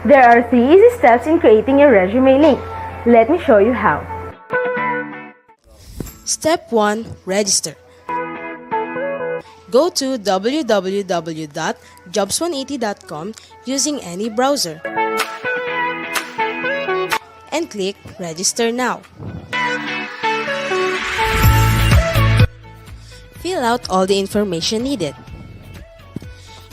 There are 3 easy steps in creating your resume link. Let me show you how. Step 1. Register. Go to www.jobs180.com using any browser and click Register Now. Fill out all the information needed.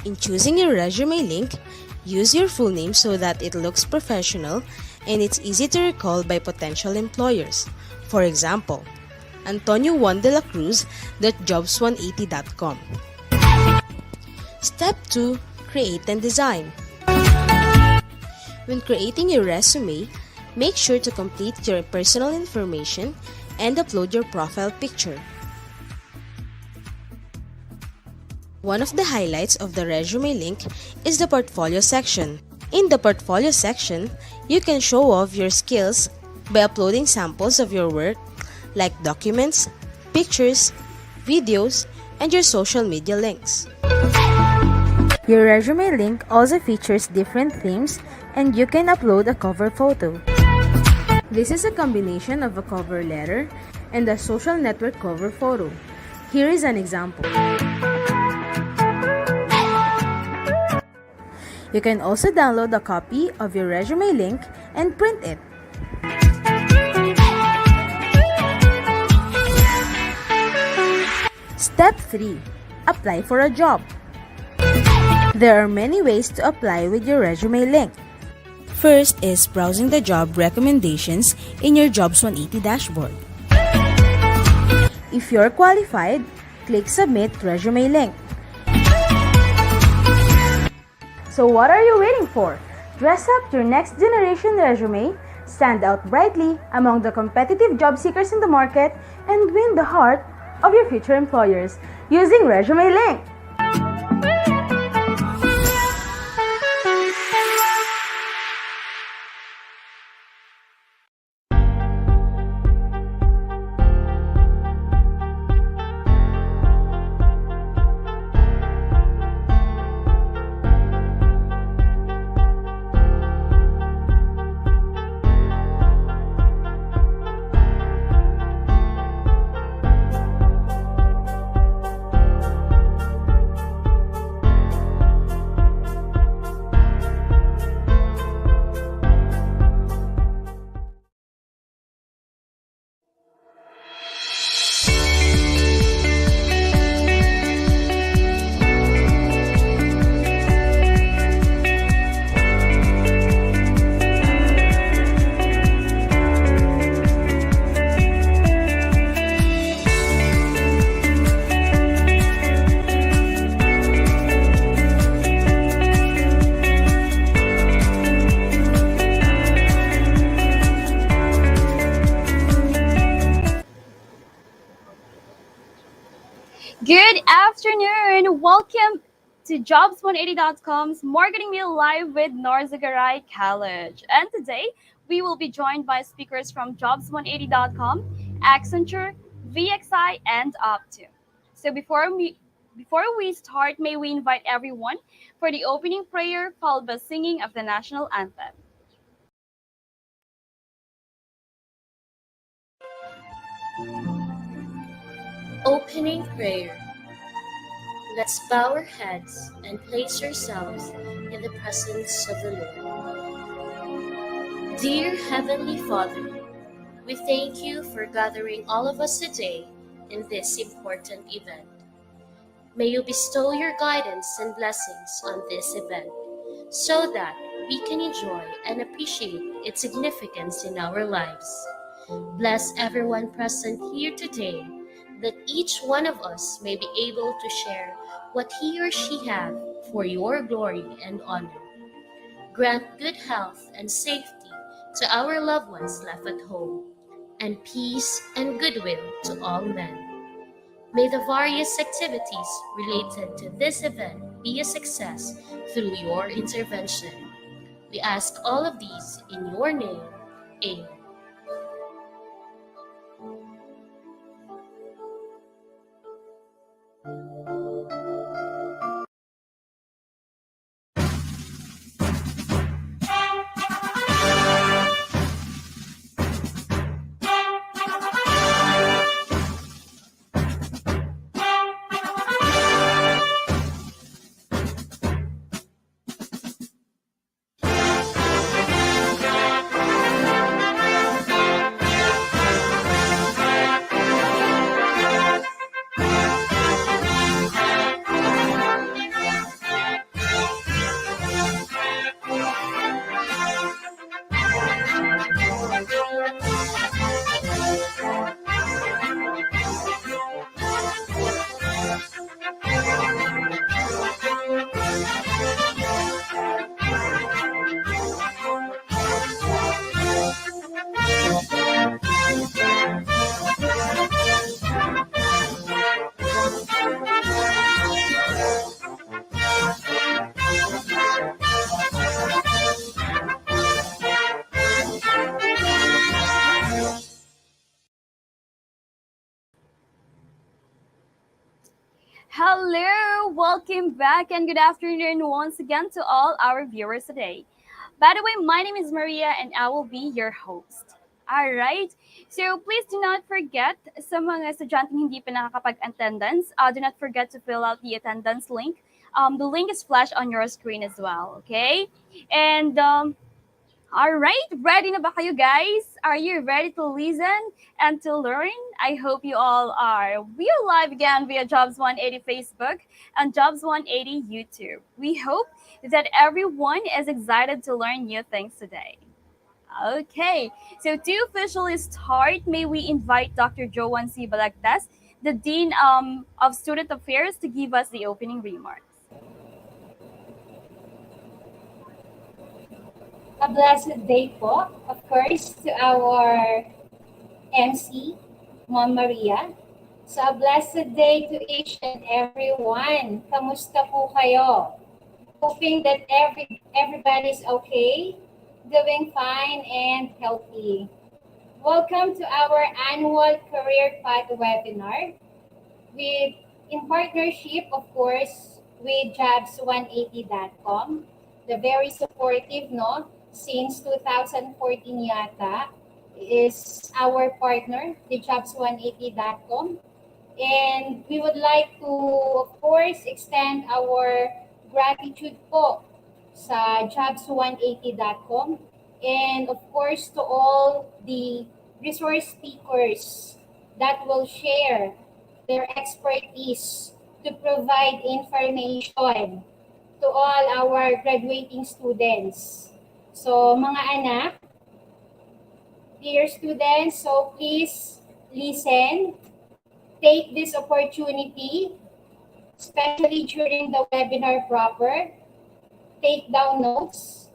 In choosing your resume link, use your full name so that it looks professional and it's easy to recall by potential employers. For example, Antonio Juan de la Cruz .jobs180.com. Step 2. Create and design. When creating your resume, make sure to complete your personal information and upload your profile picture. One of the highlights of the resume link is the portfolio section. In the portfolio section, you can show off your skills by uploading samples of your work like documents, pictures, videos, and your social media links. Your resume link also features different themes and you can upload a cover photo. This is a combination of a cover letter and a social network cover photo. Here is an example. You can also download a copy of your resume link and print it. Step 3. Apply for a job. There are many ways to apply with your resume link. First is browsing the job recommendations in your Jobs 180 dashboard. If you're qualified, click Submit Resume Link. So what are you waiting for? Dress up your next generation resume, stand out brightly among the competitive job seekers in the market, and win the heart of your future employers using Resume Link. Good afternoon. Welcome to Jobs180.com's Marketing Meal Live with Norzagaray College. And today, we will be joined by speakers from Jobs180.com, Accenture, VXI, and Optum. So before we start, may we invite everyone for the opening prayer followed by singing of the national anthem. Opening prayer. Let's bow our heads and place ourselves in the presence of the Lord. Dear Heavenly Father, we thank you for gathering all of us today in this important event. May you bestow your guidance and blessings on this event so that we can enjoy and appreciate its significance in our lives. Bless everyone present here today, that each one of us may be able to share what he or she have for your glory and honor. Grant good health and safety to our loved ones left at home, and peace and goodwill to all men. May the various activities related to this event be a success through your intervention. We ask all of these in your name. Amen. welcome back and good afternoon once again to all our viewers today. By the way, my name is Maria and I will be your host. Alright, so please do not forget sa mga estudyanteng hindi pa nakakapag-attendance, do not forget to fill out the attendance link. The link is flashed on your screen as well, okay? And all right, ready na ba kayo guys? Are you ready to listen and to learn? I hope you all are. We are live again via Jobs 180 Facebook and Jobs 180 YouTube. We hope that everyone is excited to learn new things today. Okay, so to officially start, may we invite Dr. Joan C. Balagtas, the Dean of Student Affairs, to give us the opening remarks. A blessed day po, of course, to our MC, Mom Maria. So a blessed day to each and everyone. Kamusta po kayo? Hoping that everybody's okay, doing fine and healthy. Welcome to our annual Career Path webinar in partnership, of course, with jobs180.com. The very supportive, no? Since 2014 yata, is our partner, the jobs180.com. And we would like to, of course, extend our gratitude po sa jobs180.com. And of course, to all the resource speakers that will share their expertise to provide information to all our graduating students. So, mga anak, dear students, so please listen, take this opportunity, especially during the webinar proper, take down notes.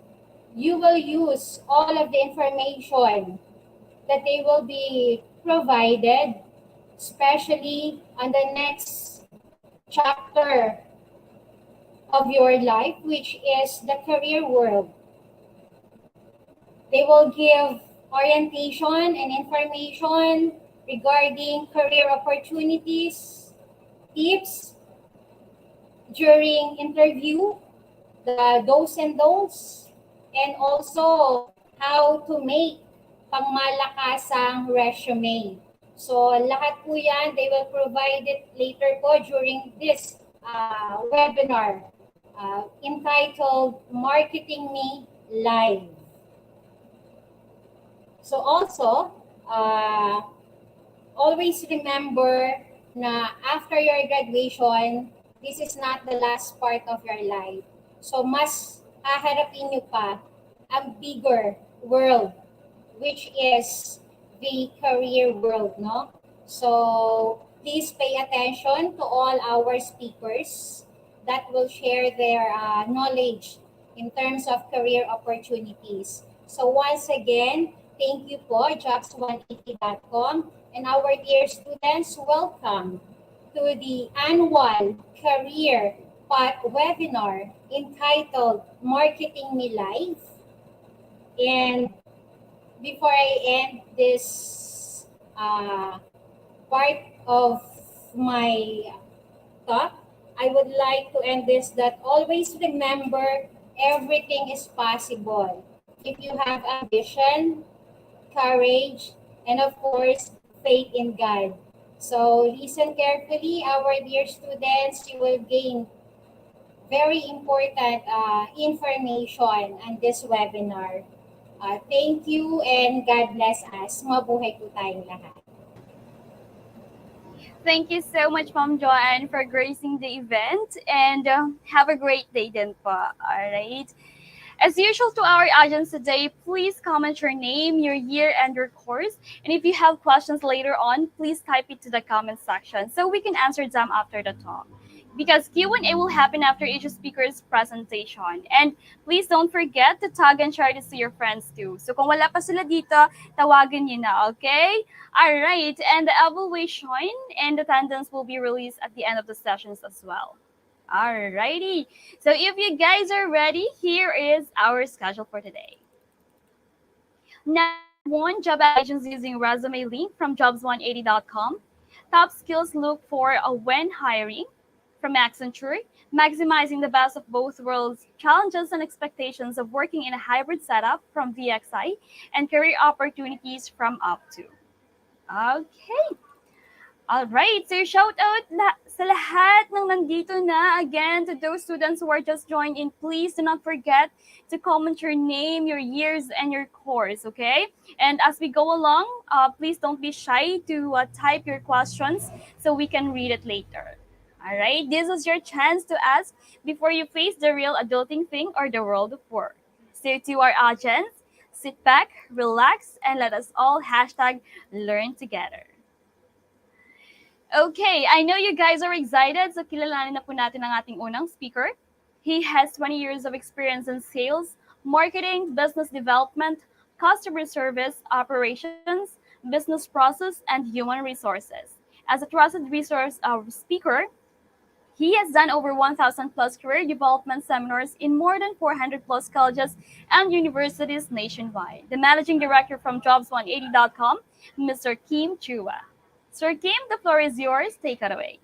You will use all of the information that they will be provided, especially on the next chapter of your life, which is the career world. They will give orientation and information regarding career opportunities, tips during interview, the do's and don'ts, and also how to make pangmalakasang resume. So lahat po yan, they will provide it later po during this webinar entitled Marketing Me Live. So also, always remember na after your graduation, this is not the last part of your life. So mas haharapin nyo pa ang bigger world, which is the career world, no? So please pay attention to all our speakers that will share their knowledge in terms of career opportunities. So once again, thank you po, jobs180.com. And our dear students, welcome to the annual Career Path webinar entitled Marketing Me Live. And before I end this part of my talk, I would like to end this that always remember everything is possible if you have ambition, courage, and of course, faith in God. So listen carefully, our dear students. You will gain very important information on this webinar. Thank you and God bless us. Mabuhay po tayong lahat. Thank you so much, Ma'am Joanne, for gracing the event, and have a great day din po. All right. As usual to our audience today, please comment your name, your year, and your course. And if you have questions later on, please type it to the comment section so we can answer them after the talk. Because Q&A will happen after each speaker's presentation. And please don't forget to tag and share this to your friends too. So kung wala pa sila dito, tawagan niyo na, okay? All right, and the evaluation and attendance will be released at the end of the sessions as well. Alrighty, so if you guys are ready, here is our schedule for today. Now, one job applications using resume link from jobs180.com. Top skills look for when hiring. From from Accenture, maximizing the best of both worlds, challenges and expectations of working in a hybrid setup from VXI, and career opportunities from Optum. Okay. All right, so shout out sa lahat ng nandito na. Again, to those students who are just joined in, please do not forget to comment your name, your years, and your course, okay? And as we go along, please don't be shy to type your questions so we can read it later. All right, this is your chance to ask before you face the real adulting thing or the world of work. So to our audience, sit back, relax, and let us all hashtag learn together. Okay, I know you guys are excited, so kilalanin na po natin ang ating unang speaker. He has 20 years of experience in sales, marketing, business development, customer service, operations, business process, and human resources. As a trusted resource speaker, he has done over 1,000 plus career development seminars in more than 400 plus colleges and universities nationwide. The managing director from jobs180.com, Mr. Kim Chua. Sir Kim, the floor is yours. Take it away.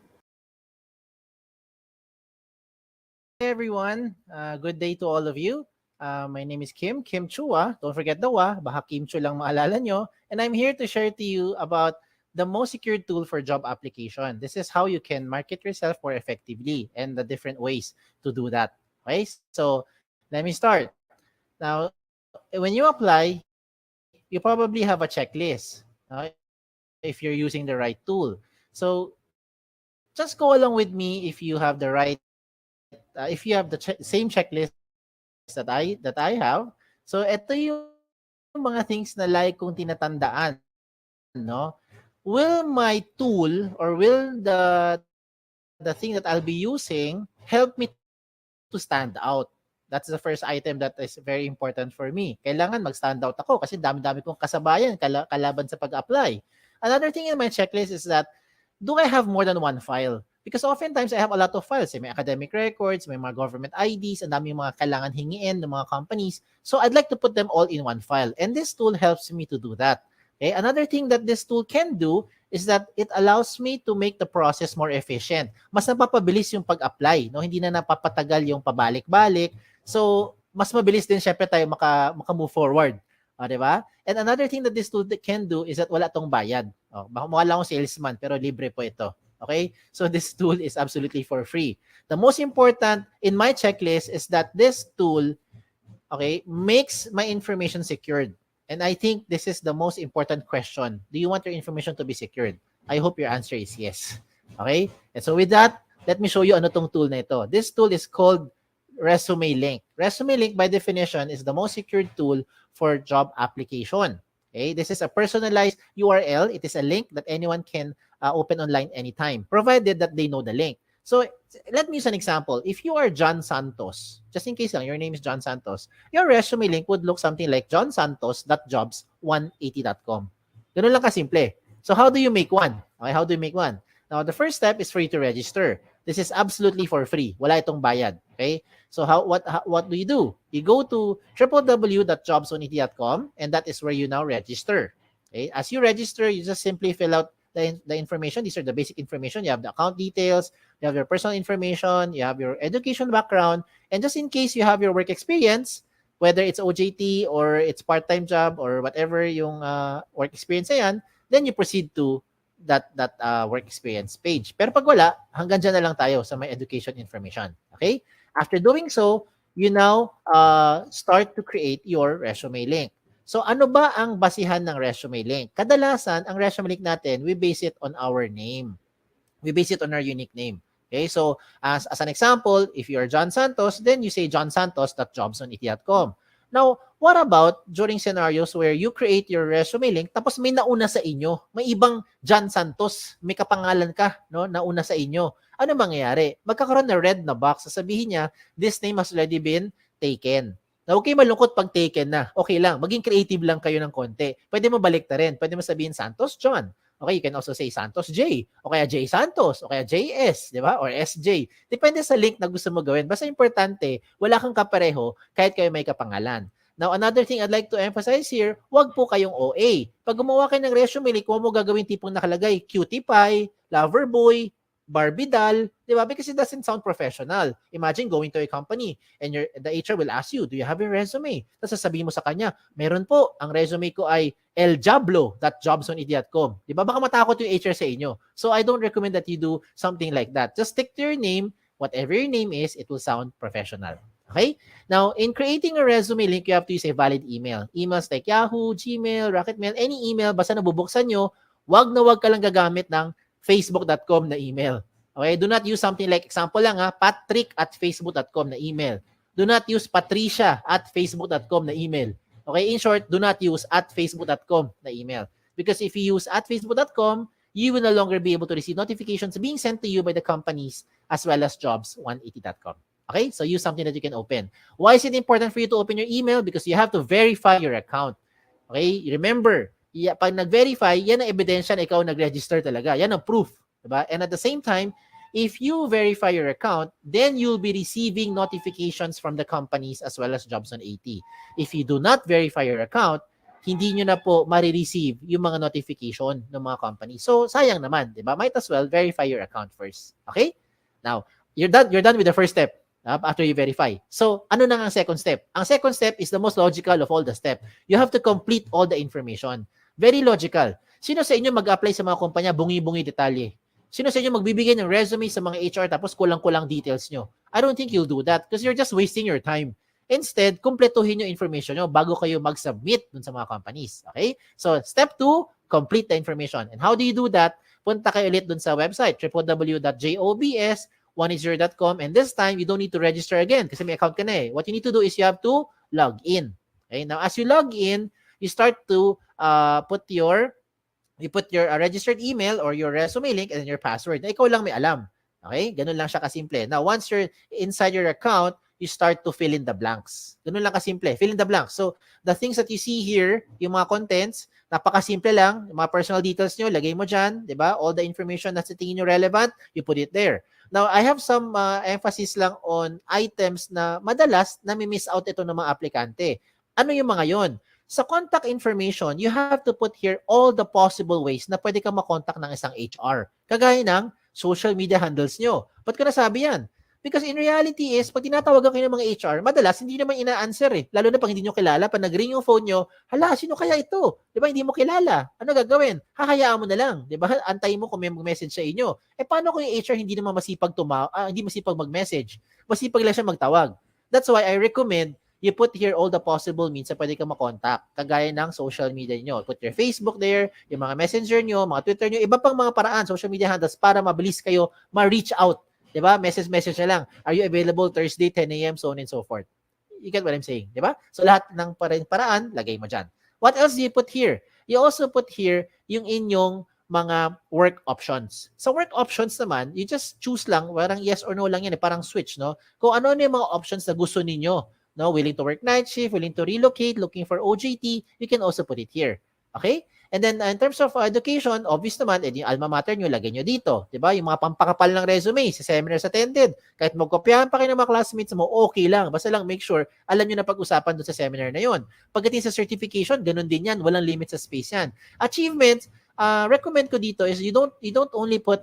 Hey everyone, good day to all of you. My name is Kim Chua. Don't forget the wa, baka Kim Chu lang maalala nyo. And I'm here to share to you about the most secure tool for job application. This is how you can market yourself more effectively and the different ways to do that. Okay, so let me start. Now, when you apply, you probably have a checklist. If you're using the right tool. So just go along with me if you have the right, if you have the same checklist that I have. So ito yung mga things na like kong tinatandaan, no? Will my tool or will the thing that I'll be using help me to stand out? That's the first item that is very important for me. Kailangan mag-stand out ako kasi dami-dami kong kasabayan kalaban sa pag-apply. Another thing in my checklist is that, do I have more than one file? Because oftentimes I have a lot of files. May academic records, may mga government IDs, and dami mga kailangan hingiin ng mga companies. So I'd like to put them all in one file. And this tool helps me to do that. Okay? Another thing that this tool can do is that it allows me to make the process more efficient. Mas napapabilis yung pag-apply. No? Hindi na napapatagal yung pabalik-balik. So mas mabilis din syempre tayo maka-move forward. Diba? And another thing that this tool can do is that wala tong bayad. Baka mukha lang akong salesman pero libre po ito. Okay? So this tool is absolutely for free. The most important in my checklist is that this tool, okay, makes my information secured. And I think this is the most important question. Do you want your information to be secured? I hope your answer is yes. Okay? And so with that, let me show you ano tong tool na ito. This tool is called Resume Link. Resume Link by definition is the most secured tool for job application. Okay, this is a personalized URL. It is a link that anyone can open online anytime, provided that they know the link. So let me use an example. If you are John Santos, just in case lang, your name is John Santos, your resume link would look something like johnsantos.jobs180.com. Ganun lang kasimple. So how do you make one? Okay, how do you make one? Now, the first step is for you to register. This is absolutely for free. Wala itong bayad. Okay? So what do? You go to www.jobs180.com and that is where you now register. Okay? As you register, you just simply fill out the information. These are the basic information. You have the account details, you have your personal information, you have your education background, and just in case you have your work experience, whether it's OJT or it's part-time job or whatever yung work experience na yan, then you proceed to that work experience page. Pero pag wala, hanggang dyan na lang tayo sa my education information. Okay? After doing so, you now start to create your resume link. So ano ba ang basihan ng resume link? Kadalasan, ang resume link natin, we base it on our name. We base it on our unique name. Okay? So as an example, if you're John Santos, then you say johnsantos.jobs180.com. Now, what about during scenarios where you create your resume link tapos may nauna sa inyo? May ibang John Santos, may kapangalan ka, no, nauna sa inyo. Ano mangyayari? Magkakaroon na red na box. Sasabihin niya, this name has already been taken. Now, okay, malungkot pag taken na. Okay lang, maging creative lang kayo ng konti. Pwede mo balik na rin. Pwede mo sabihin Santos John. Okay, you can also say Santos J. O kaya J Santos. O kaya JS, di ba? Or SJ. Depende sa link na gusto mo gawin. Basta importante, wala kang kapareho kahit kayo may kapangalan. Now, another thing I'd like to emphasize here, wag po kayong OA. Pag gumawa kayo ng resume link, huwag mo gagawin tipong nakalagay, cutie pie, lover boy, Barbie doll, di ba? Because it doesn't sound professional. Imagine going to a company and the HR will ask you, do you have a resume? Tapos sasabihin mo sa kanya, meron po, ang resume ko ay eljablo.jobsonidiot.com. Di ba? Baka matakot yung HR sa inyo. So I don't recommend that you do something like that. Just stick to your name. Whatever your name is, it will sound professional. Okay? Now, in creating a resume link, you have to use a valid email. Emails like Yahoo, Gmail, Rocketmail, any email, basta nabubuksan nyo, wag na wag ka lang gagamit ng facebook.com na email. Okay? Do not use something like, example lang patrick@facebook.com na email. Do not use patricia@facebook.com na email. Okay? In short, do not use @facebook.com na email. Because if you use @facebook.com, you will no longer be able to receive notifications being sent to you by the companies as well as jobs180.com. Okay? So use something that you can open. Why is it important for you to open your email? Because you have to verify your account. Okay? Remember, pag nag-verify, yan ang ebidensya na ikaw nag-register talaga. Yan ang proof. Diba? And at the same time, if you verify your account, then you'll be receiving notifications from the companies as well as Jobs on 80. If you do not verify your account, hindi nyo na po marireceive yung mga notification ng mga companies. So, sayang naman. Diba? Might as well verify your account first. Okay? Now, you're done with the first step. After you verify. So, ano na ang second step? Ang second step is the most logical of all the steps. You have to complete all the information. Very logical. Sino sa inyo mag-apply sa mga kumpanya, bungi-bungi detalye? Sino sa inyo magbibigay ng resume sa mga HR tapos kulang-kulang details nyo? I don't think you'll do that because you're just wasting your time. Instead, kumpletuhin yung information nyo bago kayo mag-submit dun sa mga companies. Okay? So, step 2, complete the information. And how do you do that? Punta kayo ulit dun sa website, www.jobs180.com, and this time, you don't need to register again kasi may account ka na eh. What you need to do is you have to log in. Okay? Now, as you log in, you start to put your registered email or your resume link and then your password. Na ikaw lang may alam. Okay? Ganun lang siya kasimple. Now, once you're inside your account, you start to fill in the blanks. Ganun lang kasimple. Fill in the blanks. So, the things that you see here, yung mga contents, napakasimple lang. Yung mga personal details nyo, lagay mo dyan. Diba? All the information na sa tingin nyo relevant, you put it there. Now, I have some emphasis lang on items na madalas na may-miss out ito ng mga aplikante. Ano yung mga yon? Sa contact information, you have to put here all the possible ways na pwede kang makontak ng isang HR. Kagaya ng social media handles nyo. Ba't ko nasabi yan? Because in reality is, pag tinatawagan kayo ng mga HR, madalas hindi naman ina-answer eh. Lalo na pag hindi nyo kilala, pag nag-ring yung phone nyo, hala, sino kaya ito? Di ba, hindi mo kilala. Ano gagawin? Hahayaan mo na lang. Di ba, antayin mo kung may mag-message sa inyo. Eh, paano kung yung HR hindi naman masipag hindi masipag mag-message? Masipag lang siya magtawag. That's why I recommend you put here all the possible means na pwede kang makontak. Kagaya ng social media nyo. Put your Facebook there, yung mga messenger nyo, mga Twitter nyo, iba pang mga paraan, social media handles para mabilis kayo ma-reach out. Diba? Message na lang. Are you available Thursday, 10 a.m., so on and so forth. You get what I'm saying? Diba? So lahat ng paraan, lagay mo dyan. What else do you put here? You also put here yung inyong mga work options. Sa work options naman, you just choose lang, parang yes or no lang yan, parang switch, no? Kung ano yung mga options na gusto ninyo. No, willing to work night shift, willing to relocate, looking for OJT, you can also put it here. Okay? And then in terms of education, obvious naman, yung alma mater nyo, lagay nyo dito. Diba? Yung mga pampakapal ng resume, sa seminars attended, kahit magkopyahan pa kayo ng mga classmates mo, okay lang. Basta lang make sure, alam nyo na pag-usapan doon sa seminar na yun. Pagdating sa certification, ganun din yan. Walang limit sa space yan. Achievements, recommend ko dito is you don't only put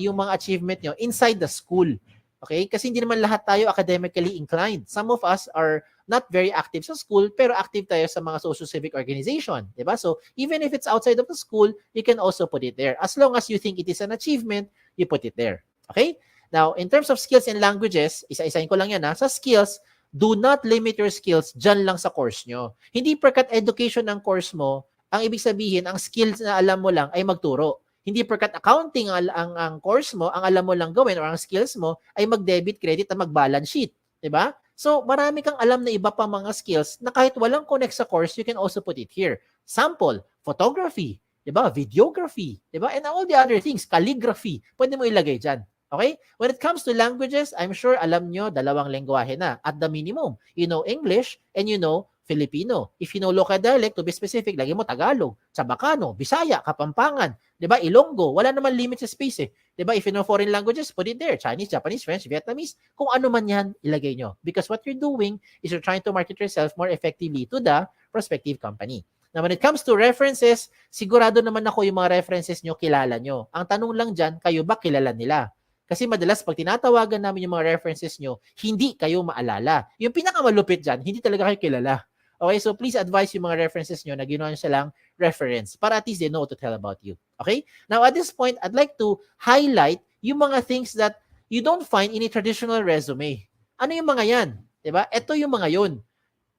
yung mga achievement nyo inside the school. Okay? Kasi hindi naman lahat tayo academically inclined. Some of us are not very active sa school, pero active tayo sa mga social civic organization. Diba? So, even if it's outside of the school, you can also put it there. As long as you think it is an achievement, you put it there. Okay? Now, in terms of skills and languages, isa-isahin ko lang yan ha. Sa skills, do not limit your skills dyan lang sa course nyo. Hindi porkat education ng course mo, ang ibig sabihin, ang skills na alam mo lang ay magturo. Hindi porkat accounting ang course mo, ang alam mo lang gawin or ang skills mo ay mag-debit, credit at mag-balance sheet. Diba? So, marami kang alam na iba pang mga skills na kahit walang connect sa course, you can also put it here. Sample, photography, diba? Videography, diba? And all the other things, calligraphy, pwede mo ilagay dyan. Okay? When it comes to languages, I'm sure alam nyo, dalawang lengguwahe na. At the minimum, you know English and you know Filipino. If you know local dialect, to be specific, lagi mo Tagalog, Chabacano, Bisaya, Kapampangan, diba? Ilonggo, wala naman limit sa space eh. Diba? If you know foreign languages, put it there. Chinese, Japanese, French, Vietnamese, kung ano man yan, ilagay nyo. Because what you're doing is you're trying to market yourself more effectively to the prospective company. Now, when it comes to references, sigurado naman ako yung mga references nyo, kilala nyo. Ang tanong lang dyan, kayo ba kilala nila? Kasi madalas, pag tinatawagan namin yung mga references nyo, hindi kayo maalala. Yung pinakamalupit dyan, hindi talaga kayo kilala. Okay, so please advise yung mga references nyo na ginawa nyo silang reference para at least they know what to tell about you. Okay? Now, at this point, I'd like to highlight yung mga things that you don't find in a traditional resume. Ano yung mga yan? Diba? Ito yung mga yun.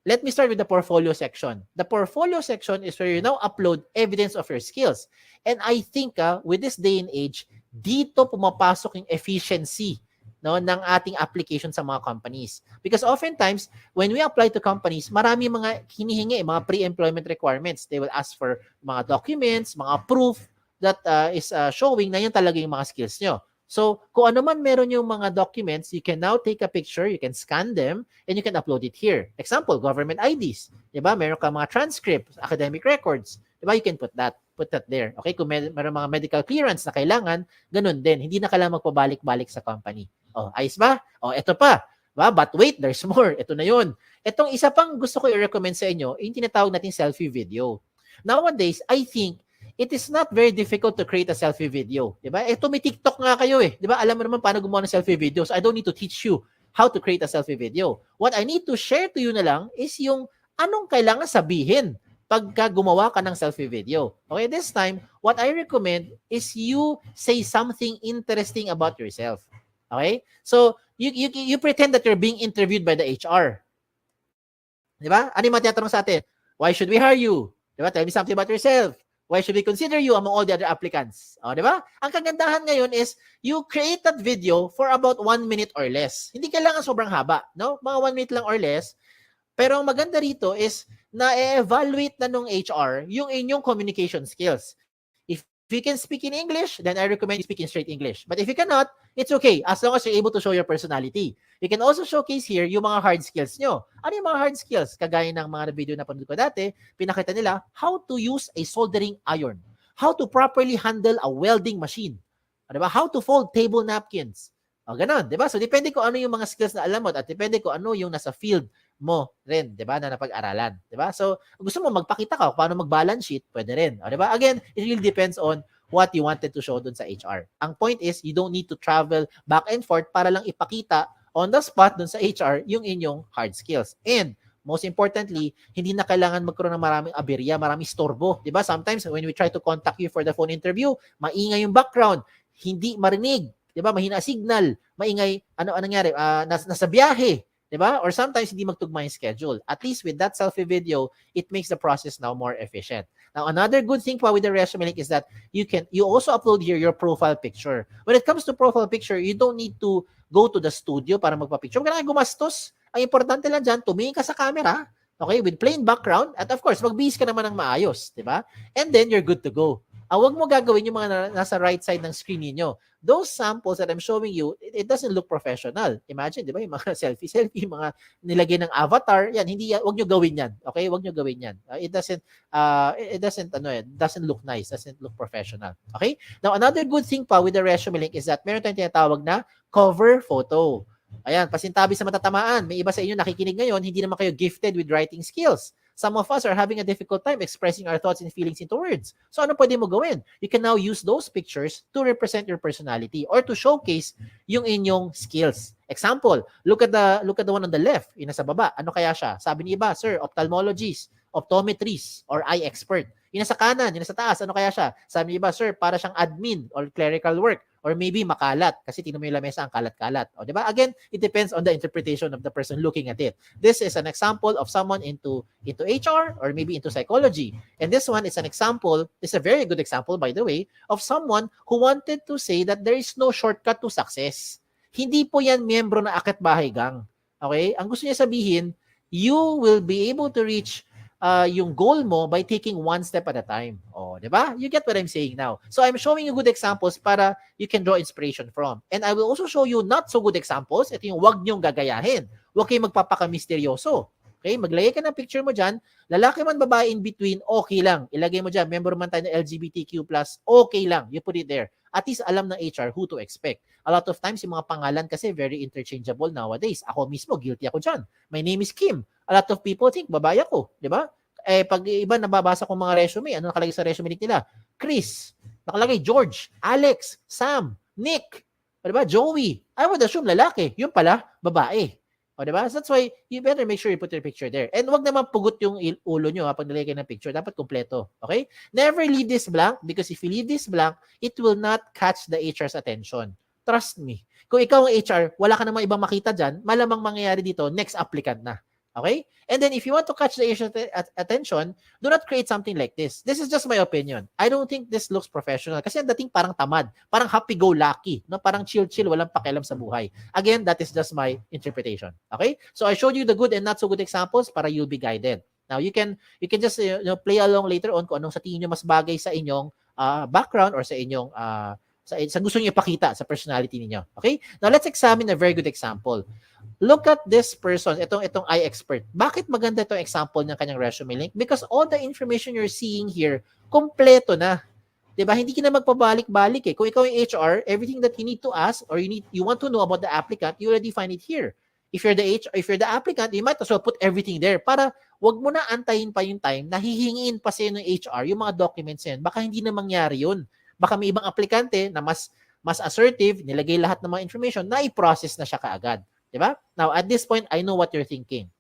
Let me start with the portfolio section. The portfolio section is where you now upload evidence of your skills. And I think with this day and age, dito pumapasok yung efficiency, no, ng ating application sa mga companies. Because oftentimes, when we apply to companies, marami mga hinihingi, mga pre-employment requirements. They will ask for mga documents, mga proof that is showing na yun talaga yung mga skills nyo. So, kung ano man meron yung mga documents, you can now take a picture, you can scan them, and you can upload it here. Example, government IDs. Diba? Meron ka mga transcripts, academic records. Diba? You can put that there. Okay? Kung meron mga medical clearance na kailangan, ganun din. Hindi na kailangan magpabalik-balik sa company. Oh, ayos ba? Oh, ito pa. Diba? But wait, there's more. Ito na yun. Itong isa pang gusto ko i-recommend sa inyo, yung tinatawag natin selfie video. Nowadays, I think, it is not very difficult to create a selfie video. Diba? Ito may TikTok nga kayo eh. Diba? Alam mo naman paano gumawa ng selfie video. So I don't need to teach you how to create a selfie video. What I need to share to you na lang is yung anong kailangan sabihin pagka gumawa ka ng selfie video. Okay, this time, what I recommend is you say something interesting about yourself. Okay? So, you pretend that you're being interviewed by the HR. Diba? Ano yung matatanong sa atin? Why should we hire you? Diba? Tell me something about yourself. Why should we consider you among all the other applicants? O, di ba? Ang kagandahan ngayon is you create that video for about 1 minute or less. Hindi kailangan sobrang haba, no? Mga 1 minute lang or less. Pero ang maganda rito is na-evaluate na nung HR yung inyong communication skills. If you can speak in English, then I recommend you speak in straight English. But if you cannot, it's okay as long as you're able to show your personality. You can also showcase here yung mga hard skills nyo. Ano yung mga hard skills? Kagaya ng mga video na panood ko dati, pinakita nila how to use a soldering iron, how to properly handle a welding machine, diba? How to fold table napkins. O, ganun, diba? So, depende ko ano yung mga skills na alam mo at depende ko ano yung nasa field mo rin, diba? Na napag-aralan, diba? So, gusto mo magpakita ka paano mag-balance sheet, pwede rin. O, diba? Again, it really depends on what you wanted to show dun sa HR. Ang point is, you don't need to travel back and forth para lang ipakita on the spot dun sa HR yung inyong hard skills. And most importantly, hindi na kailangan magkaroon ng maraming aberya, maraming storbo. Diba? Sometimes when we try to contact you for the phone interview, maingay yung background, hindi marinig. Diba? Mahina signal, maingay, ano nangyari? Nasa biyahe. Diba? Or sometimes hindi magtugma yung schedule. At least with that selfie video, it makes the process now more efficient. Now, another good thing pa with the resume link is that you also upload here your profile picture. When it comes to profile picture, you don't need to go to the studio para magpa-picture. Huwag ka na gumastos. Ang importante lang dyan, tumingin ka sa camera, okay, with plain background, at of course, magbihis ka naman ng maayos, di ba? And then, you're good to go. Huwag mo gagawin yung mga nasa right side ng screen niyo. Those samples that I'm showing you, it doesn't look professional. Imagine, di ba, yung mga selfie, mga nilagay ng avatar, yan, huwag nyo gawin yan. Okay, huwag nyo gawin yan. It doesn't look nice, doesn't look professional. Okay? Now, another good thing pa with the resume link is that meron tayong tinatawag na cover photo. Ayan, pasintabi sa matatamaan. May iba sa inyo nakikinig ngayon, hindi naman kayo gifted with writing skills. Some of us are having a difficult time expressing our thoughts and feelings into words. So ano pwede mo gawin? You can now use those pictures to represent your personality or to showcase yung inyong skills. Example, look at the one on the left, yung nasa baba. Ano kaya siya? Sabi ni iba, sir, ophthalmologist, optometrist, or eye expert. Yung nasa kanan, yung nasa taas, ano kaya siya? Sabi ni iba, sir, para siyang admin or clerical work. Or maybe makalat kasi tingnan mo yung lamesa ang kalat-kalat. O, di ba? Again, it depends on the interpretation of the person looking at it. This is an example of someone into HR or maybe into psychology. And this one is an example, it's a very good example by the way, of someone who wanted to say that there is no shortcut to success. Hindi po yan miyembro na Akit Bahay Gang. Okay? Ang gusto niya sabihin, you will be able to reach yung goal mo by taking one step at a time. Oh, di ba? You get what I'm saying now. So I'm showing you good examples para you can draw inspiration from. And I will also show you not so good examples. Ito yung wag niyong gagayahin. Huwag kayong magpapaka-misteryoso. Okay? Maglagay ka ng picture mo dyan. Lalaki man, babae in between, okay lang. Ilagay mo dyan. Member man tayo ng LGBTQ+, okay lang. You put it there. At least alam ng HR who to expect. A lot of times, yung mga pangalan kasi very interchangeable nowadays. Ako mismo, guilty ako dyan. My name is Kim. A lot of people think, babae ako. Di ba? Pag iba nababasa kong mga resume, ano nakalagay sa resume link nila? Chris, nakalagay George, Alex, Sam, Nick, o diba? Joey. I would assume lalaki. Yun pala, babae. O diba? So that's why you better make sure you put your picture there. And wag naman pugot yung ulo nyo pag nilagay ng picture. Dapat kompleto. Okay? Never leave this blank because if you leave this blank, it will not catch the HR's attention. Trust me. Kung ikaw ang HR, wala ka namang ibang makita dyan, malamang mangyayari dito, next applicant na. Okay? And then if you want to catch the HR's attention, do not create something like this. This is just my opinion. I don't think this looks professional kasi ang dating parang tamad, parang happy-go-lucky, no? Parang chill-chill, walang pakialam sa buhay. Again, that is just my interpretation. Okay? So I showed you the good and not so good examples para you'll be guided. Now you can just play along later on kung anong sa tingin nyo mas bagay sa inyong background or sa inyong sa gusto niyo ipakita sa personality niyo. Okay? Now let's examine a very good example. Look at this person, itong iExpert. Bakit maganda itong example ng kanyang resume link? Because all the information you're seeing here, kompleto na. 'Di ba? Hindi ka na magpabalik-balik eh. Kung ikaw yung HR, everything that you need to ask or you want to know about the applicant, you already find it here. If you're the applicant, you might as well put everything there para wag mo na antayin pa yung time na hihingiin pa sa'yo ng HR yung mga documents yan. Baka hindi na mangyari yun. Baka may ibang aplikante na mas assertive, nilagay lahat ng mga information na i-process na siya kaagad. Diba? Now, at this point, I know what you're thinking.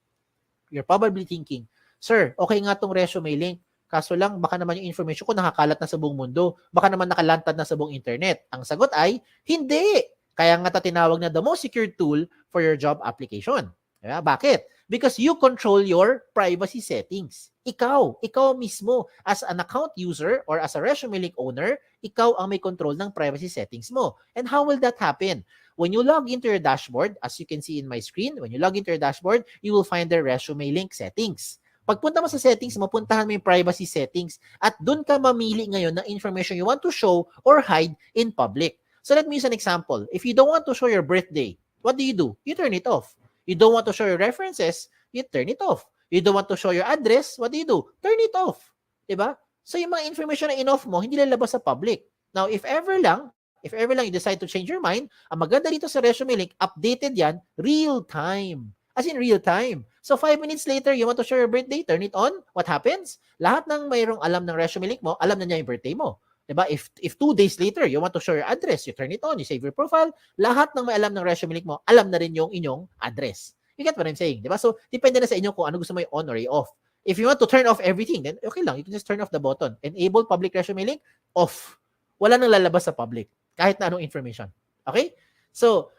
You're probably thinking, Sir, okay nga tong resume link. Kaso lang, baka naman yung information ko nakakalat na sa buong mundo. Baka naman nakalantad na sa buong internet. Ang sagot ay, hindi. Kaya nga tinawag na the most secure tool for your job application. Diba? Bakit? Because you control your privacy settings. Ikaw mismo, as an account user or as a resume link owner, ikaw ang may control ng privacy settings mo. And how will that happen? When you log into your dashboard, as you can see in my screen, when you log into your dashboard, you will find the resume link settings. Pagpunta mo sa settings, mapuntahan mo yung privacy settings at dun ka mamili ngayon ng information you want to show or hide in public. So let me use an example. If you don't want to show your birthday, what do? You turn it off. You don't want to show your references, you turn it off. You don't want to show your address, what do? Turn it off. Diba? So yung mga information na in-off mo, hindi lalabas sa public. Now, if ever lang you decide to change your mind, ang maganda dito sa resume link, updated yan, real time. As in real time. So 5 minutes later, you want to show your birthday, turn it on. What happens? Lahat ng mayroong alam ng resume link mo, alam na niya yung birthday mo. Diba? If 2 days later, you want to show your address, you turn it on, you save your profile, lahat ng may alam ng resume link mo, alam na rin yung inyong address. You get what I'm saying? Diba? So, depende na sa inyo kung ano gusto mo yung on or off. If you want to turn off everything, then okay lang. You can just turn off the button. Enable public resume link, off. Wala nang lalabas sa public. Kahit na anong information. Okay? So,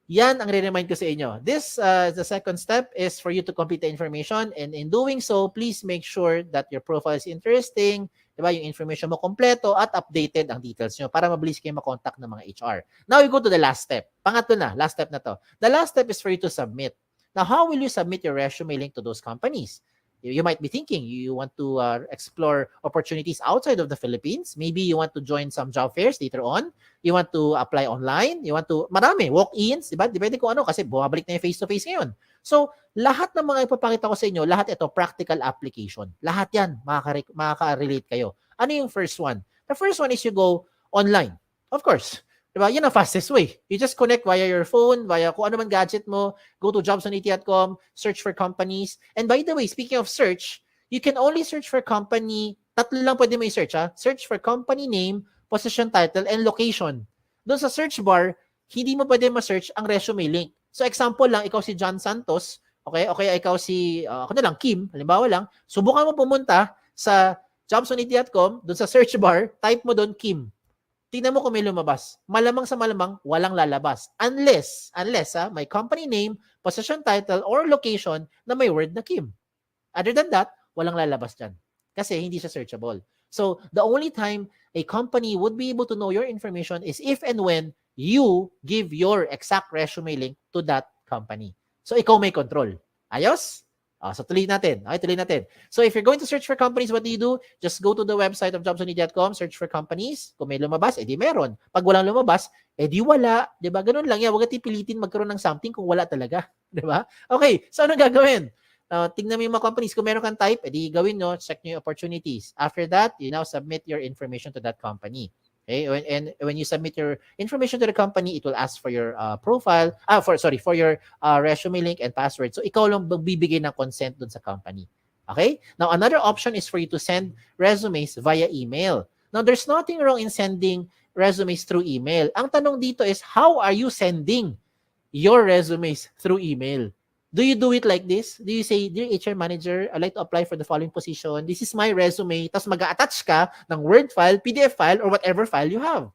yan ang re-remind ko sa inyo. This, the second step is for you to complete the information. And in doing so, please make sure that your profile is interesting, diba? Yung information mo kompleto at updated ang details nyo para mabilis kayo makontak ng mga HR. Now, we go to the last step. Pangatlo na, last step na to. The last step is for you to submit. Now, how will you submit your resume link to those companies? You might be thinking you want to explore opportunities outside of the Philippines. Maybe you want to join some job fairs later on. You want to apply online. You want to, marami, walk-ins, diba? Depende kung ano kasi bumabalik na yung face-to-face ngayon. So, lahat ng mga ipapakita ko sa inyo, lahat ito, practical application. Lahat yan, makaka-relate kayo. Ano yung first one? The first one is you go online. Of course. Diba? Yun ang fastest way. You just connect via your phone, via kung ano man gadget mo, go to jobs.at.com, search for companies. And by the way, speaking of search, you can only search for company, tatlo lang pwede mo i-search ha. Search for company name, position title, and location. Doon sa search bar, hindi mo pwede ma-search ang resume link. So example lang, ikaw si John Santos, okay, ikaw si, ako na lang, Kim, halimbawa lang, subukan mo pumunta sa jobs.at.com, doon sa search bar, type mo doon Kim. Tingnan mo kung may lumabas. Malamang sa malamang, walang lalabas. Unless may company name, position title, or location na may word na Kim. Other than that, walang lalabas dyan. Kasi hindi siya searchable. So, the only time a company would be able to know your information is if and when you give your exact resume link to that company. So, ikaw may control. Ayos? So, tuloy natin. Okay, tuloy natin. So, if you're going to search for companies, what do? Just go to the website of jobs.at.com, search for companies. Kung may lumabas, edi meron. Pag walang lumabas, edi wala. Diba? Ganun lang yan. Huwag natin pilitin magkaroon ng something kung wala talaga. Diba? Okay, so ano gagawin? Tingnan mo yung mga companies. Kung meron kang type, edi gawin nyo, check nyo yung opportunities. After that, you now submit your information to that company. Okay, and when you submit your information to the company, it will ask for your profile, for your resume link and password. So ikaw lang bibigay ng consent dun sa company. Okay? Now, another option is for you to send resumes via email. Now, there's nothing wrong in sending resumes through email. Ang tanong dito is, how are you sending your resumes through email? Do you do it like this? Do you say, "Dear HR manager, I'd like to apply for the following position. This is my resume." Tapos mag-attach ka ng Word file, PDF file, or whatever file you have.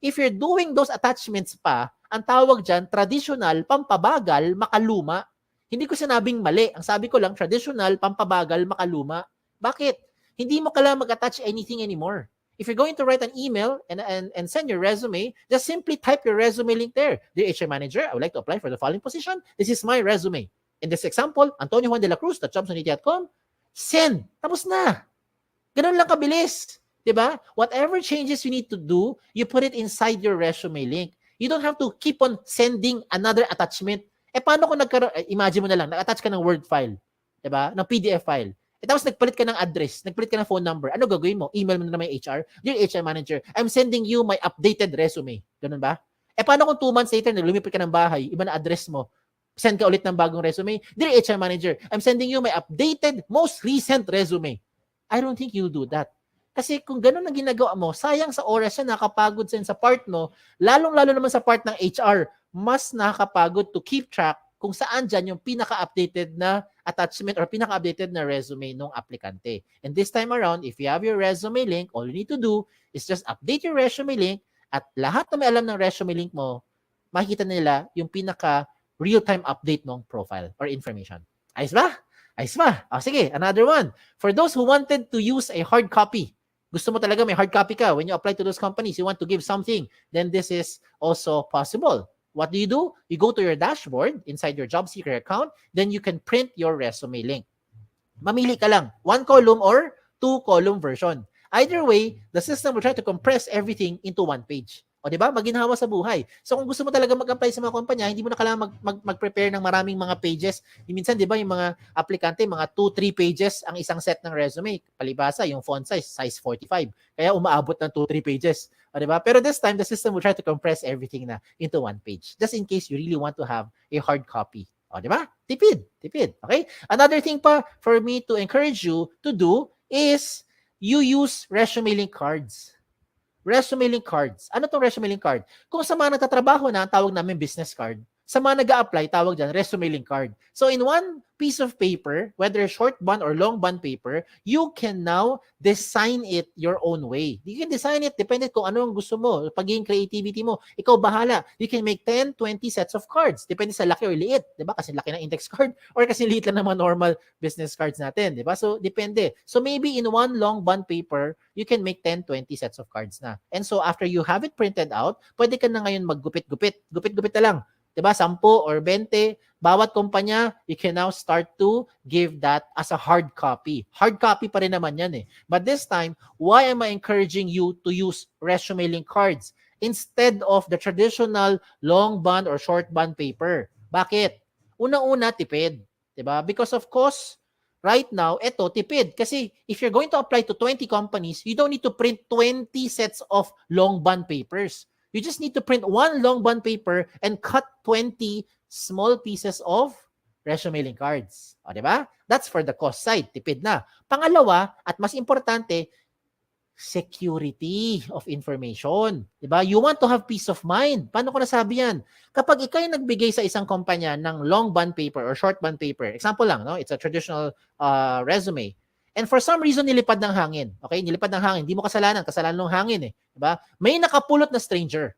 If you're doing those attachments pa, ang tawag dyan, traditional, pampabagal, makaluma. Hindi ko sinabing mali. Ang sabi ko lang, traditional, pampabagal, makaluma. Bakit? Hindi mo kailangan mag-attach anything anymore. If you're going to write an email and send your resume, just simply type your resume link there. "Dear HR manager, I would like to apply for the following position. This is my resume. In this example, Antonio Juan de la Cruz, jobs180.com. Send. Tapos na. Ganun lang kabilis. Diba? Whatever changes you need to do, you put it inside your resume link. You don't have to keep on sending another attachment. Paano kung imagine mo na lang, nag-attach ka ng Word file, diba? Ng PDF file. Tapos nagpalit ka ng address, nagpalit ka ng phone number. Ano gagawin mo? Email mo na may HR. "Dear HR manager, I'm sending you my updated resume." Ganun ba? Paano kung 2 months later, lumipat ka ng bahay, iba na address mo, send ka ulit ng bagong resume? "Dear HR manager, I'm sending you my updated, most recent resume." I don't think you'll do that. Kasi kung ganun ang ginagawa mo, sayang sa oras yan, nakakapagod sa part mo, lalong-lalo naman sa part ng HR, mas nakakapagod to keep track kung saan dyan yung pinaka-updated na attachment or pinaka-updated na resume ng aplikante. And this time around, if you have your resume link, all you need to do is just update your resume link at lahat na may alam ng resume link mo, makikita nila yung pinaka-real-time update ng profile or information. Ayos ba? Ayos ba? Sige, another one. For those who wanted to use a hard copy, gusto mo talaga may hard copy ka, when you apply to those companies, you want to give something, then this is also possible. What do? You go to your dashboard inside your job seeker account, then you can print your resume link. Mamili ka lang, 1 column or 2 column version. Either way, the system will try to compress everything into 1 page. O diba? Maginhawa sa buhay. So kung gusto mo talaga mag-apply sa mga kumpanya, hindi mo na kailangan mag-prepare ng maraming mga pages. Minsan, diba, yung mga aplikante, mga 2-3 pages ang isang set ng resume. Palibasa, yung font size 45. Kaya umaabot ng 2-3 pages. O diba? Pero this time, the system will try to compress everything na into 1 page. Just in case you really want to have a hard copy. O diba? Tipid. Okay? Another thing pa for me to encourage you to do is you use resume link cards. Resume link cards. Ano tong resume link card? Kung sa mga nagtatrabaho na, tawag namin business card. Sa mga nag-a-apply, tawag dyan, resume link card. So in one piece of paper, whether short bond or long bond paper, you can now design it your own way. You can design it, depende kung ano ang gusto mo, pagiging creativity mo. Ikaw bahala. You can make 10, 20 sets of cards. Depende sa laki or liit. Diba? Kasi laki ng index card or kasi liit lang ng mga normal business cards natin. Diba? So, depende. So, maybe in one long bond paper, you can make 10, 20 sets of cards na. And so, after you have it printed out, pwede ka na ngayon maggupit-gupit. Gupit-gupit na lang. Diba? 10 or 20, bawat kumpanya, you can now start to give that as a hard copy. Hard copy pa rin naman yan eh. But this time, why am I encouraging you to use resume link cards instead of the traditional long bond or short bond paper? Bakit? Una-una, tipid. Diba? Because of course, right now, eto, tipid. Kasi if you're going to apply to 20 companies, you don't need to print 20 sets of long bond papers. You just need to print 1 long bond paper and cut 20 small pieces of resume link cards. O, diba? That's for the cost side. Tipid na. Pangalawa, at mas importante, security of information. Diba? You want to have peace of mind. Paano ko nasabi yan? Kapag ikaw yung nagbigay sa isang kumpanya ng long bond paper or short bond paper, example lang, no? It's a traditional resume. And for some reason, nilipad ng hangin. Okay? Nilipad ng hangin. Hindi mo kasalanan. Kasalanan ng hangin eh. Diba? May nakapulot na stranger.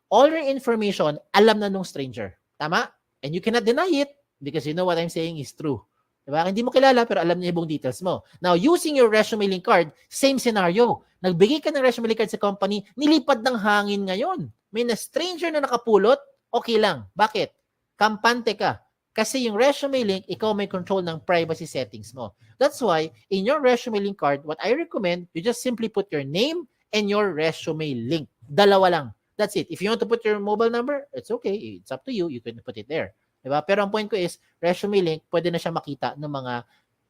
All your information, alam na nung stranger. Tama? And you cannot deny it because you know what I'm saying is true. Diba? Hindi mo kilala pero alam niya yung buong details mo. Now, using your resume link card, same scenario. Nagbigay ka ng resume link card sa company, nilipad ng hangin ngayon. May na stranger na nakapulot, okay lang. Bakit? Kampante ka. Kasi yung resume link, ikaw may control ng privacy settings mo. That's why, in your resume link card, what I recommend, you just simply put your name and your resume link. Dalawa lang. That's it. If you want to put your mobile number, it's okay. It's up to you. You can put it there. Diba? Pero ang point ko is, resume link, pwede na siya makita ng mga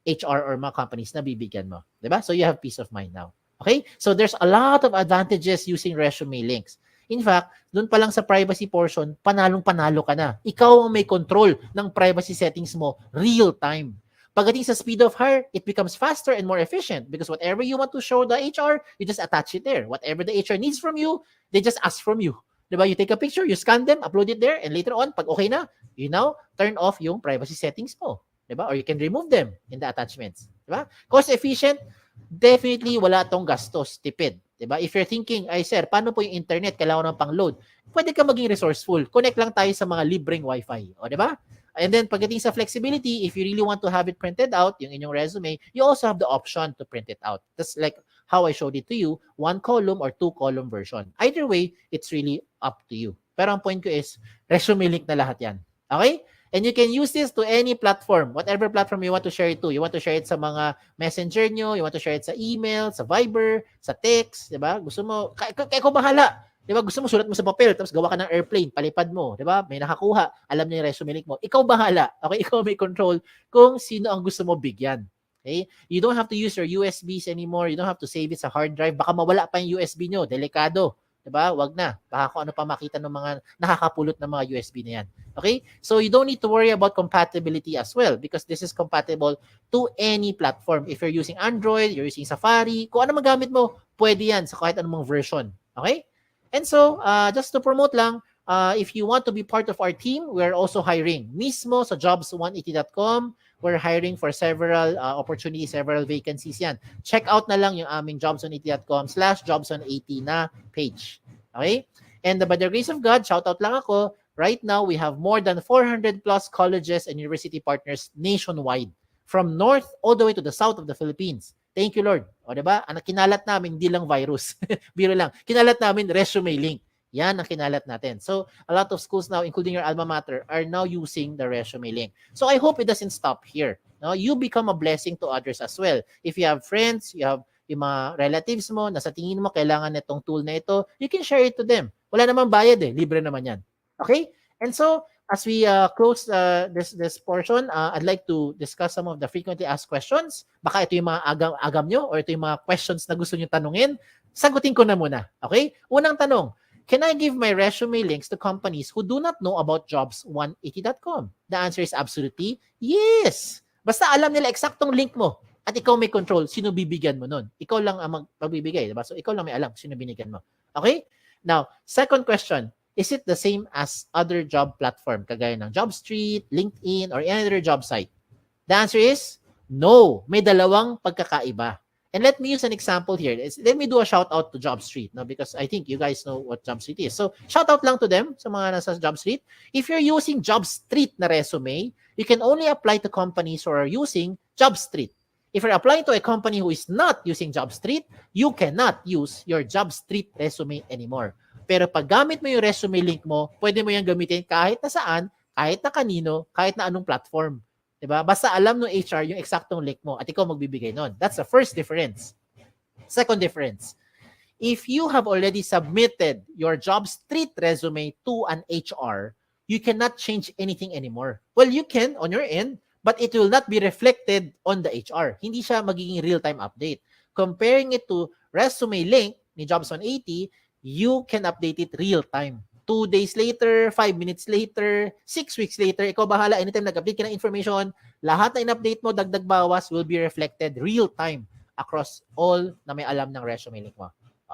HR or mga companies na bibigyan mo. Diba? So you have peace of mind now. Okay? So there's a lot of advantages using resume links. In fact, doon pa lang sa privacy portion, panalong-panalo ka na. Ikaw ang may control ng privacy settings mo real time. Pagdating sa speed of hire, it becomes faster and more efficient because whatever you want to show the HR, you just attach it there. Whatever the HR needs from you, they just ask from you. Diba? You take a picture, you scan them, upload it there, and later on, pag okay na, you now turn off yung privacy settings mo. Diba? Or you can remove them in the attachments. Diba? Cost efficient, definitely wala tong gastos, tipid. Diba? If you're thinking, ay sir, paano po yung internet, kailangan ng pang-load? Pwede ka maging resourceful. Connect lang tayo sa mga libreng wifi. O, diba? And then, pagdating sa flexibility, if you really want to have it printed out, yung inyong resume, you also have the option to print it out. That's like how I showed it to you, 1 column or 2 column version. Either way, it's really up to you. Pero ang point ko is, resume link na lahat yan. Okay? And you can use this to any platform, whatever platform you want to share it to. You want to share it sa mga messenger nyo, you want to share it sa email, sa Viber, sa text, diba? Gusto mo, kaya ko bahala. Diba? Gusto mo, sulat mo sa papel, tapos gawa ka ng airplane, palipad mo, diba? May nakakuha, alam niya yung resume link mo. Ikaw bahala. Okay? Ikaw may control kung sino ang gusto mo bigyan. Okay? You don't have to use your USBs anymore. You don't have to save it sa hard drive. Baka mawala pa yung USB nyo. Delikado. Diba? Wag na. Baka kung ano pa makita ng mga nakakapulot ng mga USB na yan. Okay? So you don't need to worry about compatibility as well because this is compatible to any platform. If you're using Android, you're using Safari, kung ano magamit mo, pwede yan sa kahit anumang version. Okay? And so, just to promote lang, if you want to be part of our team, we're also hiring. Mismo sa jobs180.com, we're hiring for several opportunities, several vacancies yan. Check out na lang yung aming jobs180.com/jobs180 na page. Okay? And by the grace of God, shout out lang ako, right now we have more than 400 plus colleges and university partners nationwide, from north all the way to the south of the Philippines. Thank you, Lord. O, diba? Ang kinalat namin, hindi lang virus. Biro lang. Kinalat namin resume link. Yan ang kinalat natin. So, a lot of schools now, including your alma mater, are now using the resume link. So, I hope it doesn't stop here. No? You become a blessing to others as well. If you have friends, you have yung mga relatives mo, na sa tingin mo kailangan nitong tool na ito, you can share it to them. Wala namang bayad eh. Libre naman yan. Okay? And so, as we close this portion, I'd like to discuss some of the frequently asked questions. Baka ito yung mga agam nyo or ito yung mga questions na gusto nyo tanungin. Sagutin ko na muna. Okay? Unang tanong, can I give my resume links to companies who do not know about jobs180.com? The answer is absolutely yes. Basta alam nila eksaktong link mo at ikaw may control, sino bibigyan mo nun. Ikaw lang ang magbibigay. Diba? So, ikaw lang may alam sino binigyan mo. Okay? Now, second question, is it the same as other job platform, kagaya ng JobStreet, LinkedIn, or any other job site? The answer is no. May dalawang pagkakaiba. And let me use an example here. Let me do a shout out to JobStreet, no? Because I think you guys know what JobStreet is. So, shout out lang to them sa mga nasa JobStreet. If you're using JobStreet na resume, you can only apply to companies who are using JobStreet. If you're applying to a company who is not using JobStreet, you cannot use your JobStreet resume anymore. Pero pag gamit mo yung resume link mo, pwede mo yung gamitin kahit na saan, kahit na kanino, kahit na anong platform. Diba? Basta alam ng HR yung eksaktong link mo at ikaw magbibigay nun. That's the first difference. Second difference, if you have already submitted your JobStreet resume to an HR, you cannot change anything anymore. Well, you can on your end, but it will not be reflected on the HR. Hindi siya magiging real-time update. Comparing it to resume link ni Jobs 180, you can update it real-time. 2 days later, 5 minutes later, 6 weeks later, ikaw bahala. Anytime nag-update ka ng information, lahat na in-update mo, dagdag bawas, will be reflected real-time across all na may alam ng resume link mo.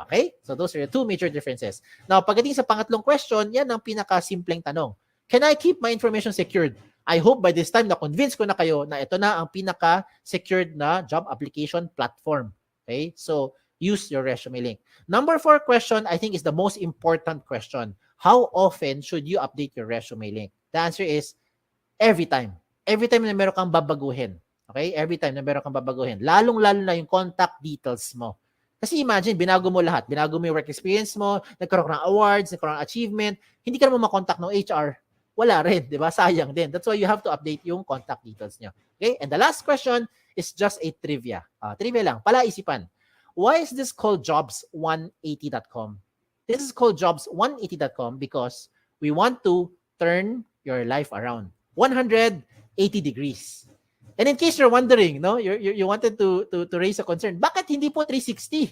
Okay? So those are the two major differences. Now, pagdating sa pangatlong question, yan ang pinaka-simpleng tanong. Can I keep my information secured? I hope by this time na-convince ko na kayo na ito na ang pinaka-secured na job application platform. Okay? So, use your resume link. Number 4 question, I think is the most important question. How often should you update your resume link? The answer is every time. Every time na meron kang babaguhin. Okay? Every time na meron kang babaguhin. Lalong-lalo na yung contact details mo. Kasi imagine, binago mo lahat. Binago mo yung work experience mo, nagkaroon ka ng awards, nagkaroon ng achievement, hindi ka naman makontakt ng HR. Wala rin, di ba? Sayang din. That's why you have to update yung contact details niyo. Okay? And the last question is just a trivia. Trivia lang, palaisipan. Why is this called jobs180.com? This is called jobs180.com because we want to turn your life around 180 degrees. And in case you're wondering, no, you wanted to raise a concern, bakit hindi po 360?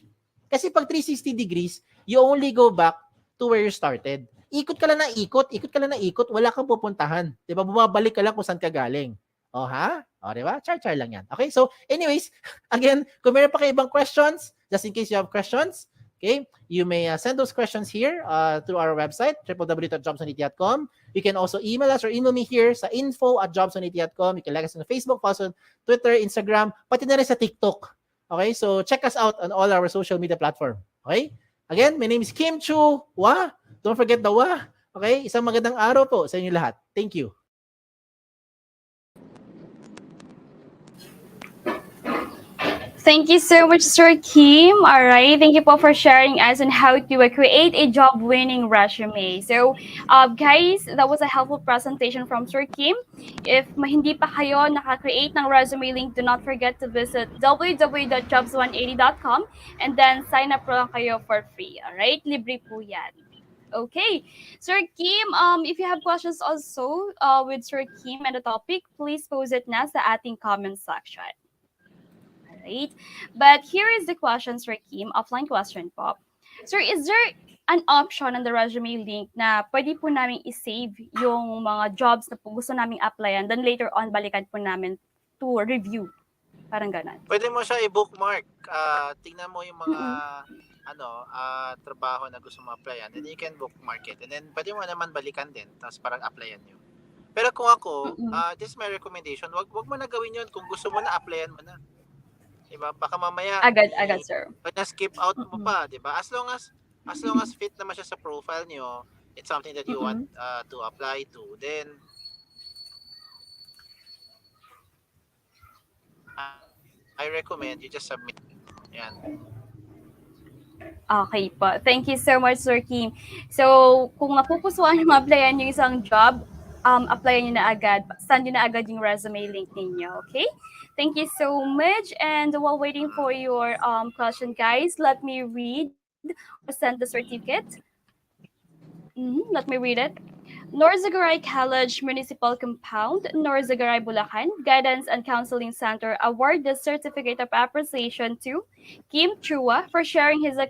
Kasi pag 360 degrees, you only go back to where you started. Ikot ka lang na ikot, wala kang pupuntahan. 'Di ba? Bumabalik ka lang kung saan ka galing. Oh, ha? O, di ba? Char-char lang yan. Okay? So, anyways, again, kung meron pa kayo ibang questions, just in case you have questions, okay, you may send those questions here through our website, www.jobs180.com. You can also email us or email me here sa info@jobs180.com. You can like us on Facebook, follow us on Twitter, Instagram, pati na rin sa TikTok. Okay? So, check us out on all our social media platform. Okay? Again, my name is Kim Chu. Wa. Don't forget the wa. Okay? Isang magandang araw po sa inyo lahat. Thank you. Thank you so much, Sir Kim. All right. Thank you po for sharing us on how to create a job-winning resume. So, guys, that was a helpful presentation from Sir Kim. If hindi pa kayo naka-create ng resume link, do not forget to visit www.jobs180.com and then sign up lang kayo for free. All right? Libre po yan. Okay. Sir Kim, if you have questions also with Sir Kim and the topic, please post it na sa ating comment section. Right? But here is the question, Sir Kim, offline question po. Sir, is there an option on the resume link na pwede po namin i-save yung mga jobs na po gusto naming applyan, then later on balikan po namin to review? Parang ganun. Pwede mo siya i-bookmark. Tingnan mo yung mga trabaho na gusto mo applyan, and then you can bookmark it. And then pwede mo naman balikan din, tapos parang applyan nyo. Pero kung ako, this is my recommendation, wag mo na gawin yun. Kung gusto mo na, applyan mo na. Diba? Baka mamaya Agad, sir. pag na-skip out mo pa, diba? As long as fit naman siya sa profile nyo, it's something that you want to apply to, then I recommend you just submit. Yan. Okay po. Thank you so much, Sir Kim. So, kung napupusuan nyo ma-applyan yung isang job, applyan nyo na agad. Send nyo na agad yung resume link ninyo, okay? Thank you so much. And while waiting for your question, guys, let me read or send the certificate. Let me read it. Norzagaray College Municipal Compound, Norzagaray, Bulacan, Guidance and Counseling Center award the Certificate of Appreciation to Kim Chua for sharing his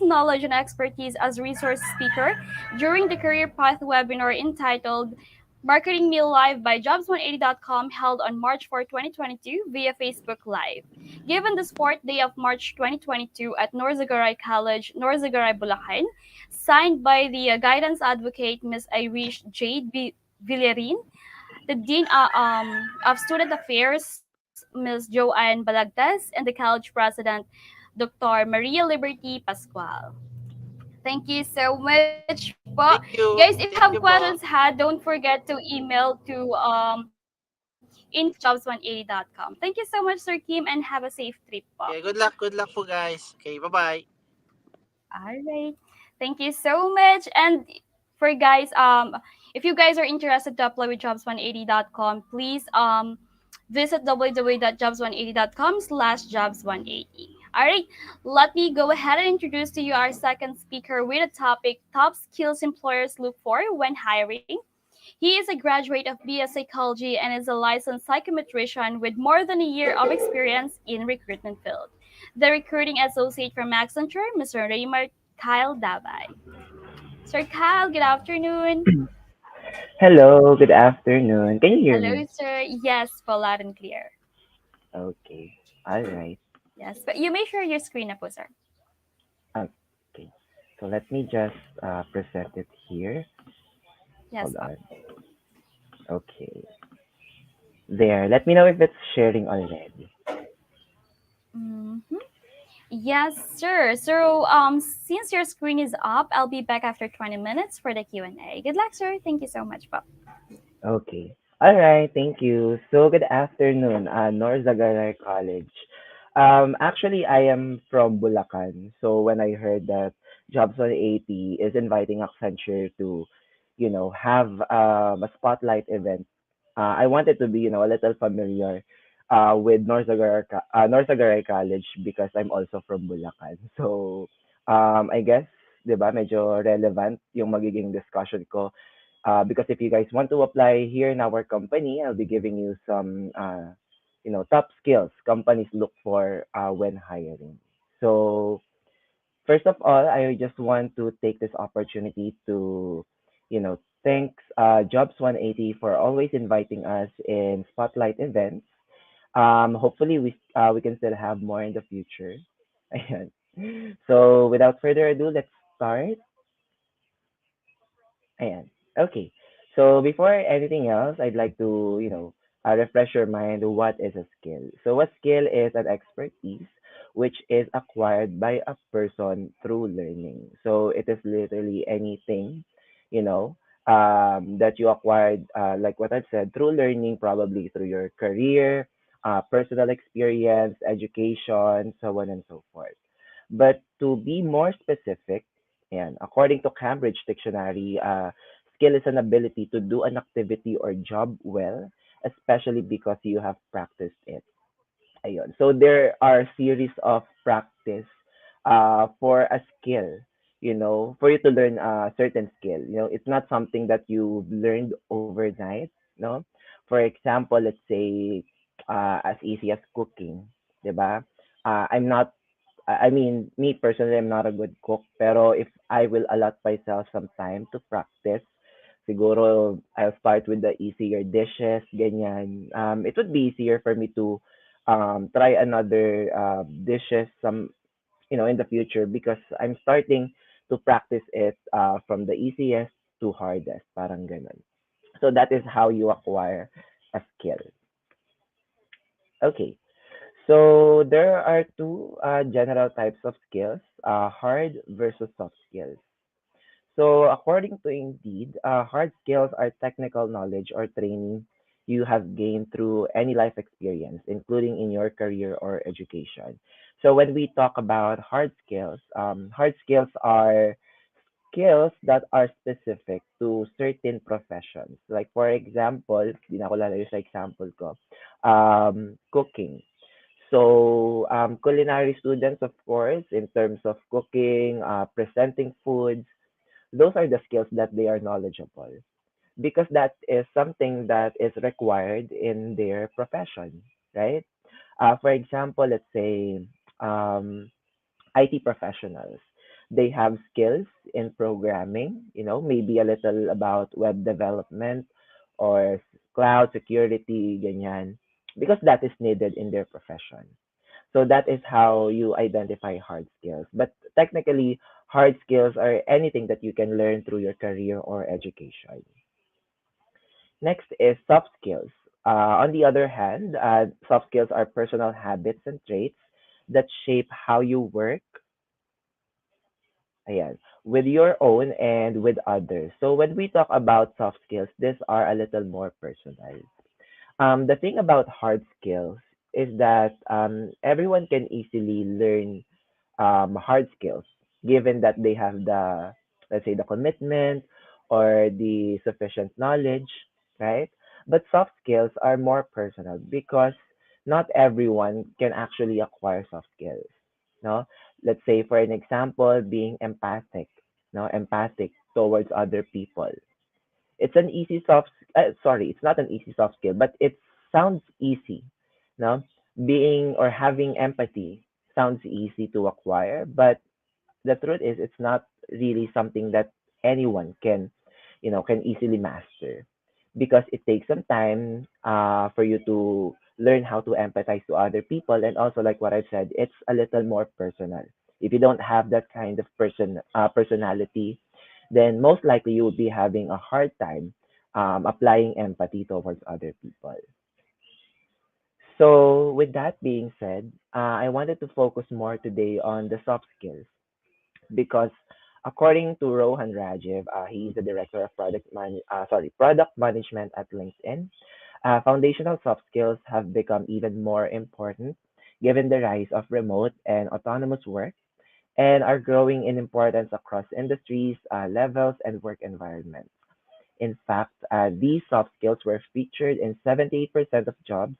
knowledge and expertise as resource speaker during the Career Path webinar entitled Marketing Me Live by Jobs180.com held on March 4, 2022 via Facebook Live. Given the 4th day of March 2022 at Norzagaray College, Norzagaray, Bulacan, signed by the guidance advocate Ms. Irish Jade Villarin, the Dean of Student Affairs Ms. Joanne Balagtas, and the college president Dr. Maria Liberty Pascual. Thank you so much po. Thank you. Guys, if you have Thank you questions, po. don't forget to email to info@jobs180.com. Thank you so much, Sir Kim, and have a safe trip po. Okay, good luck po guys. Okay, bye-bye. All right. Thank you so much. And for guys, if you guys are interested to apply with jobs180.com, please visit www.jobs180.com/jobs180. All right, let me go ahead and introduce to you our second speaker with a topic, top skills employers look for when hiring. He is a graduate of BS Psychology and is a licensed psychometrician with more than a year of experience in recruitment field. The recruiting associate from Accenture, Mr. Raymond Kyle Dabbay. Sir Kyle, good afternoon. Hello, good afternoon. Can you hear Hello, me? sir. Yes, po, loud and clear. Okay. All right. Yes, but you may share your screen na po, sir. Okay. So let me just present it here. Yes, Hold po. on. Okay. There. Let me know if it's sharing already. Yes, sir. So, since your screen is up, I'll be back after 20 minutes for the Q&A. Good luck, sir. Thank you so much, po. Okay. All right. Thank you. So good afternoon, Norzagaray College. Actually, I am from Bulacan. So when I heard that Jobs 180 is inviting Accenture to, have a spotlight event, I wanted to be, a little familiar with Norzagaray College because I'm also from Bulacan. So I guess, 'di ba, medyo relevant yung magiging discussion ko. Because if you guys want to apply here in our company, I'll be giving you some, top skills companies look for when hiring. So first of all, I just want to take this opportunity to, thanks Jobs 180 for always inviting us in spotlight events. Hopefully we can still have more in the future. Ayan. So without further ado, let's start. Ayan. Okay. So before anything else, I'd like to, refresh your mind what is a skill. So a skill is an expertise which is acquired by a person through learning. So it is literally anything, you know, that you acquired, like what I've said, through learning, probably through your career, personal experience, education, so on and so forth. But to be more specific, and according to Cambridge Dictionary, skill is an ability to do an activity or job well, especially because you have practiced it. Ayun. So there are series of practice for a skill, for you to learn a certain skill. It's not something that you learned overnight, no? For example, let's say as easy as cooking, 'di ba? I'm not I mean, me personally, I'm not a good cook, pero if I will allot myself some time to practice, siguro I'll start with the easier dishes, ganyan. It would be easier for me to try another dishes in the future because I'm starting to practice it from the easiest to hardest, parang ganun. So that is how you acquire a skill. Okay. So there are two general types of skills, hard versus soft skills. So according to Indeed, hard skills are technical knowledge or training you have gained through any life experience, including in your career or education. So when we talk about hard skills are skills that are specific to certain professions. Like for example, di na ako lalayo sa example ko, cooking. So, culinary students, of course, in terms of cooking, presenting foods, those are the skills that they are knowledgeable because that is something that is required in their profession, right? For example, let's say IT professionals. They have skills in programming, maybe a little about web development or cloud security, ganyan, because that is needed in their profession. So that is how you identify hard skills. But technically, hard skills are anything that you can learn through your career or education. Next is soft skills. On the other hand, soft skills are personal habits and traits that shape how you work, ayan, with your own and with others. So when we talk about soft skills, these are a little more personal. The thing about hard skills is that everyone can easily learn hard skills, given that they have the, let's say, the commitment or the sufficient knowledge, right? But soft skills are more personal because not everyone can actually acquire soft skills. No, let's say for an example, being empathic, no, empathic towards other people. It's an easy sorry, it's not an easy soft skill, but it sounds easy. No, being or having empathy sounds easy to acquire, but the truth is it's not really something that anyone can easily master because it takes some time for you to learn how to empathize to other people, and also like what I've said, it's a little more personal. If you don't have that kind of personality, then most likely you will be having a hard time applying empathy towards other people. So with that being said, I wanted to focus more today on the soft skills because according to Rohan Rajiv, he is the director of product management at LinkedIn. Foundational soft skills have become even more important given the rise of remote and autonomous work and are growing in importance across industries, levels, and work environments. In fact, these soft skills were featured in 78% of jobs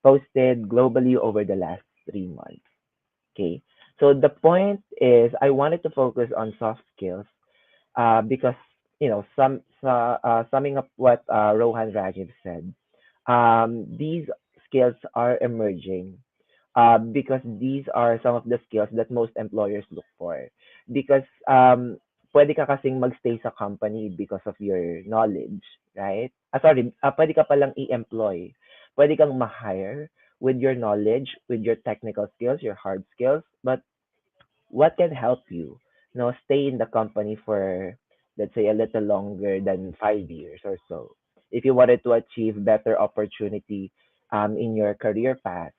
posted globally over the last 3 months. Okay. So the point is, I wanted to focus on soft skills because, summing up what Rohan Rajiv said, these skills are emerging because these are some of the skills that most employers look for. Because pwede ka kasing magstay sa company because of your knowledge, right? Sorry, pwede ka palang i-employ. Pwede kang ma-hire with your knowledge, with your technical skills, your hard skills, but what can help you, stay in the company for, let's say, a little longer than 5 years or so. If you wanted to achieve better opportunity in your career path,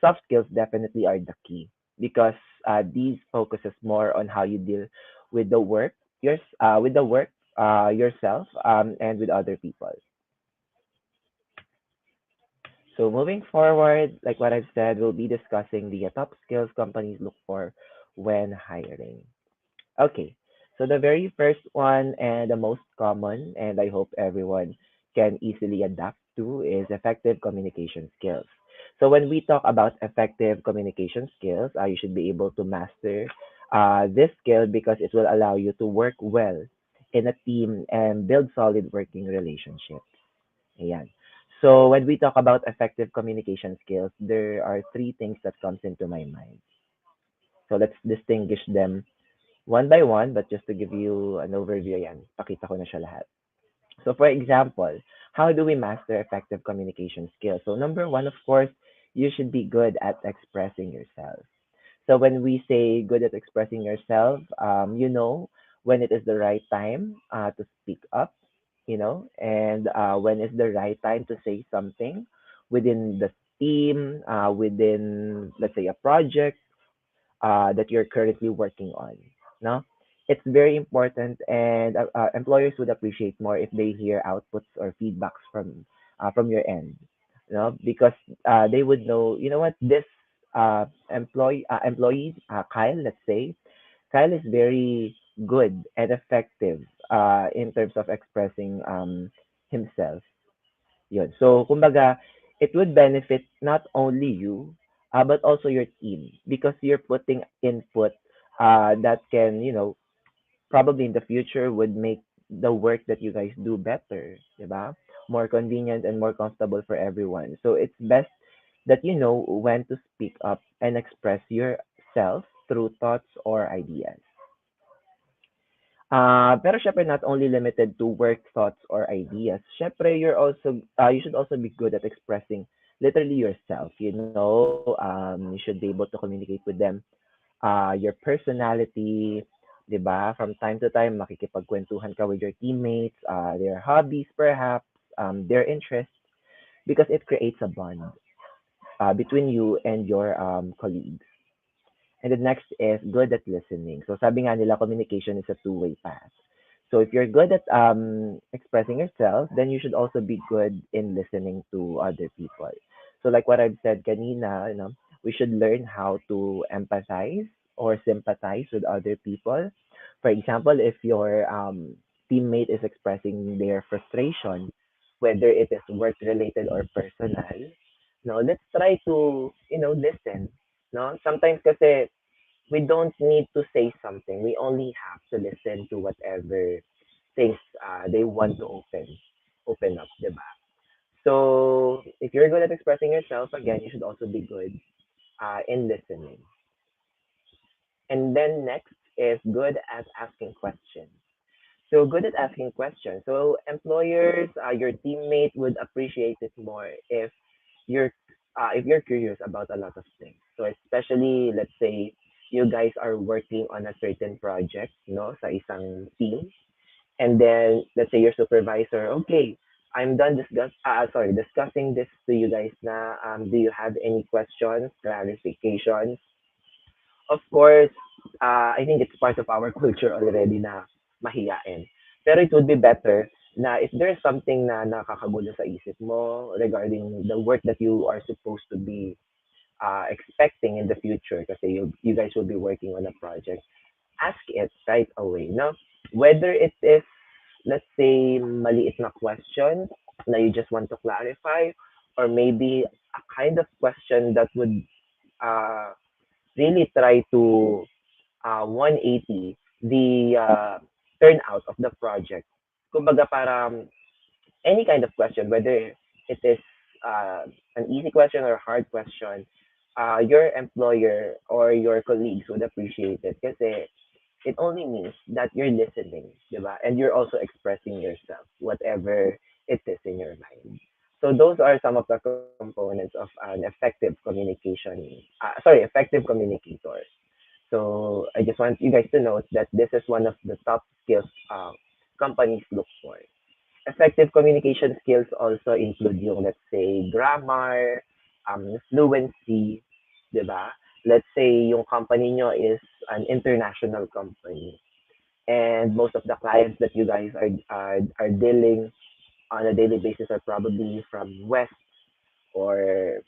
soft skills definitely are the key because these focuses more on how you deal with the work, yourself, and with other people. So moving forward, like what I've said, we'll be discussing the top skills companies look for when hiring. Okay, so the very first one and the most common, and I hope everyone can easily adapt to, is effective communication skills. So when we talk about effective communication skills, you should be able to master this skill because it will allow you to work well in a team and build solid working relationships. Ayan. So when we talk about effective communication skills, there are three things that comes into my mind. So let's distinguish them one by one, but just to give you an overview, yan, pakita ko na siya lahat. So for example, how do we master effective communication skills? So number one, of course, you should be good at expressing yourself. So when we say good at expressing yourself, when it is the right time to speak up, and when is the right time to say something within the team, within, let's say, a project that you're currently working on. No, it's very important, and employers would appreciate more if they hear outputs or feedbacks from your end. Because they would know, what this employee, Kyle, let's say, Kyle is very good and effective in terms of expressing himself. Yun. So, kumbaga, it would benefit not only you, but also your team because you're putting input that can, probably in the future would make the work that you guys do better, diba? More convenient and more comfortable for everyone. So, it's best that you know when to speak up and express yourself through thoughts or ideas. Pero syempre not only limited to work thoughts or ideas. Syempre you should also be good at expressing literally yourself. You should be able to communicate with them your personality, 'di ba? From time to time makikipagkwentuhan ka with your teammates, their hobbies perhaps, their interests because it creates a bond between you and your colleagues. And the next is good at listening. So sabi nga nila, communication is a two-way path. So if you're good at expressing yourself, then you should also be good in listening to other people. So like what I've said kanina, we should learn how to empathize or sympathize with other people. For example, if your teammate is expressing their frustration, whether it is work related or personal, no, let's try to, listen. No, sometimes kasi we don't need to say something. We only have to listen to whatever things they want to open up, diba? So if you're good at expressing yourself, again, you should also be good in listening. And then next is good at asking questions. So good at asking questions. So employers, your teammate would appreciate it more you're if you're curious about a lot of things. So especially let's say you guys are working on a certain project, no, sa isang team, and then let's say your supervisor, okay, I'm done discussing this to you guys na do you have any questions, clarifications? Of course, I think it's part of our culture already na mahiyain. Pero it would be better na if there's something na nakakagulo sa isip mo regarding the work that you are supposed to be expecting in the future kasi you guys will be working on a project, ask it right away. No? Whether it is, let's say, maliit na question na you just want to clarify or maybe a kind of question that would uh, really try to 180 the turnout of the project. Kumbaga parang any kind of question, whether it is an easy question or a hard question, your employer or your colleagues would appreciate it kasi it only means that you're listening, diba? And you're also expressing yourself, whatever it is in your mind. So those are some of the components of an effective communication. Effective communicators. So I just want you guys to note that this is one of the top skills companies look for. Effective communication skills also include yung, let's say, grammar, fluency, di ba? Let's say yung company nyo is an international company and most of the clients that you guys are dealing on a daily basis are probably from West or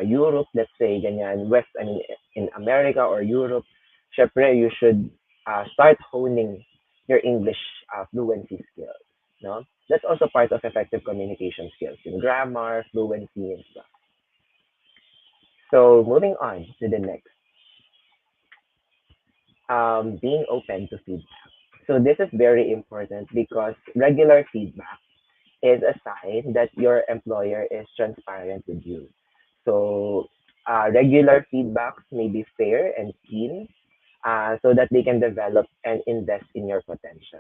Europe, let's say, ganyan, West, I mean, in America or Europe, syempre, you should start honing your English fluency skills, no? That's also part of effective communication skills, in grammar, fluency, and stuff. So, moving on to the next, being open to feedback. So, this is very important because regular feedback is a sign that your employer is transparent with you. So, regular feedbacks may be fair and keen so that they can develop and invest in your potential.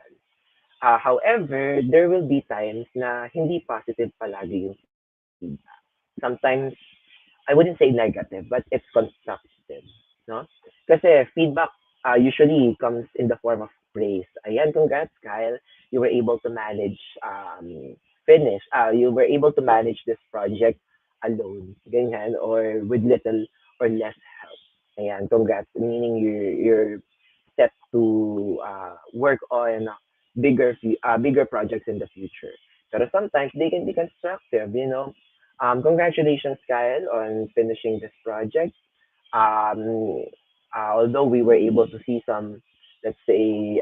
However, there will be times na hindi positive palagi yung feedback. Sometimes, I wouldn't say negative, but it's constructive. No? Kasi feedback usually comes in the form of praise. Ayan, congrats, Kyle. You were able to manage, you were able to manage this project alone, ganyan, or with little or less help. Ayan, congrats. Meaning you're set to work on bigger projects in the future. Pero sometimes they can be constructive, you know. Congratulations, Kyle, on finishing this project. Um, Although we were able to see some, let's say,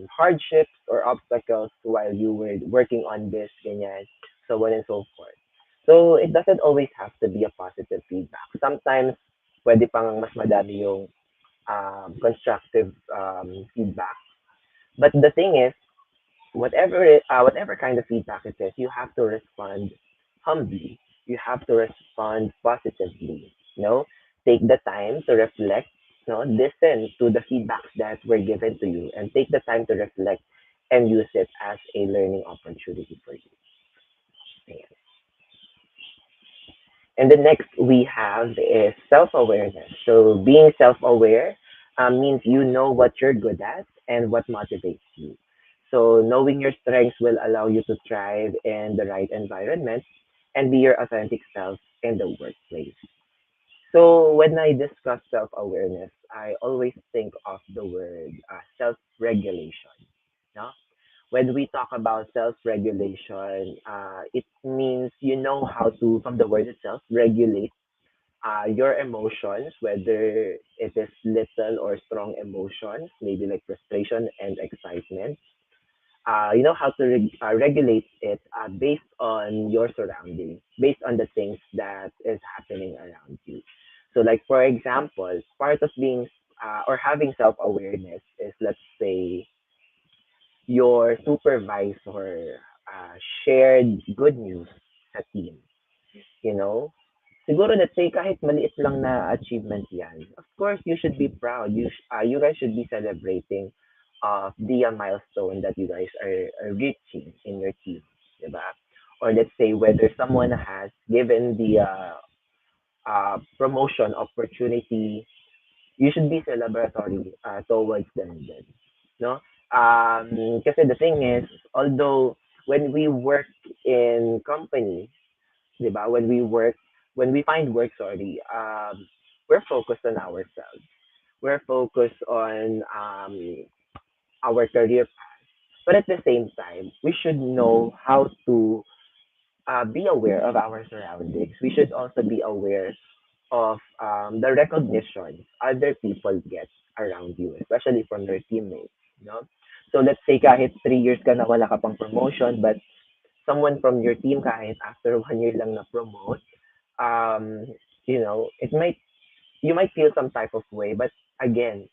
hardships or obstacles while you were working on this, ganyan, so on and so forth. So it doesn't always have to be a positive feedback. Sometimes, pwede pang mas madami yung constructive feedback. But the thing is, whatever kind of feedback it is, you have to respond humbly. You have to respond positively. You know, take the time to reflect. You know, listen to the feedbacks that were given to you, and take the time to reflect and use it as a learning opportunity for you. Ayan. And the next we have is self awareness. So being self aware means you know what you're good at and what motivates you. So knowing your strengths will allow you to thrive in the right environment and be your authentic self in the workplace. So when I discuss self awareness, I always think of the word self regulation. No? When we talk about self regulation, it means you know how to, from the word itself, regulate your emotions, whether it is little or strong emotions, maybe like frustration and excitement. You know how to regulate it based on your surroundings, based on the things that is happening around you. So, like for example, part of being or having self awareness is, let's say, your supervisor shared good news sa team, you know? Siguro, let's say, kahit maliit lang na achievement yan, of course, you should be proud. You guys should be celebrating the milestone that you guys are reaching in your team, diba? Or let's say, whether someone has given the promotion opportunity, you should be celebratory towards them then, no? Kasi the thing is, although when we work in company, 'di ba? When we find work, sorry, we're focused on ourselves. We're focused on our career path. But at the same time, we should know how to be aware of our surroundings. We should also be aware of the recognition other people get around you, especially from your teammates. No? So let's say kahit 3 years ka na wala ka pang promotion, but someone from your team kahit after 1 year lang na promote, um, you know, you might feel some type of way, but again,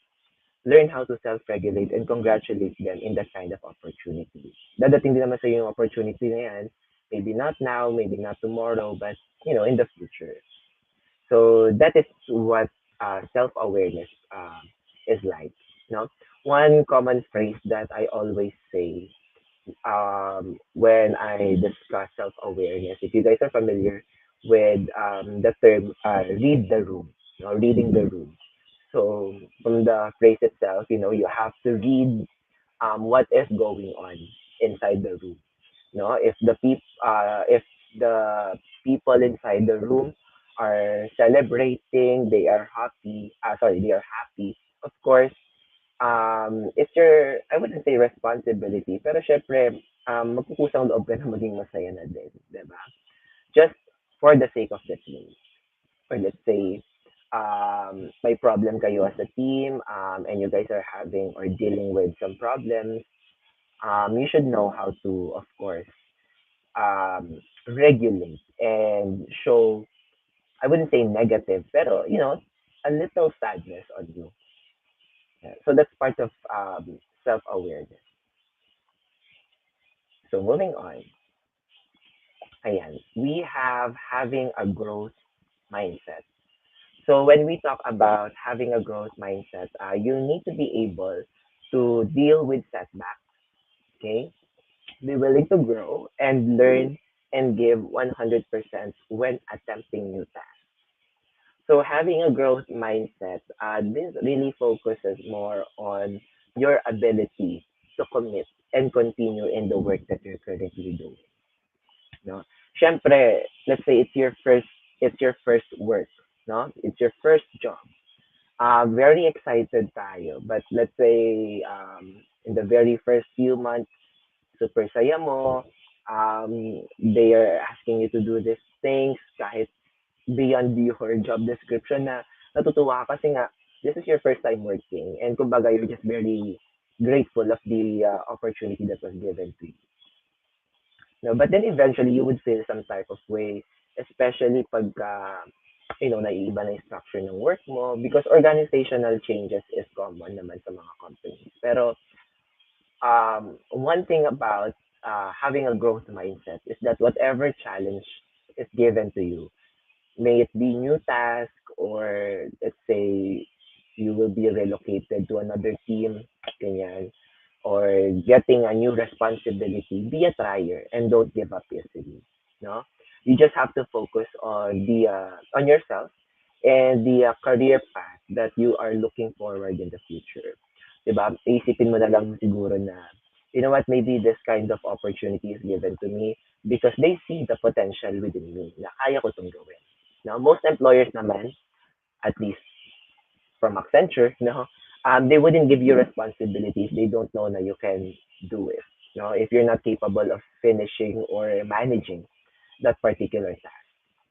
learn how to self-regulate and congratulate them in that kind of opportunity. Dadating din naman sa yung opportunity na yan, maybe not now, maybe not tomorrow, but in the future. So that is what self-awareness is like. No? one common phrase that I always say when I discuss self awareness. If you guys are familiar with the term read the room, reading the room. So from the phrase itself, you have to read what is going on inside the room. If the people inside the room are celebrating, they are happy. Of course, it's your, I wouldn't say responsibility, pero syempre, magkukusang loob ka na maging masaya na din, di ba? Just for the sake of the team. Or let's say, may problem kayo as a team, and you guys are having or dealing with some problems, you should know how to, of course, regulate and show, I wouldn't say negative, pero, a little sadness on you. Yeah. So that's part of self-awareness. So moving on, ayan, we have having a growth mindset. So when we talk about having a growth mindset, you need to be able to deal with setbacks, okay? Be willing to grow and learn and give 100% when attempting new tasks. So having a growth mindset, this really focuses more on your ability to commit and continue in the work that you're currently doing. No? Siyempre, let's say it's your first work, no? It's your first job. Very excited tayo. But let's say in the very first few months, super saya mo. They are asking you to do these things kahit beyond your job description na natutuwa ka kasi nga this is your first time working and kumbaga you're just very grateful of the opportunity that was given to you. No, but then eventually you would feel some type of way, especially pag naiiba na yung structure ng work mo because organizational changes is common naman sa mga companies. Pero one thing about having a growth mindset is that whatever challenge is given to you, may it be new task or let's say you will be relocated to another team, ganyan, or getting a new responsibility, be a trier and don't give up easily. No, you just have to focus on the on yourself and the career path that you are looking forward in the future. Diba? Isipin mo na lang siguro na, you know what, maybe this kind of opportunity is given to me because they see the potential within me na kaya ko itong gawin. Now, most employers naman, at least from Accenture, no, they wouldn't give you responsibilities. They don't know that you can do it. No, if you're not capable of finishing or managing that particular task.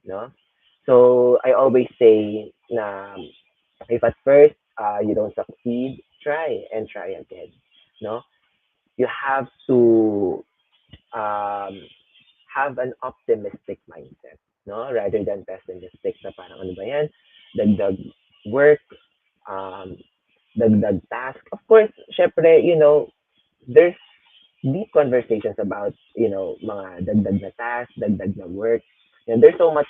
No, so I always say, na if at first you don't succeed, try and try again. No, you have to um, have an optimistic mindset, no, rather than pessimistic na parang ano ba yan, dagdag work, um, dagdag task. Of course, syempre, there's deep conversations about, mga dagdag na task, dagdag na work. And there's so much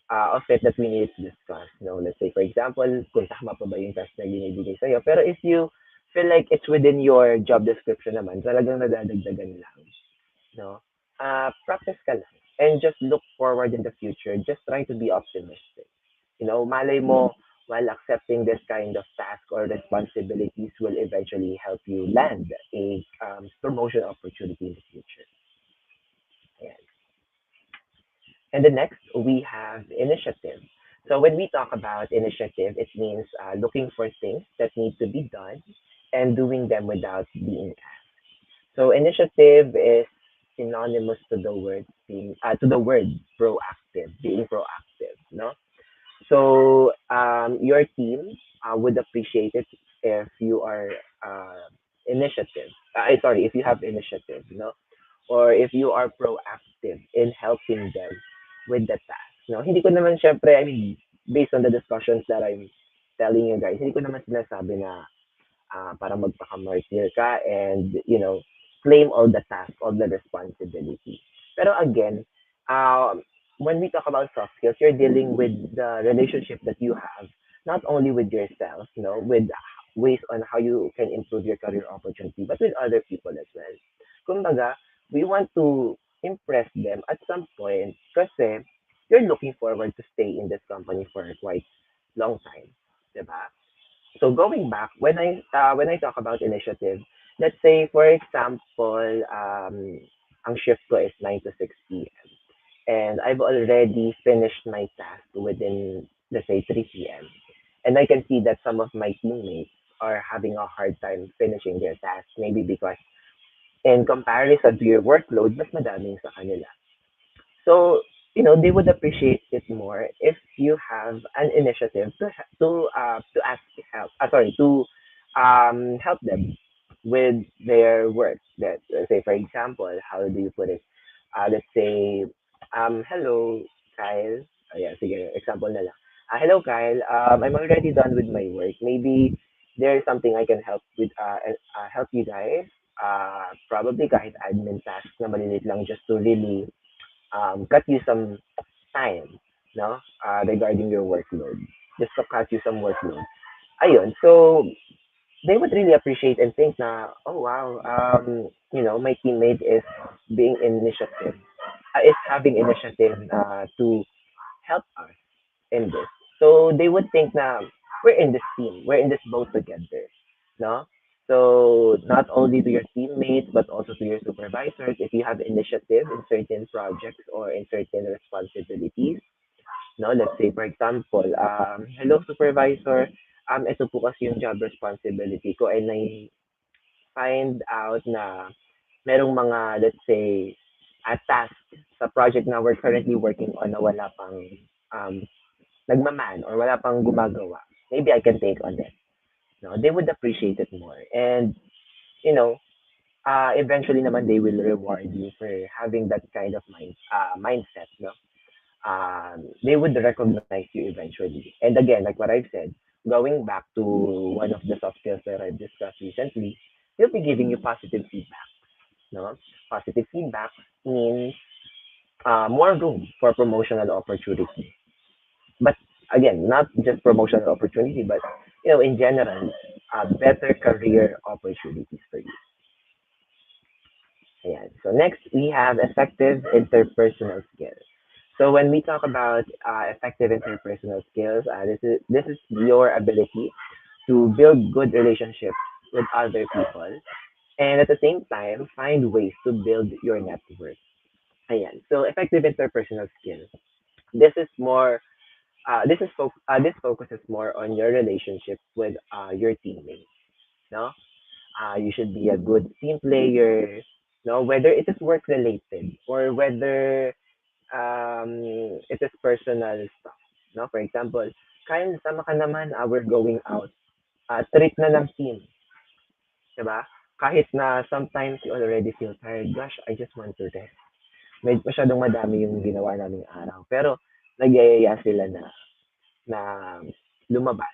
of it that we need to discuss. Let's say, for example, kung tama pa ba yung task na binibigay sa'yo. Pero if you feel like it's within your job description naman, talagang nadadagdagan lang. No? Practice ka lang. And just look forward in the future. Just try to be optimistic. Malay mo, while accepting this kind of task or responsibilities will eventually help you land a promotion opportunity in the future. Ayan. And the next, we have initiative. So when we talk about initiative, it means looking for things that need to be done and doing them without being asked. So initiative is synonymous to the word proactive, being proactive, no? So your team would appreciate it if you are initiative. If you have initiative, or if you are proactive in helping them with the task. Hindi ko naman syempre, I mean, based on the discussions that I'm telling you guys, hindi ko naman sinasabi na para magpaka-martyr ka and, claim all the task, all the responsibility. Pero again, when we talk about soft skills, you're dealing with the relationship that you have, not only with yourself, with ways on how you can improve your career opportunity, but with other people as well. Kumbaga, we want to impress them at some point kasi you're looking forward to stay in this company for a quite long time, 'di ba? So going back, when I talk about initiative, let's say for example, ang shift ko is 9 to 6 p.m. and I've already finished my task within, let's say, 3 p.m. And I can see that some of my teammates are having a hard time finishing their task, maybe because in comparison to your workload, mas madaming sa kanila. So, they would appreciate it more if you have an initiative to ask help. Sorry, to help them with their work. That, let's say, for example, how do you put it? Let's say, hello, Kyle. Yeah, sige, example na lang. Hello, Kyle. I'm already done with my work. Maybe there's something I can help you guys. Probably kahit admin tasks na malilit lang just to really cut you some time, no? Regarding your workload. Just to cut you some workload. Ayun. So, they would really appreciate and think na, oh wow, my teammate is being initiative, is having initiative to help us in this. So they would think na we're in this team, we're in this boat together, no? So not only to your teammates but also to your supervisors, if you have initiative in certain projects or in certain responsibilities, no? Let's say for example, hello supervisor, ito po kasi yung job responsibility ko and I find out na merong mga, let's say, task sa project na we're currently working on na wala pang um, nagmaman or wala pang gumagawa. Maybe I can take on it. No, they would appreciate it more. And, you know, eventually naman they will reward you for having that kind of mindset, no? They would recognize you eventually. And again, like what I've said, going back to one of the soft skills that I've discussed recently, they'll be giving you positive feedback. No, positive feedback means more room for promotional opportunity. But again, not just promotional opportunity, but in general, better career opportunities for you. Ayan. So next, we have effective interpersonal skills. So when we talk about effective interpersonal skills, this is your ability to build good relationships with other people, and at the same time, find ways to build your network. Ayan. So effective interpersonal skills. This is more. This focuses more on your relationship with your teammates. No, you should be a good team player. No, whether it is work related or whether it is personal stuff. No, for example, Kyle, sama ka naman, we're going out. Treat na ng team, 'di ba? Kahit na sometimes you already feel tired, gosh, I just want to rest. Masyadong madami yung ginawa naming araw. Pero nagyayaya sila na lumabas.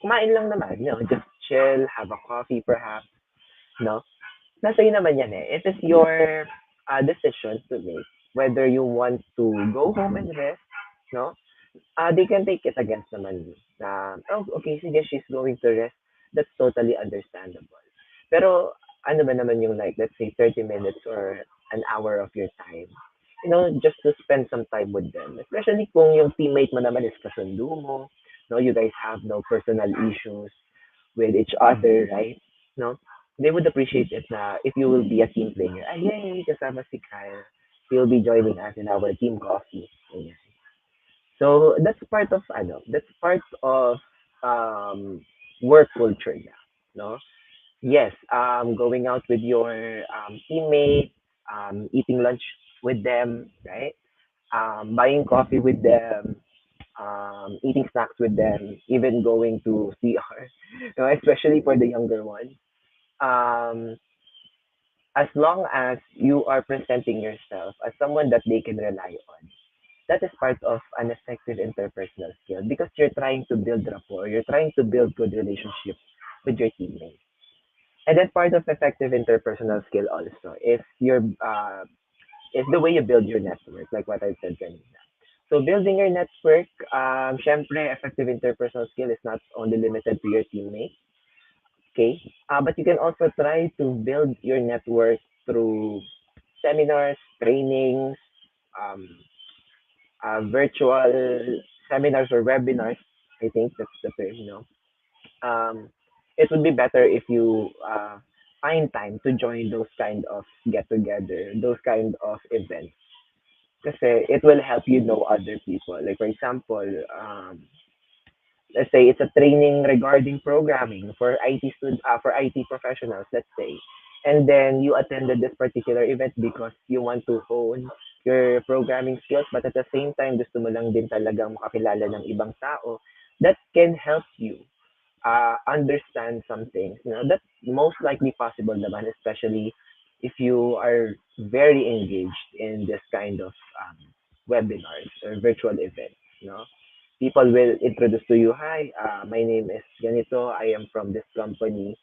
Kumain lang naman, just chill, have a coffee perhaps, no? Nasa iyo naman yan eh. It is your decision to make whether you want to go home and rest, no? They can take it against naman you. Oh, okay, sige, she's going to rest. That's totally understandable. Pero, ano ba naman yung like, let's say 30 minutes or an hour of your time, just to spend some time with them. Especially kung yung teammate mo naman is kasundo mo, no, you guys have no personal issues with each other, right? No? They would appreciate it na if you will be a team player. Ay, yay, kasama si Kyle. He'll be joining us in our team coffee. Ayan. So that's part of um work culture na, no? Yes, going out with your teammates, eating lunch with them, right? Buying coffee with them, eating snacks with them, even going to CR, especially for the younger ones. Um, as long as you are presenting yourself as someone that they can rely on, that is part of an effective interpersonal skill because you're trying to build rapport, you're trying to build good relationships with your teammates. And then part of effective interpersonal skill also is the way you build your network, like what I said kanina. So building your network, syempre, effective interpersonal skill is not only limited to your teammates. okay. But you can also try to build your network through seminars, trainings, um, virtual seminars or webinars. I think that's the term, it would be better if you find time to join those kind of get together, those kind of events. Kasi it will help you know other people. Like for example, let's say it's a training regarding programming for for IT professionals, let's say. And then you attended this particular event because you want to hone your programming skills, but at the same time gusto mo lang din talagang makakilala ng ibang tao that can help you understand some things. That's most likely possible naman, especially if you are very engaged in this kind of webinars or virtual events. People will introduce to you, hi, my name is Ganito, I am from this company,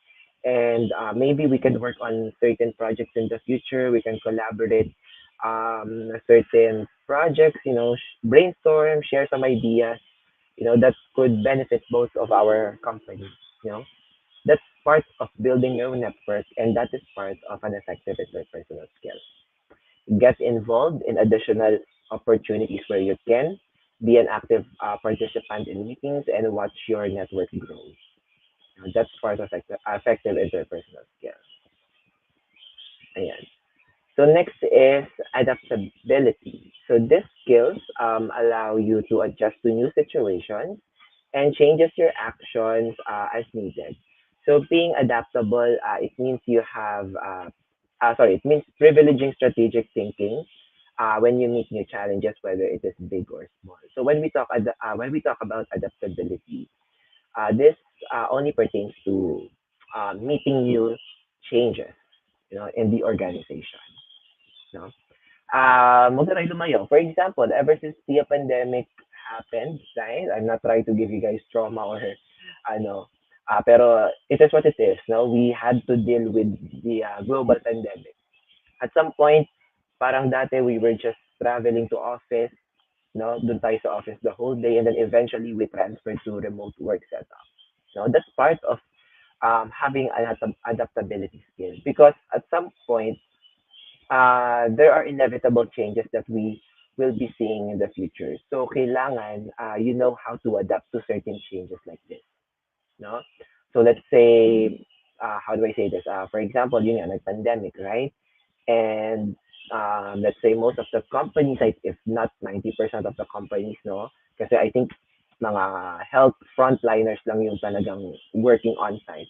and maybe we can work on certain projects in the future. We can collaborate certain projects, brainstorm, share some ideas, that could benefit both of our companies. You know, that's part of building your network, and that is part of an effective interpersonal skill. Get involved in additional opportunities where you can be an active participant in meetings and watch your network grow. That's part of effective interpersonal skill. Ayan. So next is adaptability. So these skills allow you to adjust to new situations and changes your actions as needed. So being adaptable, it means it means privileging strategic thinking when you meet new challenges, whether it is big or small. So when we talk about adaptability, this only pertains to meeting new changes, in the organization. No? Huwag na tayo lumayo. For example, ever since the pandemic happened, right? I'm not trying to give you guys trauma or ano, pero it is what it is. No, we had to deal with the global pandemic. At some point, parang dati we were just traveling to office, no, dun tayo sa office the whole day, and then eventually we transferred to remote work setup. No, that's part of having an adaptability skill because at some point there are inevitable changes that we will be seeing in the future. So kailangan you know how to adapt to certain changes like this, no? So let's say how do I say this? For example, yun nga, nag-pandemic, right? And let's say most of the companies, like if not 90% of the companies, no? Kasi I think mga health frontliners lang yung talagang working on site.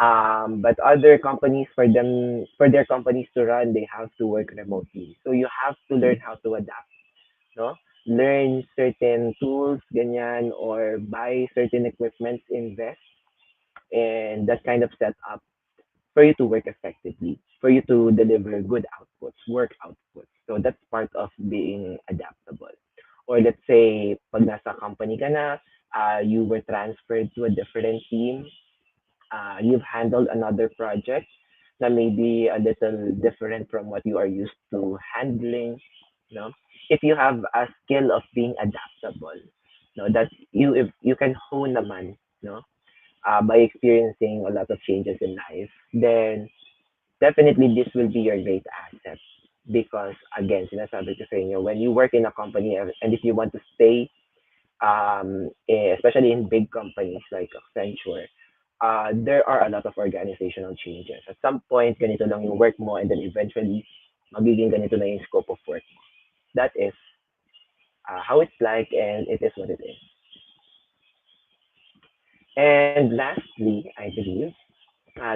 But other companies, for their companies to run, they have to work remotely. So you have to learn how to adapt, no? Learn certain tools, ganyan, or buy certain equipment, invest in that kind of setup for you to work effectively, for you to deliver good outputs, work outputs. So that's part of being adaptable. Or let's say, pag nasa company ka na, you were transferred to a different team, you've handled another project that may be a little different from what you are used to handling, you know. If you have a skill of being adaptable, that if you can hone naman, by experiencing a lot of changes in life, then definitely this will be your great asset. Because again, sinasabi ko sa inyo, when you work in a company and if you want to stay, especially in big companies like Accenture, there are a lot of organizational changes. At some point, ganito lang yung work mo and then eventually, magiging ganito na yung scope of work mo. That is how it's like and it is what it is. And lastly, I believe,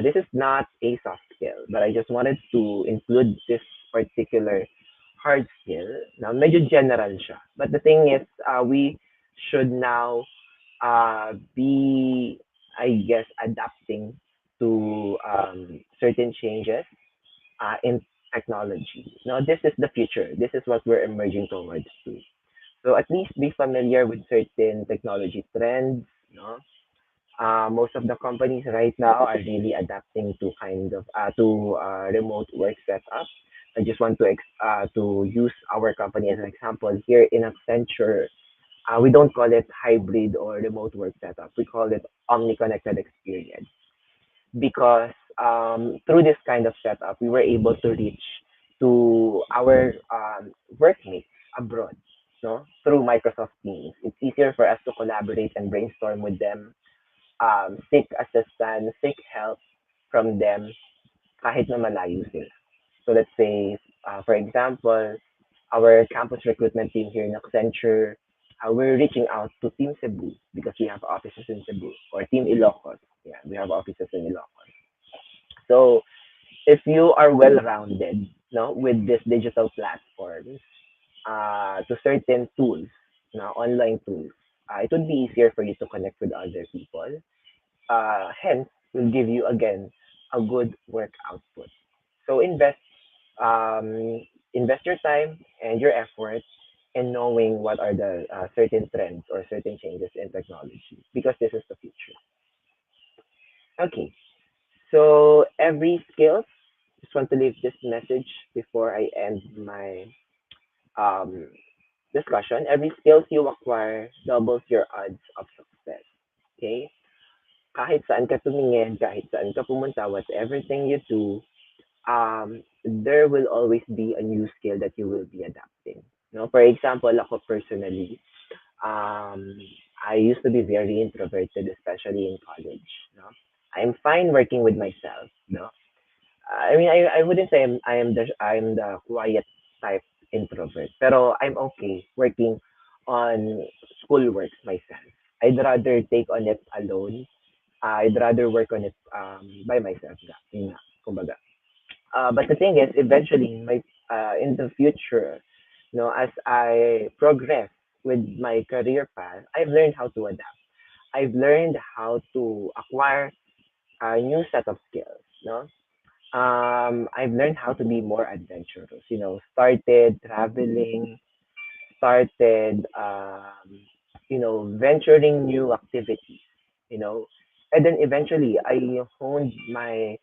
this is not a soft skill, but I just wanted to include this particular hard skill. Now, medyo general siya. But the thing is, we should now be, I guess, adapting to certain changes in technology. Now, this is the future. This is what we're emerging towards to. So at least be familiar with certain technology trends. Most of the companies right now are really adapting to kind of remote work setup. I just want to use our company as an example. Here in Accenture, we don't call it hybrid or remote work setup. We call it omni-connected experience. because through this kind of setup, we were able to reach to our workmates abroad, no, through Microsoft Teams. It's easier for us to collaborate and brainstorm with them, seek assistance, seek help from them kahit na malayo sila. So let's say, for example, our campus recruitment team here in Accenture, we're reaching out to Team Cebu because we have offices in Cebu, or Team Ilocos. Yeah, we have offices in Ilocos. So if you are well-rounded, no, with this digital platforms, to certain tools, no, online tools, it would be easier for you to connect with other people. Hence, will give you again a good work output. So invest your time and your effort in knowing what are the certain trends or certain changes in technology, because this is the future. Okay, so every skill, just want to leave this message before I end my um, discussion. Every skills you acquire doubles your odds of success. Okay? Kahit saan ka tumingin, kahit saan ka pumunta, whatever thing you do, there will always be a new skill that you will be adapting. No, for example, ako personally, um, I used to be very introverted, especially in college. No, I'm fine working with myself. No, I mean, I wouldn't say I'm the quiet type introvert, pero I'm okay working on school works myself. I'd rather take on it alone. I'd rather work on it by myself. Yun nga, kumbaga. But the thing is, eventually, in the future, as I progress with my career path, I've learned how to adapt. I've learned how to acquire a new set of skills. No, I've learned how to be more adventurous. Started traveling, started, venturing new activities. You know, and then eventually I honed my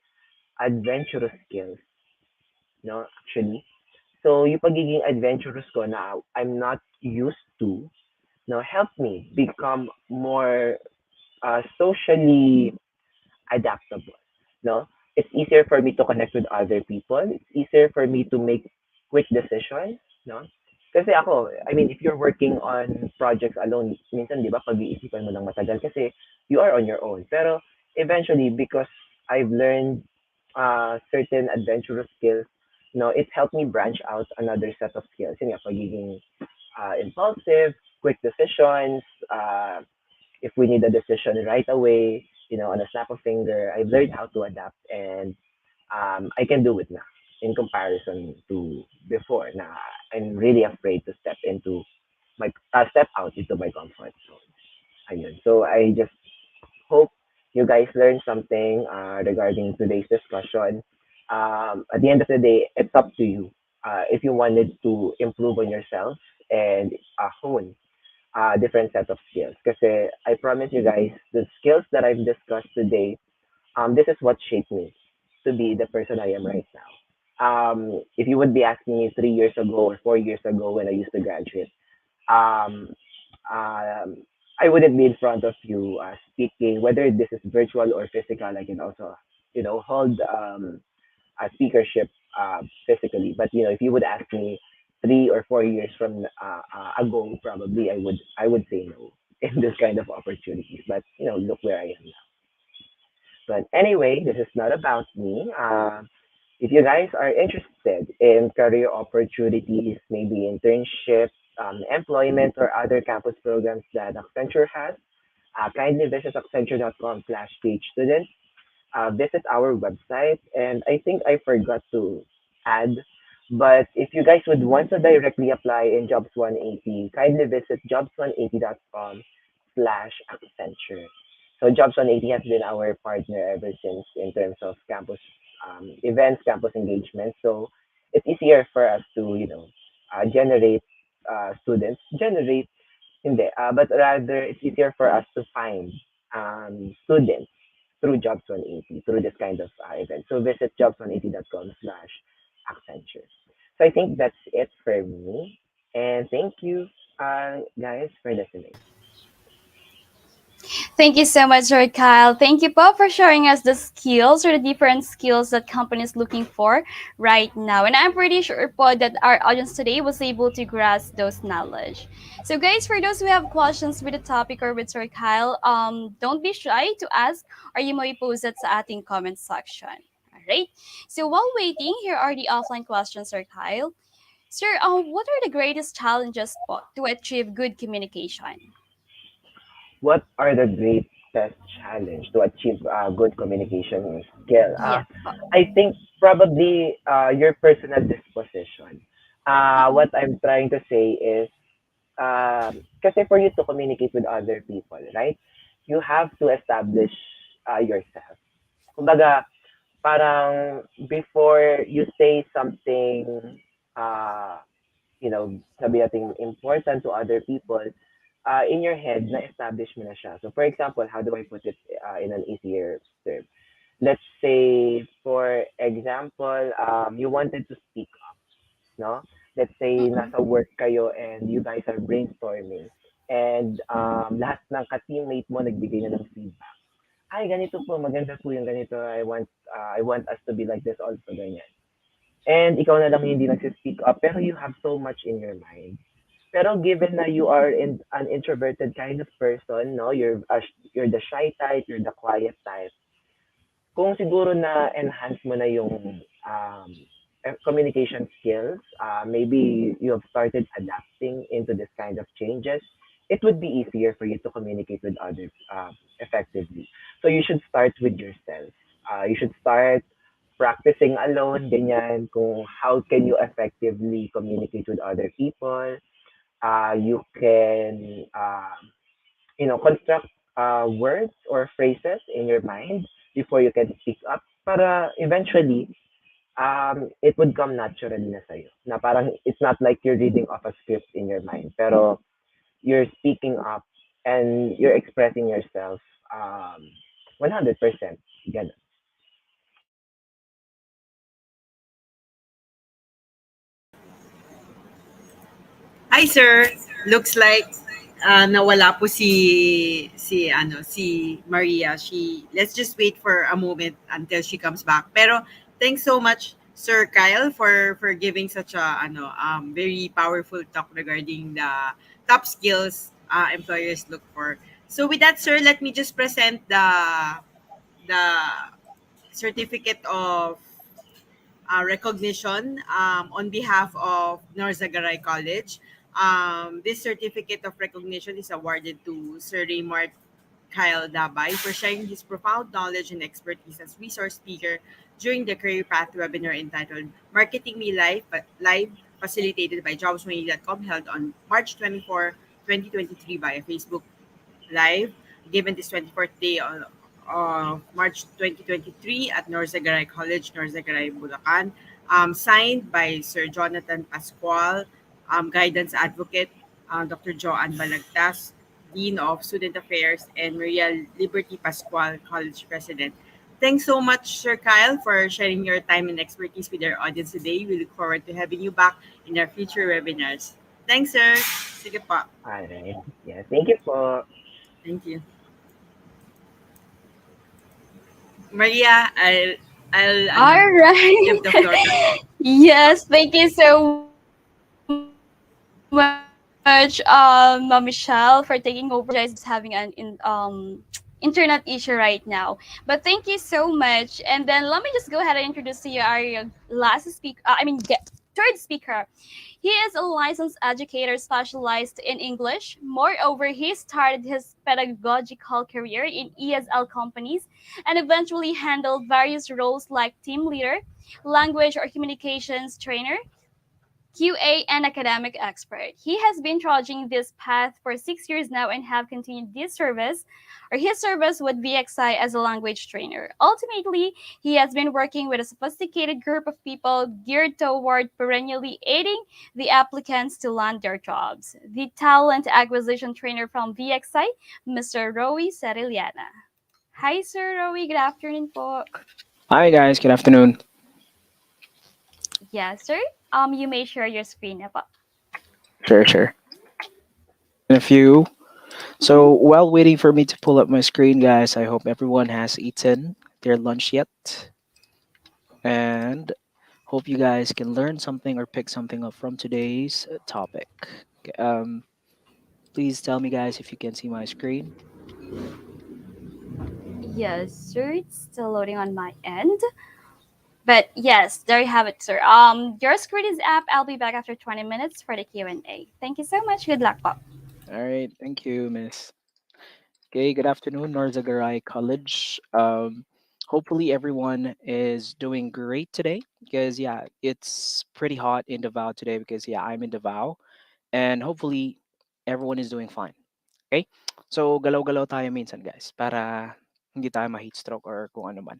adventurous skills. Actually. So, yung pagiging adventurous ko na I'm not used to, helped me become more socially adaptable. No, it's easier for me to connect with other people. It's easier for me to make quick decisions. No, kasi ako, I mean, if you're working on projects alone, minsan, di ba, pag-iisipan mo lang matagal kasi you are on your own. Pero eventually, because I've learned certain adventurous skills, it helped me branch out another set of skills. Yun nga, pagiging impulsive, quick decisions, if we need a decision right away, on a snap of finger, I've learned how to adapt, and I can do it now in comparison to before. Now I'm really afraid to step out into my comfort zone. Ayun. So I just hope you guys learned something regarding today's discussion. At the end of the day, it's up to you. If you wanted to improve on yourself and hone different set of skills. Because I promise you guys, the skills that I've discussed today, this is what shaped me to be the person I am right now. If you would be asking me 3 years ago or 4 years ago when I used to graduate, um, um, I wouldn't be in front of you speaking, whether this is virtual or physical. I can also, hold a speakership physically. But if you would ask me 3 or 4 years from ago, probably I would say no in this kind of opportunities. But look where I am now. But anyway, this is not about me. If you guys are interested in career opportunities, maybe internship, employment, or other campus programs that Accenture has, kindly visit accenture.com/page student. Visit our website. And I think I forgot to add, but if you guys would want to directly apply in Jobs 180, kindly visit jobs180.com slash Accenture. So Jobs 180 has been our partner ever since in terms of campus events, campus engagement. So it's easier for us to, generate hindi, but rather it's easier for us to find students through Jobs 180, through this kind of event. So visit jobs180.com/Accenture. So I think that's it for me. And thank you, guys, for listening. Thank you so much, Sir Kyle. Thank you, po, for sharing us the skills or the different skills that companies looking for right now. And I'm pretty sure, po, that our audience today was able to grasp those knowledge. So, guys, for those who have questions with the topic or with Sir Kyle, don't be shy to ask or you may post it sa ating comment section. All right. So, while waiting, here are the offline questions, Sir Kyle. Sir, what are the greatest challenges, po, to achieve good communication? What are the greatest challenge to achieve good communication skill? Yes, po. I think probably your personal disposition. Mm-mm. What I'm trying to say is, kasi for you to communicate with other people, right? You have to establish yourself. Kumbaga, parang before you say something, uh, sabi natin important to other people, in your head, na-establish mo na siya. So, for example, how do I put it in an easier term? Let's say, for example, you wanted to speak up, no? Let's say, Mm-mm. nasa work kayo and you guys are brainstorming. And lahat ng ka-teammate mo nagbigay na ng feedback. Ay, ganito po, maganda po yung ganito. I want us to be like this also, ganyan. And ikaw na lang yung hindi nagsi-speak up, pero you have so much in your mind. Pero given na you are an introverted kind of person, no, you're the shy type, you're the quiet type. Kung siguro na enhance mo na yung communication skills, maybe you have started adapting into this kind of changes, it would be easier for you to communicate with others effectively. So you should start with yourself. You should start practicing alone, ganyan, kung how can you effectively communicate with other people. You can, construct words or phrases in your mind before you can speak up para eventually, it would come naturally na sa'yo. Na parang it's not like you're reading off a script in your mind, pero you're speaking up and you're expressing yourself 100%. Ganun. Hi sir, looks like nawala po si Maria. Let's just wait for a moment until she comes back. Pero thanks so much Sir Kyle for giving such a very powerful talk regarding the top skills employers look for. So with that sir, let me just present the certificate of recognition on behalf of Norzagaray College. This certificate of recognition is awarded to Sir Raymart Kyle Dabbay for sharing his profound knowledge and expertise as resource speaker during the Career Path webinar entitled Marketing Me Live facilitated by jobs20.com, held on March 24, 2023 via Facebook Live, given this 24th day of March 2023 at Norzagaray College, Norzagaray, Bulacan. Signed by Sir Jonathan Pascual, Guidance Advocate, Dr. Joanne Balagtas, Dean of Student Affairs, and Maria Liberty Pascual, College President. Thanks so much, Sir Kyle, for sharing your time and expertise with our audience today. We look forward to having you back in our future webinars. Thanks, sir. Sige pa. Alright. Yeah, thank you po. Thank you. Maria, I'll All right. give the floor back. Yes, thank you so much, Michelle, for taking over. Apologize because we're having an internet issue right now. But thank you so much. And then let me just go ahead and introduce to you our last speaker. Third speaker. He is a licensed educator specialized in English. Moreover, he started his pedagogical career in ESL companies and eventually handled various roles like team leader, language or communications trainer, QA, and academic expert. He has been trudging this path for 6 years now and have continued his service with VXI as a language trainer. Ultimately, he has been working with a sophisticated group of people geared toward perennially aiding the applicants to land their jobs. The talent acquisition trainer from VXI, Mr. Rowie Sarillana. Hi, Sir Rowie. Good afternoon po. Hi guys, good afternoon. Yes, sir. You may share your screen na po. Sure. In a few. So while waiting for me to pull up my screen, guys, I hope everyone has eaten their lunch yet, and hope you guys can learn something or pick something up from today's topic. Okay, please tell me, guys, if you can see my screen. Yes, sir. It's still loading on my end. But yes, there you have it, sir. Your screen is up. I'll be back after 20 minutes for the Q&A. Thank you so much. Good luck, Pop. All right, thank you, Miss. Okay, good afternoon, Norzagaray College. Hopefully everyone is doing great today because yeah, it's pretty hot in Davao today because yeah, I'm in Davao, and hopefully everyone is doing fine. Okay? So galaw-galaw tayo minsan, guys, para hindi tayo ma-heat stroke or kung ano man.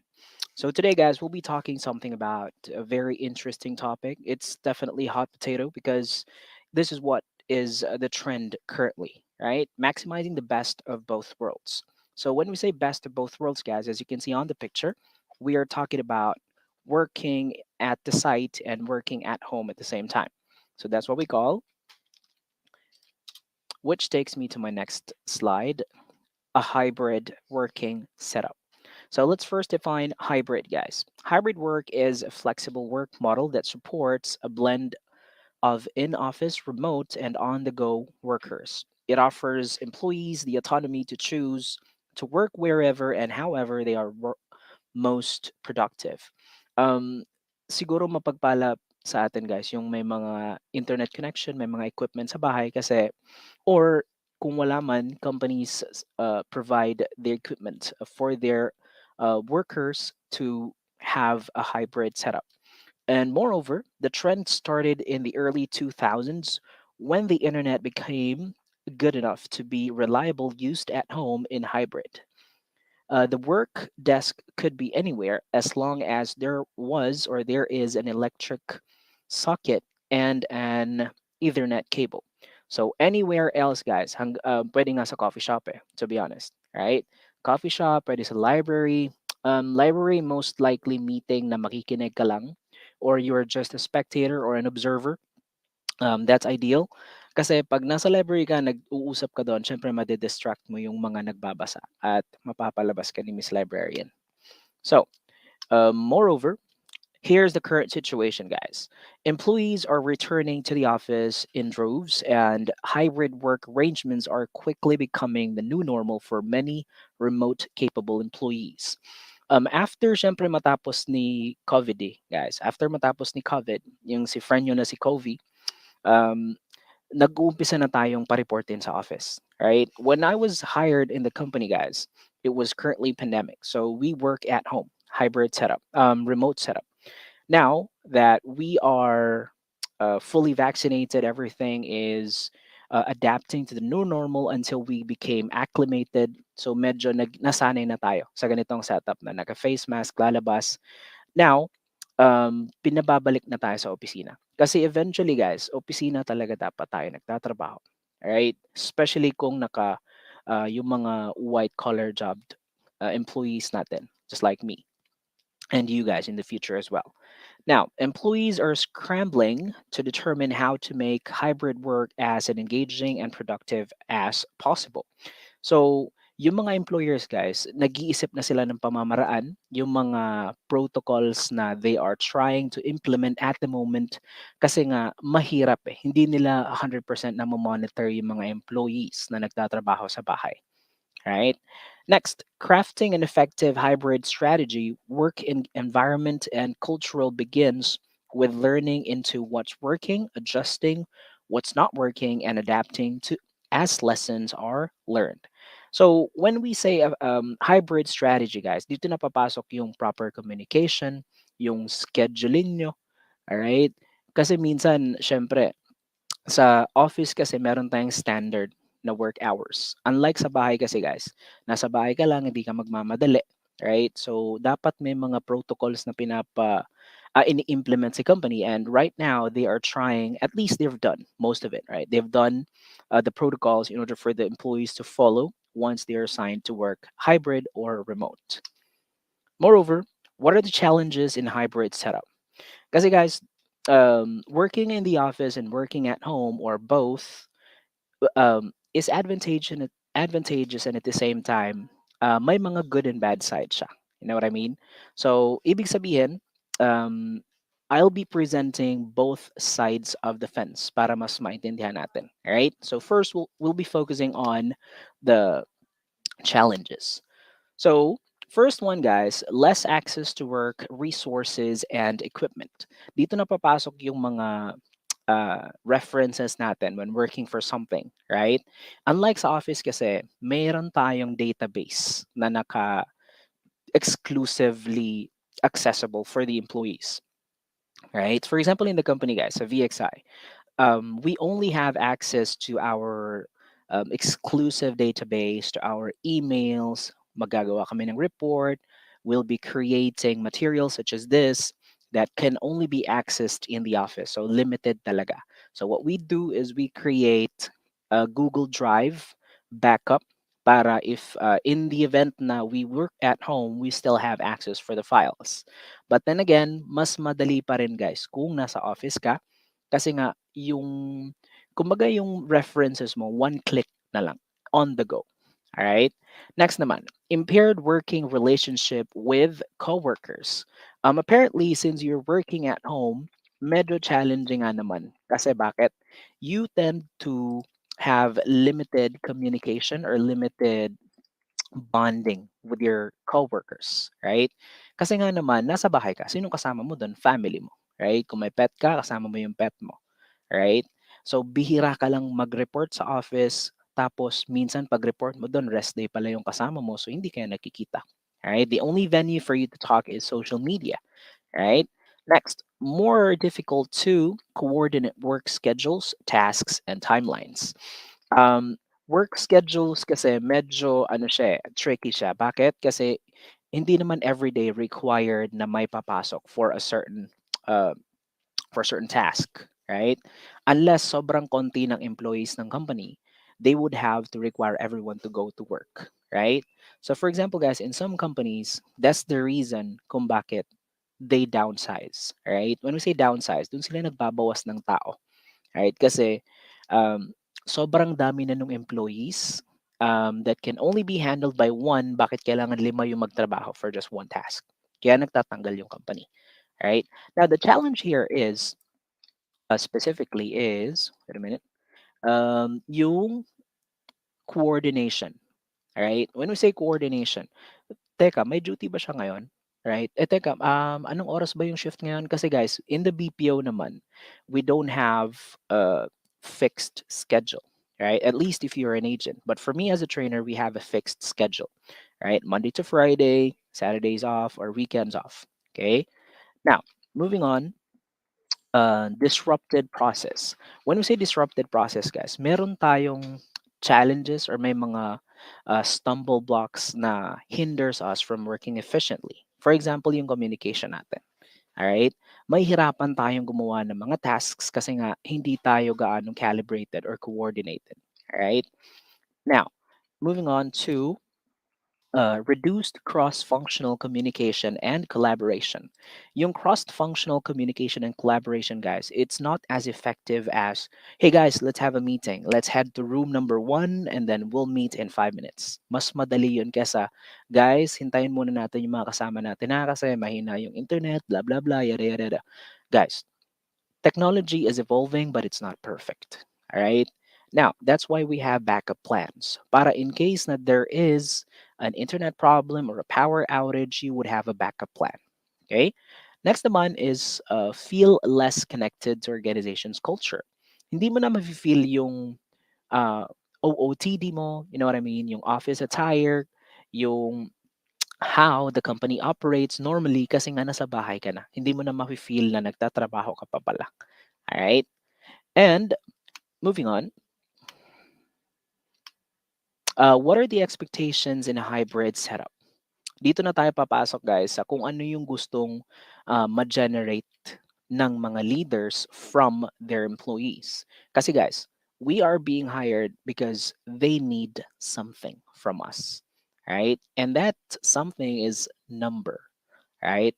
So today, guys, we'll be talking something about a very interesting topic. It's definitely hot potato because this is what is the trend currently, right? Maximizing the best of both worlds. So when we say best of both worlds, guys, as you can see on the picture, we are talking about working at the site and working at home at the same time. So that's what we call, which takes me to my next slide, a hybrid working setup. So let's first define hybrid, guys. Hybrid work is a flexible work model that supports a blend of in office, remote, and on the go workers. It offers employees the autonomy to choose to work wherever and however they are most productive. Um, siguro mapagpala sa atin, guys, yung may mga internet connection, may mga equipment sa bahay kasi, or kung wala man, companies provide the equipment for their workers to have a hybrid setup. And moreover, the trend started in the early 2000s when the internet became good enough to be reliable used at home in hybrid. The work desk could be anywhere as long as there was or there is an electric socket and an Ethernet cable. So anywhere else, guys, pwede nga sa coffee shop to be honest, right? Coffee shop, pwede sa library. Library, most likely meeting na makikinig ka lang or you're just a spectator or an observer. That's ideal. Kasi pag nasa library ka, nag-uusap ka doon, syempre madidistract mo yung mga nagbabasa at mapapalabas ka ni Miss Librarian. So, moreover, here's the current situation, guys. Employees are returning to the office in droves, and hybrid work arrangements are quickly becoming the new normal for many remote capable employees. After syempre matapos ni COVID, guys, after matapos ni COVID, yung si friend nyo na si Covey, um, nag-uumpisa na tayong pa-reportin sa office, right? When I was hired in the company, guys, it was currently pandemic. So we work at home, hybrid setup, remote setup. Now that we are fully vaccinated, everything is adapting to the new normal until we became acclimated. So medyo nasanay na tayo sa ganitong setup na naka-face mask, lalabas, now, pinababalik na tayo sa opisina. Kasi eventually, guys, opisina talaga dapat tayo nagtatrabaho. Right? Especially kung yung mga white collar job employees natin, just like me and you guys in the future as well. Now, employees are scrambling to determine how to make hybrid work as engaging and productive as possible. So, yung mga employers, guys, nag-iisip na sila ng pamamaraan, yung mga protocols na they are trying to implement at the moment kasi nga mahirap Hindi nila 100% na monitor yung mga employees na nagtatrabaho sa bahay. Right? Next, crafting an effective hybrid strategy, work in environment and cultural begins with learning into what's working, adjusting what's not working, and adapting to as lessons are learned. So when we say hybrid strategy, guys, dito na papasok yung proper communication, yung scheduling nyo, alright? Kasi minsan, syempre, sa office kasi meron tayong standard na work hours. Unlike sa bahay kasi, guys, nasa bahay ka lang, hindi ka magmamadali, right? So dapat may mga protocols na ini-implement si company, and right now they are trying, at least they've done most of it, right? They've done the protocols in order for the employees to follow once they are assigned to work hybrid or remote. Moreover, what are the challenges in hybrid setup? Kasi guys, working in the office and working at home or both is advantageous advantageous and at the same time, may mga good and bad sides siya. You know what I mean? So, ibig sabihin, um, I'll be presenting both sides of the fence para mas maintindihan natin. All right? So, first, we'll be focusing on the challenges. So, first one, guys, less access to work, resources, and equipment. Dito na papasok yung mga references natin when working for something, right? Unlike sa office kasi, mayroon tayong database na exclusively accessible for the employees, right? For example, in the company, guys, sa VXI, we only have access to our exclusive database, to our emails. Magagawa kami ng report. We'll be creating materials such as this that can only be accessed in the office. So limited talaga. So what we do is we create a Google Drive backup para if in the event na we work at home, we still have access for the files. But then again, mas madali pa rin guys kung nasa office ka kasi nga yung kumbaga yung references mo one click na lang on the go. All right? Next naman, impaired working relationship with coworkers. Apparently since you're working at home, medyo challenging nga naman. Kasi bakit? You tend to have limited communication or limited bonding with your coworkers, right? Kasi nga naman, nasa bahay ka, sino kasama mo doon? Family mo, right? Kung may pet ka, kasama mo yung pet mo, right? So, bihira ka lang mag-report sa office, tapos minsan pag-report mo doon, rest day pala yung kasama mo, so hindi kayo nakikita. Right? The only venue for you to talk is social media, right? Next, more difficult to coordinate work schedules, tasks, and timelines. Work schedules kasi medyo ano siya, tricky siya. Bakit? Kasi hindi naman everyday required na may papasok uh, for a certain task, right? Unless sobrang konti ng employees ng company, they would have to require everyone to go to work, right? So for example, guys, in some companies, that's the reason kung bakit they downsize, right? When we say downsize, dun sila nagbabawas ng tao, right? Kasi um, sobrang dami na nung employees that can only be handled by one, bakit kailangan lima yung magtrabaho for just one task? Kaya nagtatanggal yung company, right? Now, the challenge here is, specifically is, wait a minute, yung coordination, right? When we say coordination, teka, may duty ba siya ngayon? Right? Teka, anong oras ba yung shift ngayon? Kasi guys, in the BPO naman, we don't have a fixed schedule, right? At least if you're an agent. But for me as a trainer, we have a fixed schedule, right? Monday to Friday, Saturdays off, or weekends off. Okay. Now, moving on, disrupted process. When we say disrupted process, guys, meron tayong challenges or may mga stumble blocks na hinders us from working efficiently. For example, yung communication natin. Alright? May hirapan tayong gumawa ng mga tasks kasi nga hindi tayo gaano calibrated or coordinated. Alright? Now, moving on to reduced cross-functional communication and collaboration. Yung cross-functional communication and collaboration, guys, it's not as effective as, hey guys, let's have a meeting. Let's head to room number 1 and then we'll meet in 5 minutes. Mas madali yun kesa, guys, hintayin muna natin yung mga kasama natin na kasi mahina yung internet, blah, blah, blah, yada, yada, yada. Guys, technology is evolving, but it's not perfect. All right. Now, that's why we have backup plans. Para in case that there is an internet problem or a power outage, you would have a backup plan. Okay. Next naman is feel less connected to organization's culture. Hindi mo na mafe-feel yung uh, OOTD mo, you know what I mean? Yung office attire, yung how the company operates normally kasi nga nasa bahay ka na. Hindi mo na mafe-feel na nagtatrabaho ka pa pala. Alright? And moving on, what are the expectations in a hybrid setup? Dito na tayo papasok guys sa kung ano yung gustong ma-generate ng mga leaders from their employees. Kasi guys, we are being hired because they need something from us. Right? And that something is number. Right?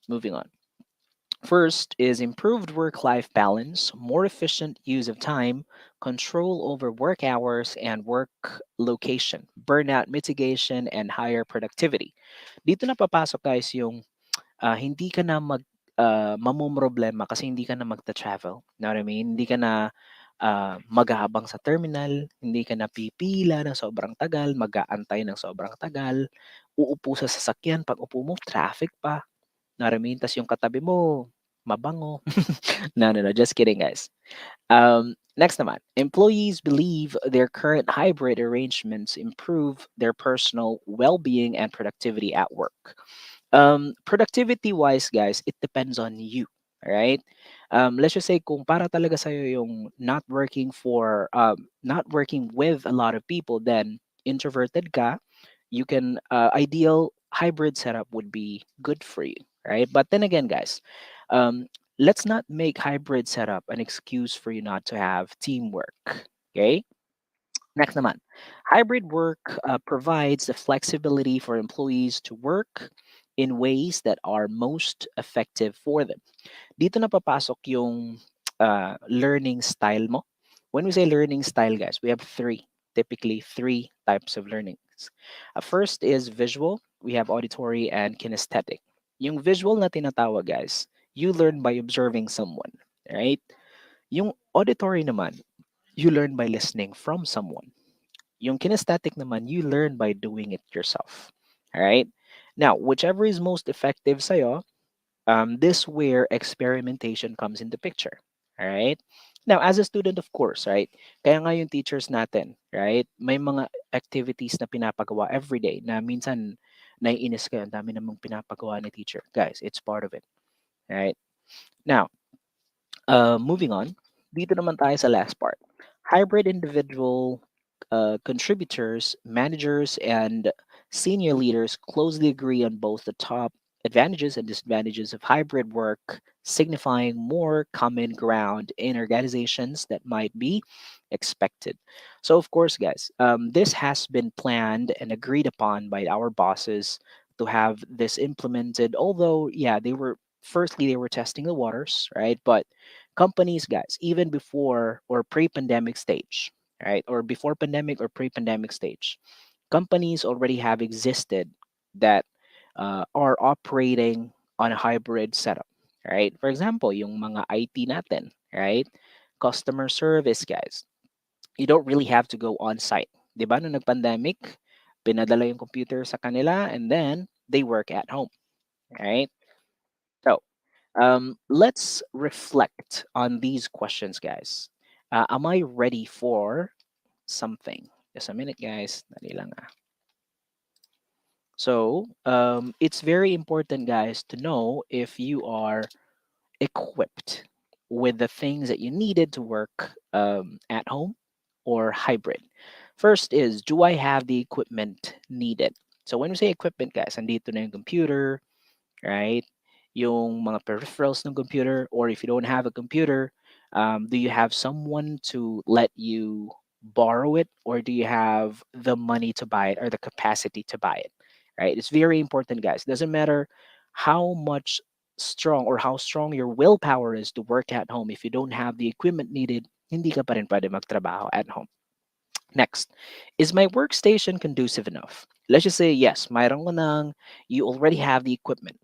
Moving on. First is improved work life balance, more efficient use of time, control over work hours and work location, burnout mitigation, and higher productivity. Dito na papasok guys yung hindi ka na mamomroblema kasi hindi ka na magta-travel. Know what I mean? Hindi ka na mag-aabang sa terminal, hindi ka na pipila ng sobrang tagal, mag-aantay ng sobrang tagal, uupo sa sasakyan, pag upo mo, traffic pa. Know what I mean? Tas yung katabi mo, mabango. No, no, no. Just kidding, guys. Next naman, employees believe their current hybrid arrangements improve their personal well-being and productivity at work. Productivity wise guys, it depends on you. All right. Let's just say kung para talaga sa'yo yung not working with a lot of people, then introverted ka, you can ideal hybrid setup would be good for you, right? But then again guys, um, let's not make hybrid setup an excuse for you not to have teamwork. Okay. Next naman, hybrid work provides the flexibility for employees to work in ways that are most effective for them. Dito na papasok yung learning style mo. When we say learning style, guys, we have typically three types of learnings. First is visual, we have auditory and kinesthetic. Yung visual na tinatawag, guys, you learn by observing someone, right? Yung auditory naman, you learn by listening from someone. Yung kinesthetic naman, you learn by doing it yourself. All right? Now, whichever is most effective sa'yo, this where experimentation comes into picture. All right? Now, as a student, of course, right? Kaya nga yung teachers natin, right? May mga activities na pinapagawa every day na minsan naiinis ka, ang dami namang pinapagawa ni teacher. Guys, it's part of it. Right? Now, moving on, dito naman tayo sa last part. Hybrid individual contributors, managers, and senior leaders closely agree on both the top advantages and disadvantages of hybrid work, signifying more common ground in organizations that might be expected. So, of course, guys, this has been planned and agreed upon by our bosses to have this implemented. Although, yeah, they were testing the waters, right? But companies, guys, even before or pre-pandemic stage, right, or before pandemic or pre-pandemic stage, companies already have existed that are operating on a hybrid setup, right? For example, yung mga IT natin, right? Customer service, guys. You don't really have to go on site. 'Di ba nung nag-pandemic, pinadala yung computer sa kanila and then they work at home, right? So, let's reflect on these questions, guys. Am I ready for something? Just a minute, guys. Dali lang ah. So, it's very important, guys, to know if you are equipped with the things that you needed to work at home or hybrid. First is, do I have the equipment needed? So when we say equipment, guys, andito na yung computer, right? Yung mga peripherals ng computer, or if you don't have a computer, do you have someone to let you borrow it, or do you have the money to buy it or the capacity to buy it? Right? It's very important, guys. Doesn't matter how much strong or how strong your willpower is to work at home. If you don't have the equipment needed, hindi ka pa rin pwede magtrabaho at home. Next, is my workstation conducive enough? Let's just say yes, mayroon ko nang, you already have the equipment.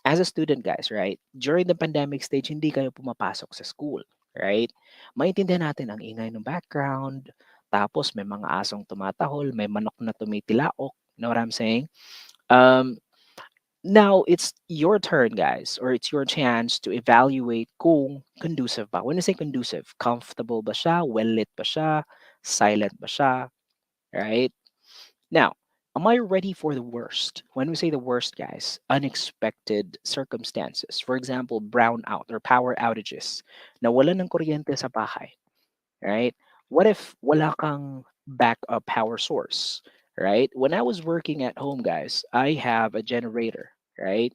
As a student, guys, right? During the pandemic stage, hindi kayo pumapasok sa school, right? Maintindihan natin ang ingay ng background, tapos may mga asong tumatahol, may manok na tumitilaok. You know what I'm saying? Um, Now it's your turn, guys, or it's your chance to evaluate kung conducive ba. When I say conducive, comfortable ba siya, well-lit ba siya, silent ba siya, right? Now, am I ready for the worst? When we say the worst, guys, unexpected circumstances. For example, brownout or power outages. Nawalan ng kuryente sa bahay, right? What if wala kang backup power source, right? When I was working at home, guys, I have a generator, right?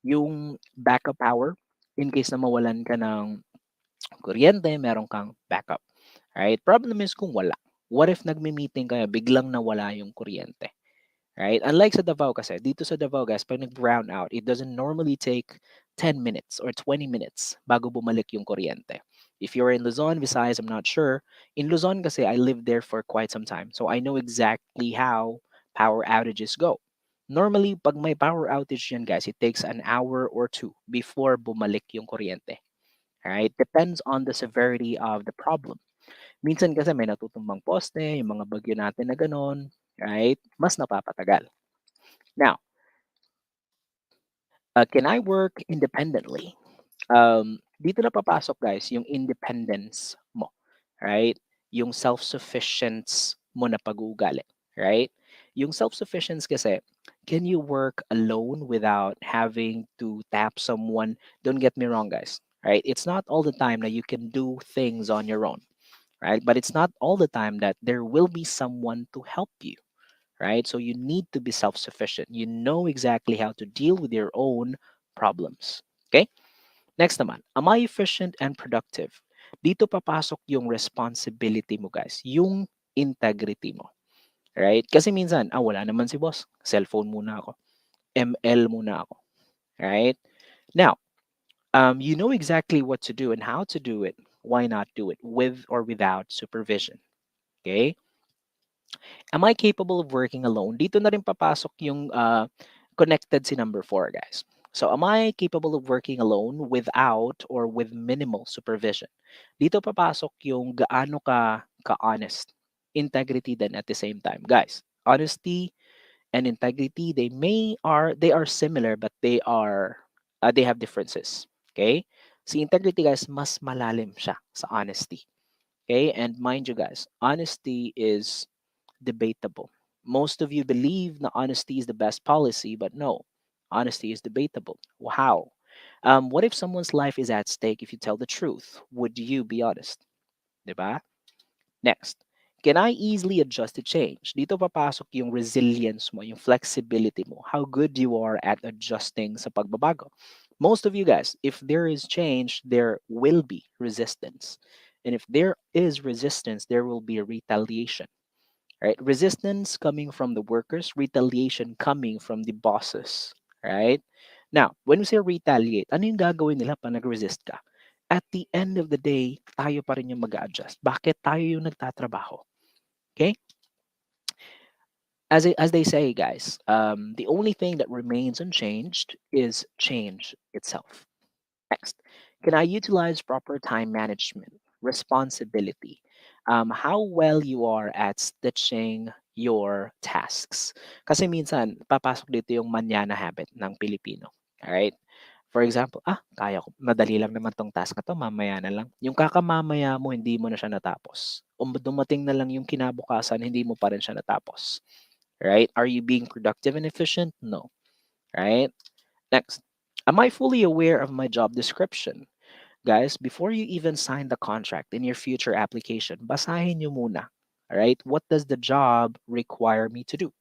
Yung backup power, in case na mawalan ka ng kuryente, meron kang backup, right? Problem is kung wala. What if nagme-meeting kayo, biglang nawala yung kuryente? Right? Unlike sa Davao kasi, dito sa Davao guys, pag nag-brown out, it doesn't normally take 10 minutes or 20 minutes bago bumalik yung kuryente. If you're in Luzon, Visayas, I'm not sure. In Luzon kasi I lived there for quite some time. So I know exactly how power outages go. Normally, pag may power outage yan guys, it takes an hour or two before bumalik yung kuryente. Right? Depends on the severity of the problem. Minsan kasi may natutumbang poste, yung mga bagyo natin na ganon, right? Mas napapatagal. Now, can I work independently? Dito na papasok guys yung independence mo, right? Yung self-sufficiency mo na pag-uugali, right? Yung self-sufficiency kasi, can you work alone without having to tap someone? Don't get me wrong guys, right? It's not all the time that you can do things on your own, right? But it's not all the time that there will be someone to help you, right? So you need to be self sufficient. You know exactly how to deal with your own problems. Okay? Next naman, am I efficient and productive? Dito papasok yung responsibility mo, guys. Yung integrity mo. Right? Kasi minsan, wala naman si boss. Cellphone muna ako. ML muna ako. Right? Now, you know exactly what to do and how to do it. Why not do it with or without supervision? Okay? Am I capable of working alone? Dito na rin papasok yung connected si number four, guys. So, am I capable of working alone without or with minimal supervision? Dito papasok yung gaano ka honest. Integrity then at the same time. Guys, honesty and integrity, they are similar but they have differences. Okay? Si integrity guys, mas malalim siya sa honesty. Okay? And mind you guys, honesty is debatable. Most of you believe that honesty is the best policy, but no, honesty is debatable. How? What if someone's life is at stake if you tell the truth? Would you be honest? Diba? Next, can I easily adjust to change? Dito papasok yung resilience mo, yung flexibility mo, how good you are at adjusting sa pagbabago. Most of you guys, if there is change, there will be resistance. And if there is resistance, there will be a retaliation. Right? Resistance coming from the workers, retaliation coming from the bosses. Right? Now, when we say retaliate, ano yung gagawin nila pag nag-resist ka? At the end of the day, tayo pa rin yung mag-adjust. Bakit tayo yung nagtatrabaho? Okay? As they say, guys, the only thing that remains unchanged is change itself. Next, can I utilize proper time management, responsibility, how well you are at stitching your tasks? Kasi minsan, papasok dito yung manyana habit ng Pilipino. Alright? For example, kaya ko, madali lang naman tong task na to, mamaya na lang. Yung kakamamaya mo, hindi mo na siya natapos. O dumating na lang yung kinabukasan, hindi mo pa rin siya natapos. Right? Are you being productive and efficient? No. Right? Next, am I fully aware of my job description? Guys, before you even sign the contract in your future application, basahin nyo muna. Alright? What does the job require me to do?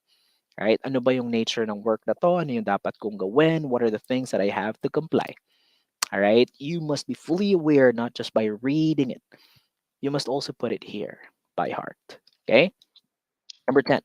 Alright? Ano ba yung nature ng work na to? Ano yung dapat kong gawin? What are the things that I have to comply? Alright? You must be fully aware not just by reading it. You must also put it here by heart. Okay? Number 10.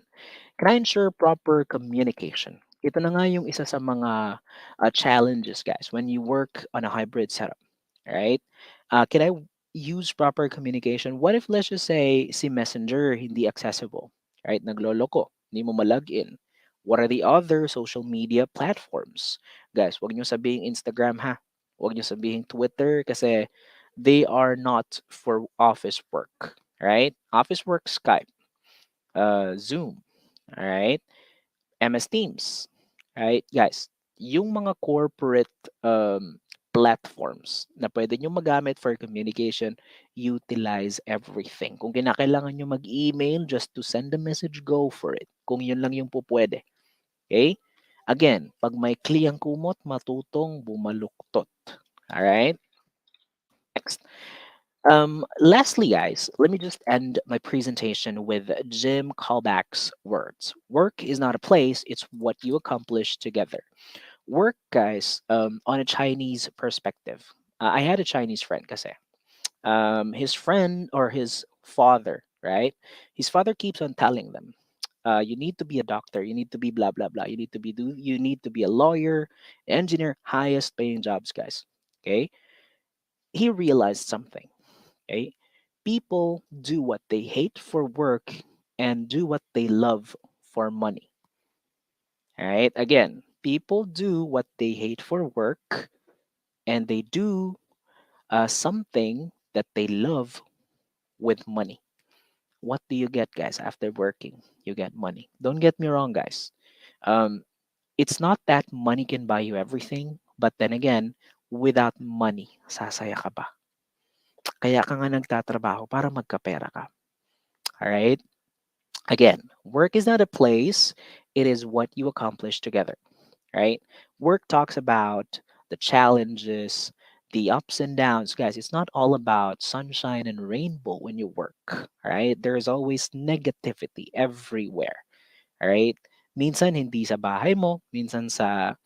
Can I ensure proper communication? Ito na nga yung isa sa mga challenges, guys, when you work on a hybrid setup, right? Can I use proper communication? What if, let's just say, si Messenger hindi accessible, right? Nagloloko, hindi mo malogin. What are the other social media platforms? Guys, wag nyo sabihin Instagram ha. Wag nyo sabihin Twitter kasi they are not for office work, right? Office work, Skype, Zoom, all right? MS Teams, right? Guys, yung mga corporate platforms na pwede nyo magamit for communication, utilize everything. Kung kinakailangan nyo mag-email just to send a message, go for it. Kung yun lang yung po pwede. Okay? Again, pag may kliyang kumot, matutong bumaluktot. Alright? Next. Lastly, guys, let me just end my presentation with Jim Callback's words. Work is not a place, it's what you accomplish together. Work, guys, on a Chinese perspective. I had a Chinese friend kasi. His friend or his father, right? His father keeps on telling them, You need to be a doctor. You need to be blah blah blah. You need to be a lawyer, engineer, highest paying jobs, guys. Okay. He realized something. Okay. People do what they hate for work and do what they love for money. All right. Again, people do what they hate for work and they do something that they love with money. What do you get, guys, after working? You get money. Don't get me wrong, guys. Um, it's not that money can buy you everything, but then again, without money, sasaya ka ba? Kaya ka nga nagtatrabaho para magkapera ka. Alright? Again, work is not a place, it is what you accomplish together. Right? Work talks about the challenges, the ups and downs. Guys, it's not all about sunshine and rainbow when you work. Right? There's always negativity everywhere. Right? Minsan hindi sa bahay mo, minsan sa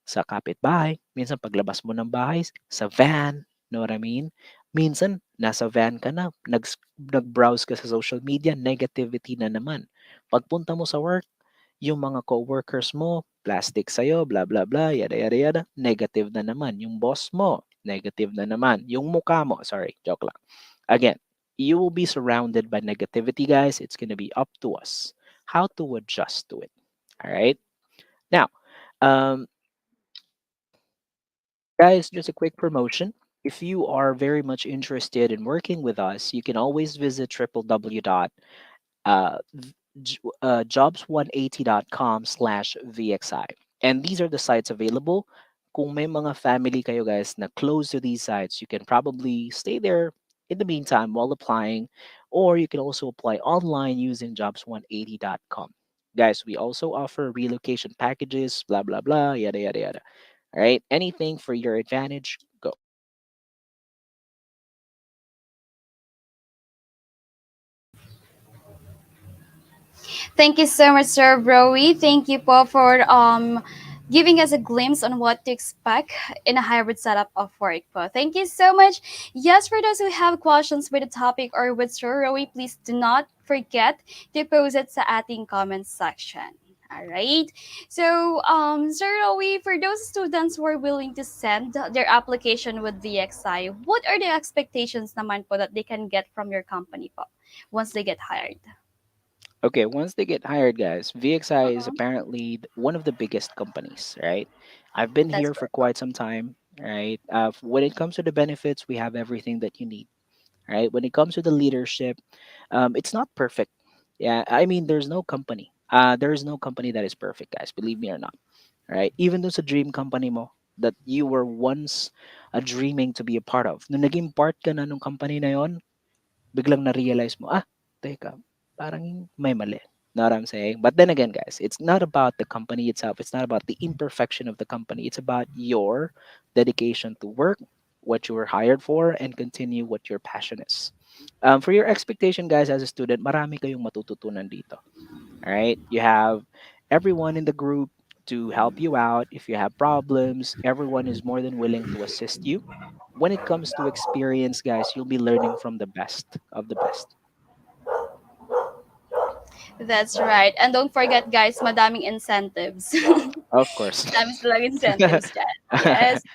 kapitbahay, minsan paglabas mo ng bahay, sa van, know what I mean? Minsan, nasa van ka na, nag-browse ka sa social media, negativity na naman. Pagpunta mo sa work, yung mga co-workers mo, plastic sa'yo, blah, blah, blah, yada, yada, yada, negative na naman. Yung boss mo, negative na naman. Yung mukha mo, sorry, joke lang. Again, you will be surrounded by negativity, guys. It's gonna be up to us how to adjust to it. All right? Now, um, guys, just a quick promotion. If you are very much interested in working with us, you can always visit www jobs180.com/VXI. And these are the sites available. Kung may mga family kayo guys na close to these sites, you can probably stay there in the meantime while applying, or you can also apply online using jobs180.com. Guys, we also offer relocation packages, blah, blah, blah, yada, yada, yada. All right, anything for your advantage, go. Thank you so much, Sir Rowie. Thank you po for giving us a glimpse on what to expect in a hybrid setup of work po. Thank you so much. Yes, for those who have questions with the topic or with Sir Rowie, please do not forget to post it sa ating comment section. All right. So, Sir Rowie, for those students who are willing to send their application with VXI, what are the expectations naman po that they can get from your company po once they get hired? Okay, once they get hired, guys, VXI is Uh-huh. apparently one of the biggest companies, right? I've been That's here for correct. quite some time, right? When it comes to the benefits, we have everything that you need, right? When it comes to the leadership, it's not perfect. Yeah, I mean, there is no company that is perfect, guys. Believe me or not, right? Even though it's a dream company mo that you were once dreaming to be a part of, nung naging part ka na nung company na yon, biglang na-realize mo, teka, parang may mali. Know what I'm saying? But then again, guys, it's not about the company itself. It's not about the imperfection of the company. It's about your dedication to work, what you were hired for, and continue what your passion is. For your expectation, guys, as a student, marami kayong matututunan dito. All right? You have everyone in the group to help you out. If you have problems, everyone is more than willing to assist you. When it comes to experience, guys, you'll be learning from the best of the best. That's right. And don't forget, guys, madaming incentives. Of course. Dami silang incentives dyan. Yes.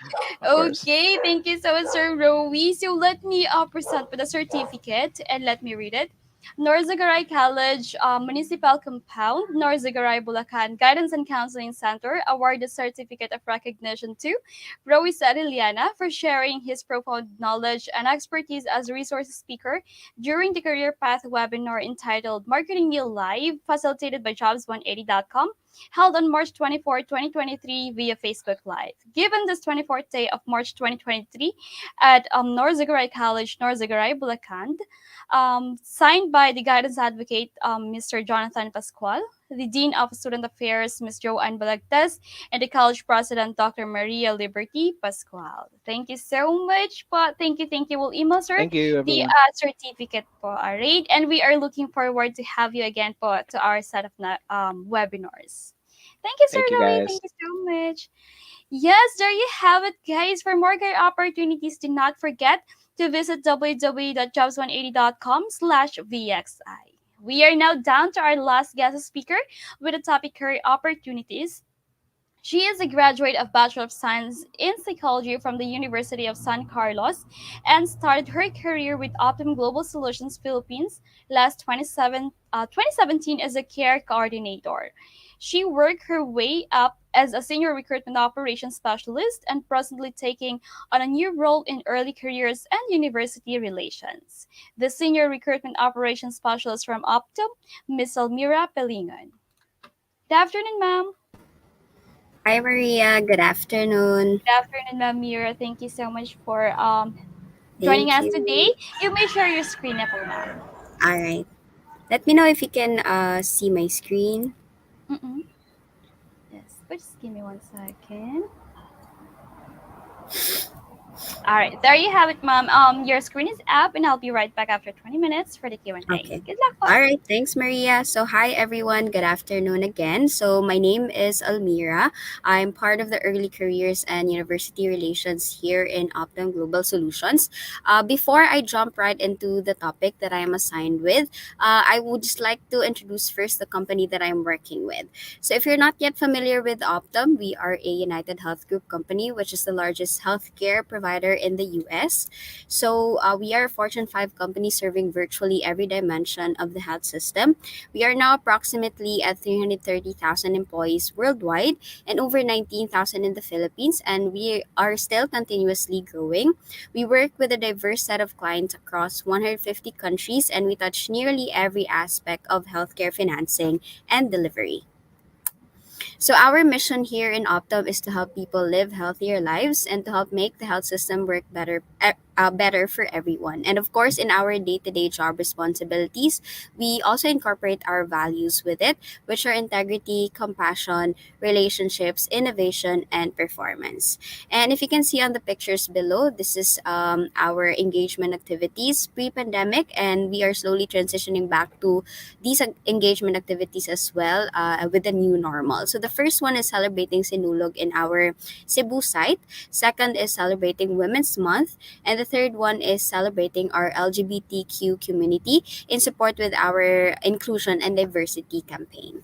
Of course. Okay, thank you so much, Sir Rowie. So let me present with a certificate and let me read it. Norzagaray College Municipal Compound, Norzagaray, Bulacan Guidance and Counseling Center award the certificate of recognition to Rowie Sarillana for sharing his profound knowledge and expertise as a resource speaker during the Career Path webinar entitled Marketing Meal Live, facilitated by Jobs180.com, held on March 24, 2023 via Facebook Live. Given this 24th day of March 2023 at Norzagaray College, Norzagaray, Bulacan, signed by the guidance advocate, Mr. Jonathan Pascual, the Dean of Student Affairs, Ms. Joanne Balagtas, and the college president, Dr. Maria Liberty Pascual. Thank you so much po. Thank you. We'll email, sir, Thank you, the everyone. certificate po. Alright, and we are looking forward to have you again po to our set of webinars. Thank you, Sir Thank you, Rowie. guys. Thank you so much. Yes, there you have it, guys. For more career opportunities, do not forget to visit www.jobs180.com/VXI. We are now down to our last guest speaker with the topic career opportunities. She is a graduate of Bachelor of Science in Psychology from the University of San Carlos and started her career with Optum Global Solutions Philippines last 2017 as a care coordinator. She worked her way up as a senior recruitment operations specialist and presently taking on a new role in early careers and university relations. The senior recruitment operations specialist from Optum, Miss Almira Pelingon. Good afternoon, ma'am. Hi, Maria. Good afternoon. Good afternoon, Ma'am Mira. Thank you so much for joining Thank us today. you. You may share your screen na po, ma'am. All right. Let me know if you can see my screen. Mm-mm. Yes, but just give me 1 second. All right, there you have it, ma'am. Your screen is up, and I'll be right back after 20 minutes for the Q&A. Okay. Good luck po. All right. Thanks, Maria. So, hi, everyone. Good afternoon again. So, my name is Almira. I'm part of the Early Careers and University Relations here in Optum Global Solutions. Before I jump right into the topic that I am assigned with, I would just like to introduce first the company that I'm working with. So, if you're not yet familiar with Optum, we are a United Health Group company, which is the largest healthcare provider in the US. So we are a Fortune 5 company serving virtually every dimension of the health system. We are now approximately at 330,000 employees worldwide and over 19,000 in the Philippines, and we are still continuously growing. We work with a diverse set of clients across 150 countries, and we touch nearly every aspect of healthcare financing and delivery. So our mission here in Optum is to help people live healthier lives and to help make the health system work better for everyone. And of course, in our day-to-day job responsibilities, we also incorporate our values with it, which are integrity, compassion, relationships, innovation, and performance. And if you can see on the pictures below, this is our engagement activities pre-pandemic, and we are slowly transitioning back to these engagement activities as well with the new normal. So the first one is celebrating Sinulog in our Cebu site. Second is celebrating Women's Month. And the third one is celebrating our LGBTQ community in support with our inclusion and diversity campaign.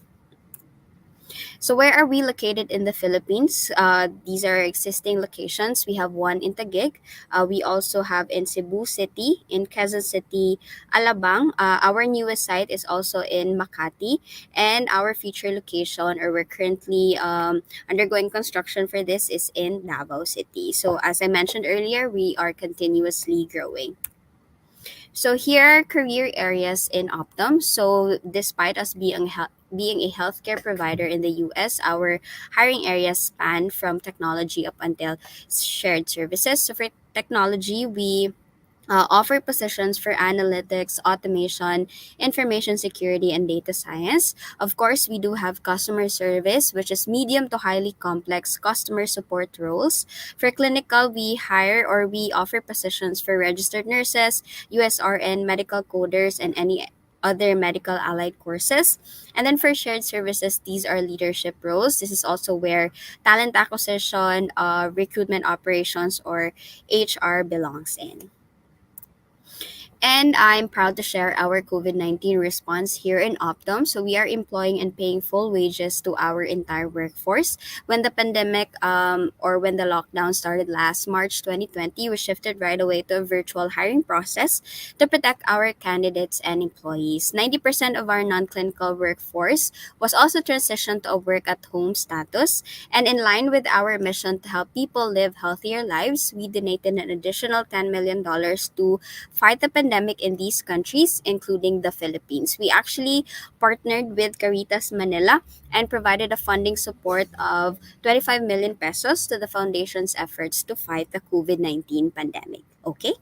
So where are we located in the Philippines? These are existing locations. We have one in Taguig. We also have in Cebu City, in Quezon City, Alabang. Our newest site is also in Makati. And our future location, or we're currently undergoing construction for this, is in Davao City. So as I mentioned earlier, we are continuously growing. So here are career areas in Optum. So despite us being a healthcare provider in the US, our hiring areas span from technology up until shared services. So for technology, we offer positions for analytics, automation, information security, and data science. Of course, we do have customer service, which is medium to highly complex customer support roles. For clinical, we hire or we offer positions for registered nurses, USRN, medical coders, and any other medical allied courses. And then for shared services, these are leadership roles. This is also where talent acquisition, recruitment operations, or HR belongs in. And I'm proud to share our COVID 19 response here in Optum. So, we are employing and paying full wages to our entire workforce. When the pandemic or when the lockdown started last March 2020, we shifted right away to a virtual hiring process to protect our candidates and employees. 90% of our non clinical workforce was also transitioned to a work at home status. And in line with our mission to help people live healthier lives, we donated an additional $10 million to fight the pandemic in these countries, including the Philippines. We actually partnered with Caritas Manila and provided a funding support of 25 million pesos to the foundation's efforts to fight the COVID-19 pandemic. Okay?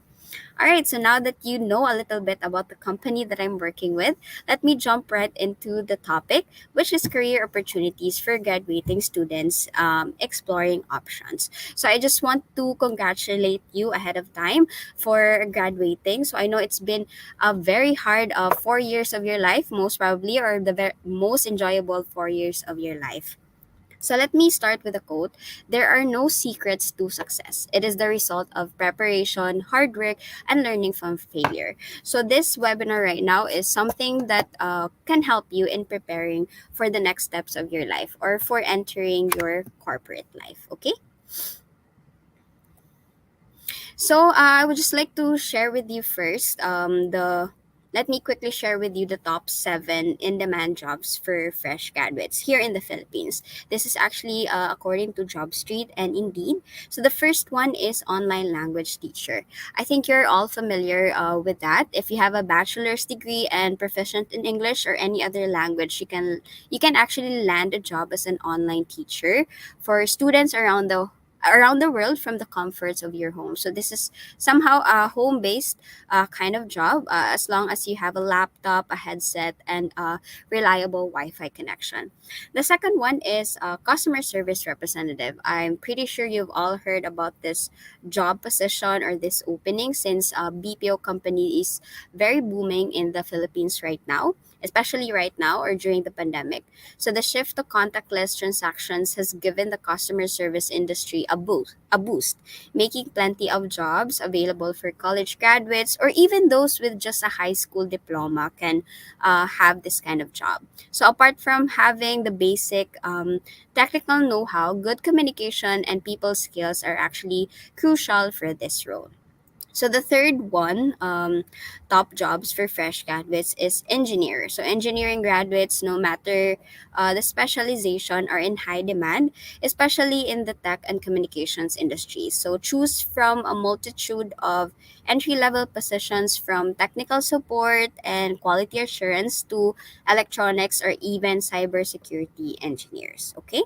All right, so now that you know a little bit about the company that I'm working with, let me jump right into the topic, which is career opportunities for graduating students exploring options. So I just want to congratulate you ahead of time for graduating. So I know it's been a very hard 4 years of your life, most probably, or the most enjoyable 4 years of your life. So let me start with a quote. There are no secrets to success. It is the result of preparation, hard work, and learning from failure. So this webinar right now is something that can help you in preparing for the next steps of your life or for entering your corporate life. Okay? So I would just like to share with you first the let me quickly share with you the top 7 in-demand jobs for fresh graduates here in the Philippines. This is actually according to JobStreet and Indeed. So the first one is online language teacher. I think you're all familiar with that. If you have a bachelor's degree and proficient in English or any other language, you can actually land a job as an online teacher for students around the world from the comforts of your home. So this is somehow a home-based kind of job as long as you have a laptop, a headset, and a reliable Wi-Fi connection. The second one is customer service representative. I'm pretty sure you've all heard about this job position or this opening since BPO company is very booming in the Philippines right now, especially right now or during the pandemic. So the shift to contactless transactions has given the customer service industry a boost, making plenty of jobs available for college graduates or even those with just a high school diploma can have this kind of job. So apart from having the basic technical know-how, good communication and people skills are actually crucial for this role. So the third one, top jobs for fresh graduates is engineer. So engineering graduates, no matter the specialization, are in high demand, especially in the tech and communications industry. So choose from a multitude of entry level positions from technical support and quality assurance to electronics or even cybersecurity engineers. Okay.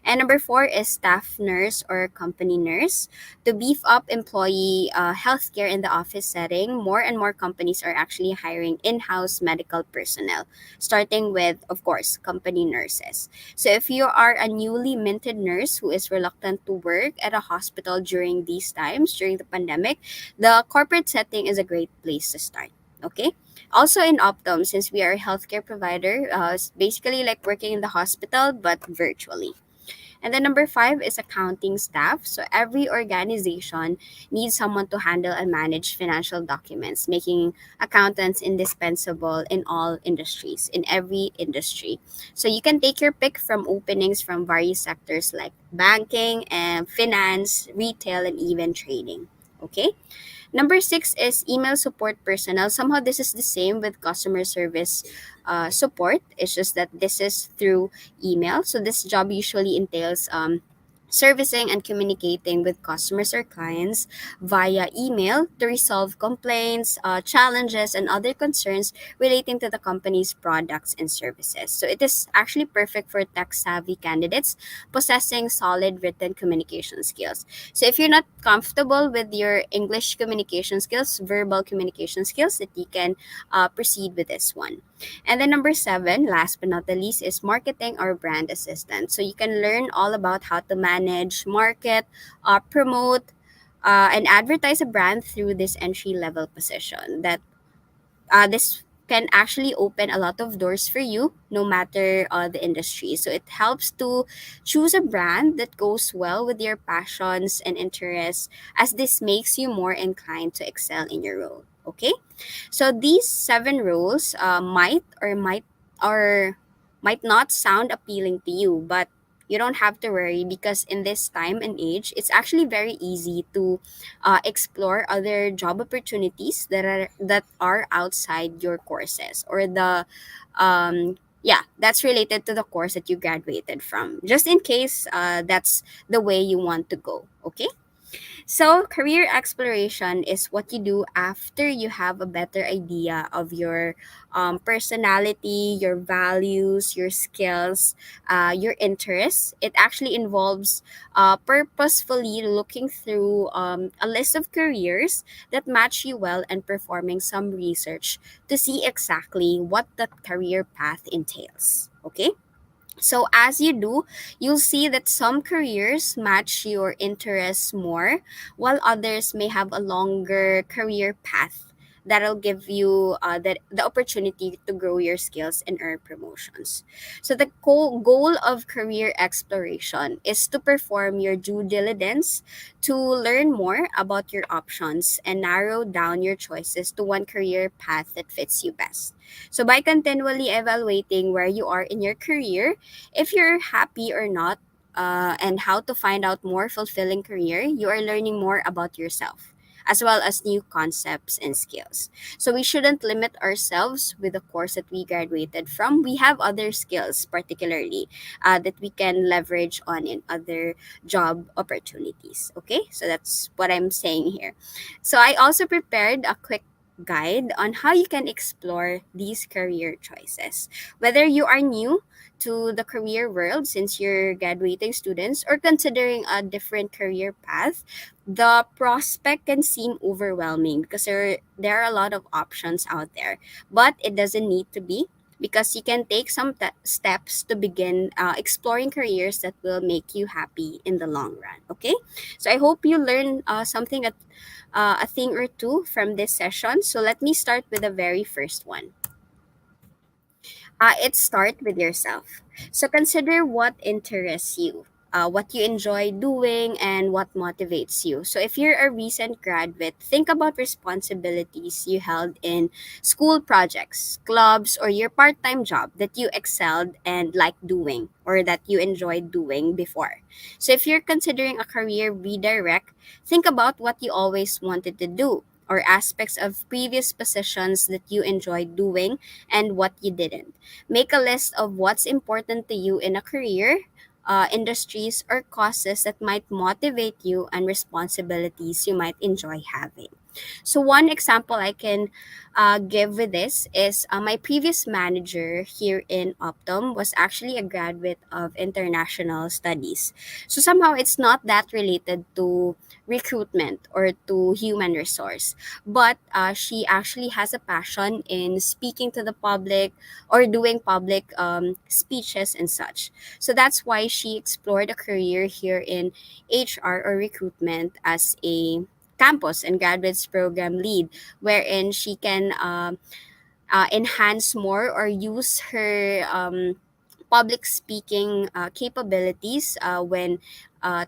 And number four is staff nurse or company nurse. To beef up employee healthcare in the office setting, more and more companies are actually hiring in house medical personnel, starting with, of course, company nurses. So if you are a newly minted nurse who is reluctant to work at a hospital during these times, during the pandemic, the corporate setting is a great place to start. Okay. Also in Optum, since we are a healthcare provider, it's basically like working in the hospital but virtually. And then number five is accounting staff. So every organization needs someone to handle and manage financial documents, making accountants indispensable in all industries, in every industry. So you can take your pick from openings from various sectors like banking and finance, retail, and even trading. Okay. Number six is email support personnel. Somehow this is the same with customer service support. It's just that this is through email. So this job usually entails servicing and communicating with customers or clients via email to resolve complaints, challenges, and other concerns relating to the company's products and services. So it is actually perfect for tech savvy candidates possessing solid written communication skills. So if you're not comfortable with your English communication skills, verbal communication skills, that you can proceed with this one. And then number seven, last but not the least, is marketing or brand assistant. So you can learn all about how to manage, market, promote, and advertise a brand through this entry level position. This can actually open a lot of doors for you no matter the industry. So it helps to choose a brand that goes well with your passions and interests, as this makes you more inclined to excel in your role. Okay. So these 7 roles might not sound appealing to you, but you don't have to worry because in this time and age, it's actually very easy to explore other job opportunities that are outside your courses or the that's related to the course that you graduated from. Just in case that's the way you want to go. Okay. So, career exploration is what you do after you have a better idea of your personality, your values, your skills, your interests. It actually involves purposefully looking through a list of careers that match you well and performing some research to see exactly what that career path entails. Okay? So as you do, you'll see that some careers match your interests more, while others may have a longer career path that'll give you the opportunity to grow your skills and earn promotions. So the goal of career exploration is to perform your due diligence, to learn more about your options and narrow down your choices to one career path that fits you best. So by continually evaluating where you are in your career, if you're happy or not, and how to find out more fulfilling career, you are learning more about yourself as well as new concepts and skills. So we shouldn't limit ourselves with the course that we graduated from. We have other skills, particularly that we can leverage on in other job opportunities. Okay, so that's what I'm saying here. So I also prepared a quick guide on how you can explore these career choices. Whether you are new to the career world since you're graduating students or considering a different career path, the prospect can seem overwhelming because there are a lot of options out there. But it doesn't need to be, because you can take some steps to begin exploring careers that will make you happy in the long run. Okay, so I hope you learn something a thing or two from this session. So let me start with the very first one. It start with yourself. So consider what interests you, what you enjoy doing, and what motivates you. So if you're a recent graduate, think about responsibilities you held in school projects, clubs, or your part-time job that you excelled and liked doing or that you enjoyed doing before. So if you're considering a career redirect, think about what you always wanted to do or aspects of previous positions that you enjoyed doing and what you didn't. Make a list of what's important to you in a career, industries, or causes that might motivate you, and responsibilities you might enjoy having. So, one example I can give with this is my previous manager here in Optum was actually a graduate of international studies. So, somehow it's not that related to recruitment or to human resource, but she actually has a passion in speaking to the public or doing public speeches and such. So that's why she explored a career here in HR or recruitment as a campus and graduates program lead, wherein she can enhance more or use her public speaking capabilities when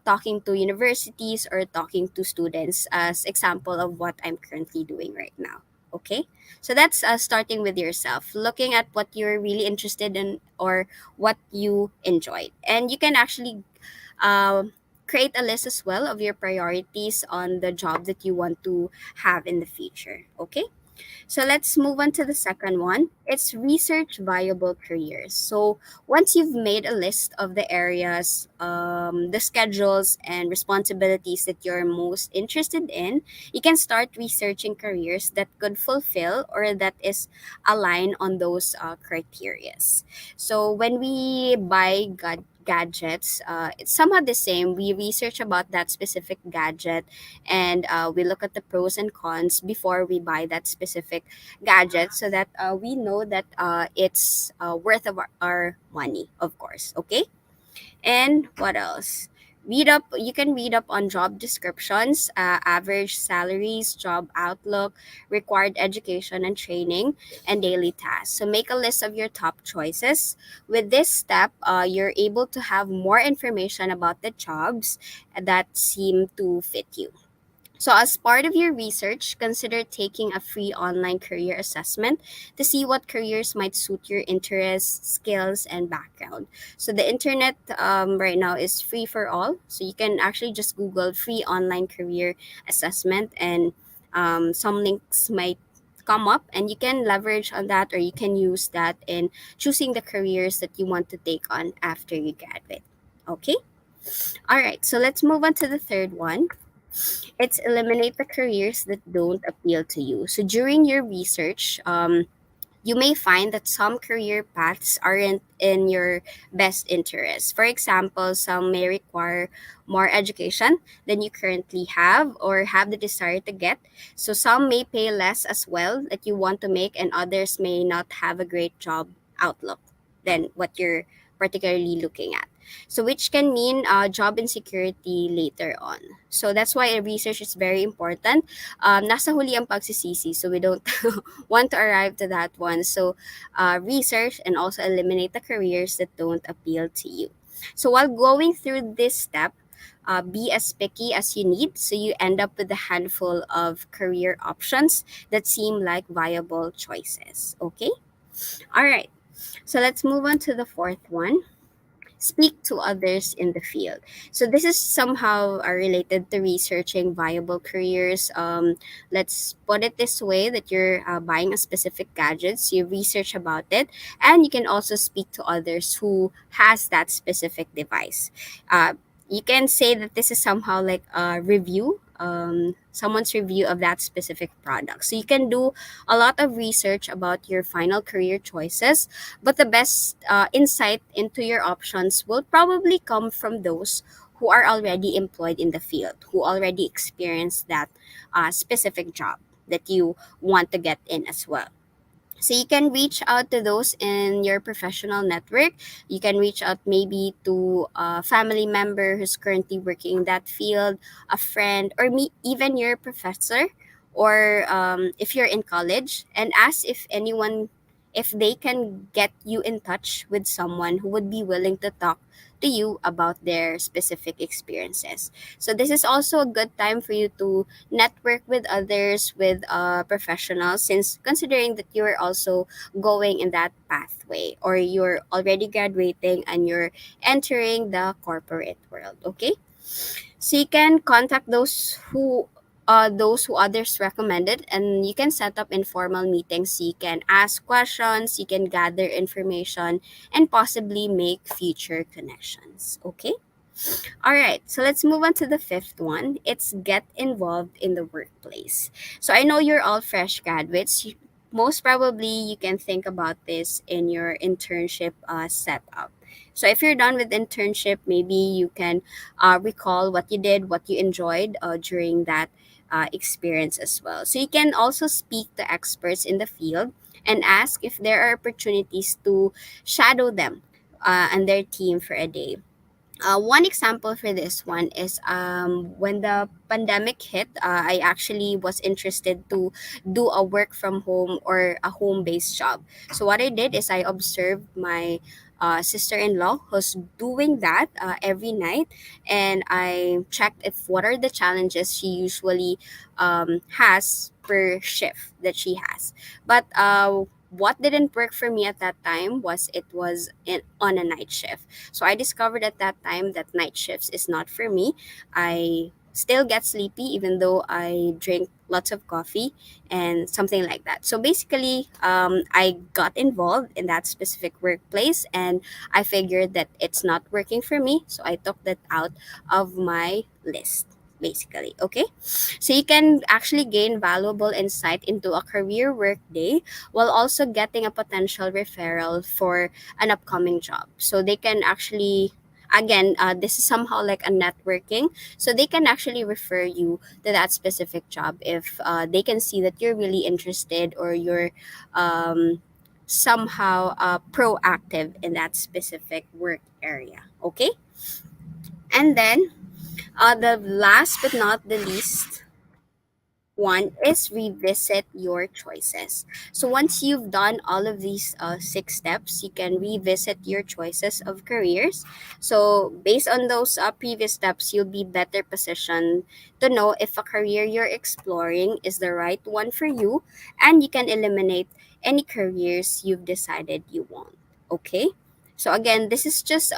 talking to universities or talking to students, as example of what I'm currently doing right now. Okay, so that's starting with yourself, looking at what you're really interested in or what you enjoyed, and you can actually uh, create a list as well of your priorities on the job that you want to have in the future. Okay, so let's move on to the second one. It's research viable careers. So once you've made a list of the areas, the schedules, and responsibilities that you're most interested in, you can start researching careers that could fulfill or that is aligned on those criterias. So when we buy gadgets, it's somewhat the same. We research about that specific gadget, and we look at the pros and cons before we buy that specific gadget, so that we know that it's worth of our money, of course. Okay, and what else? Read up. You can read up on job descriptions, average salaries, job outlook, required education and training, and daily tasks. So make a list of your top choices. With this step, you're able to have more information about the jobs that seem to fit you. So, as part of your research, consider taking a free online career assessment to see what careers might suit your interests, skills, and background. So, the internet right now is free for all. So, you can actually just Google free online career assessment, and some links might come up, and you can leverage on that or you can use that in choosing the careers that you want to take on after you graduate. Okay? All right, so let's move on to the third one. It's eliminate the careers that don't appeal to you. So during your research, you may find that some career paths aren't in your best interest. For example, some may require more education than you currently have or have the desire to get. So some may pay less as well that you want to make, and others may not have a great job outlook than what you're particularly looking at. So, which can mean job insecurity later on. So, that's why research is very important. Nasa huli ang pagsisisi, so we don't want to arrive to that one. So, research and also eliminate the careers that don't appeal to you. So, while going through this step, be as picky as you need so you end up with a handful of career options that seem like viable choices. Okay? All right. So let's move on to the fourth one. Speak to others in the field. So this is somehow related to researching viable careers. Let's put it this way: that you're buying a specific gadgets, you research about it, and you can also speak to others who has that specific device. You can say that this is somehow like a review. Someone's review of that specific product. So you can do a lot of research about your final career choices, but the best insight into your options will probably come from those who are already employed in the field, who already experienced that specific job that you want to get in as well. So you can reach out to those in your professional network. You can reach out maybe to a family member who's currently working in that field, a friend, or even your professor, or if you're in college, and ask if anyone, if they can get you in touch with someone who would be willing to talk to you about their specific experiences. So this is also a good time for you to network with others, with professionals, since considering that you're also going in that pathway, or you're already graduating and you're entering the corporate world. Okay, so you can contact those who others recommended, and you can set up informal meetings. You can ask questions, you can gather information, and possibly make future connections. Okay. All right, so let's move on to the fifth one. It's get involved in the workplace. So I know you're all fresh graduates. Most probably, you can think about this in your internship setup. So if you're done with internship, maybe you can recall what you did, what you enjoyed during that experience as well. So you can also speak to experts in the field and ask if there are opportunities to shadow them and their team for a day. One example for this one is when the pandemic hit, I actually was interested to do a work from home or a home based job. So, what I did is I observed my sister in law who's doing that every night, and I checked if what are the challenges she usually has per shift that she has. But what didn't work for me at that time was it was on a night shift. So I discovered at that time that night shifts is not for me. I still get sleepy even though I drink lots of coffee and something like that. So basically, I got involved in that specific workplace, and I figured that it's not working for me. So I took that out of my list. Basically, okay? So you can actually gain valuable insight into a career workday while also getting a potential referral for an upcoming job. So they can actually, again, this is somehow like a networking. So they can actually refer you to that specific job if they can see that you're really interested, or you're somehow proactive in that specific work area. Okay. And then the last but not the least one is revisit your choices. So once you've done all of these six steps, you can revisit your choices of careers. So based on those previous steps, you'll be better positioned to know if a career you're exploring is the right one for you, and you can eliminate any careers you've decided you want. Okay? So again, this is just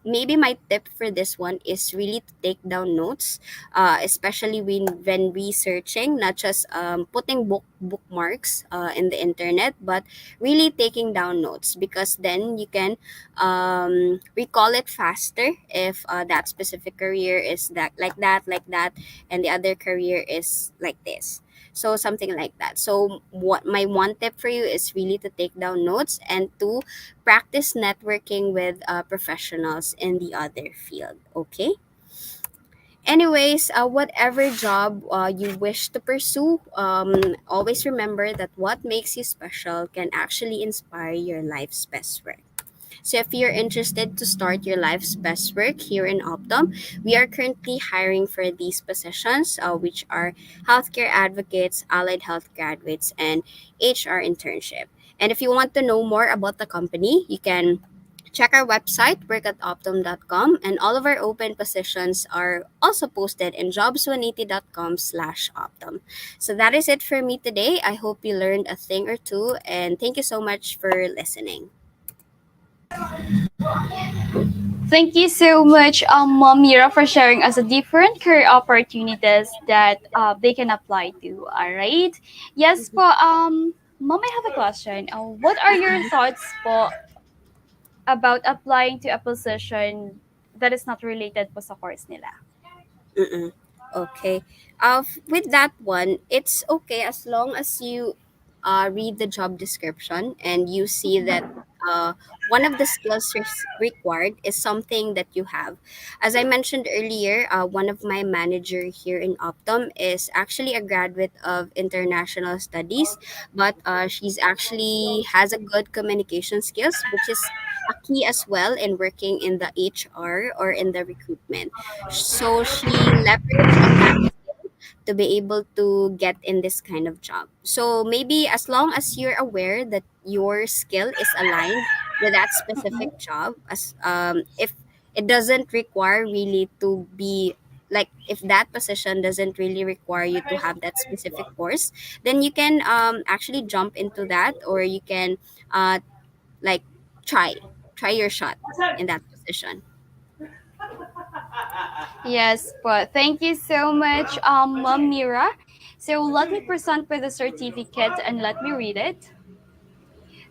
maybe my tip for this one is really to take down notes, especially when researching, not just putting bookmarks in the internet, but really taking down notes, because then you can recall it faster if that specific career is that, and the other career is like this. So something like that. So what my one tip for you is really to take down notes and to practice networking with professionals in the other field. Okay. Anyways, whatever job you wish to pursue, always remember that what makes you special can actually inspire your life's best work. So if you're interested to start your life's best work here in Optum, we are currently hiring for these positions, which are healthcare advocates, allied health graduates, and HR internship. And if you want to know more about the company, you can check our website, work@optum.com, and all of our open positions are also posted in jobs180.com/optum. So that is it for me today. I hope you learned a thing or two, and thank you so much for listening. Thank you so much, Mom Mira, for sharing us the different career opportunities that they can apply to. All right. Yes, po. Mom, I have a question. What are your thoughts po about applying to a position that is not related po sa course nila? Mm-mm. Okay. With that one, it's okay as long as you read the job description and you see that uh, one of the skills required is something that you have. As I mentioned earlier, one of my manager here in Optum is actually a graduate of international studies, but she's actually has a good communication skills, which is a key as well in working in the HR or in the recruitment. So she leveraged on that to be able to get in this kind of job. So maybe as long as you're aware that your skill is aligned with that specific job, as if it doesn't require really to be like if that position doesn't really require you to have that specific course, then you can actually jump into that, or you can uh like try try your shot in that position. Yes, but thank you so much, Mom Mira. So let me present with the certificate and let me read it.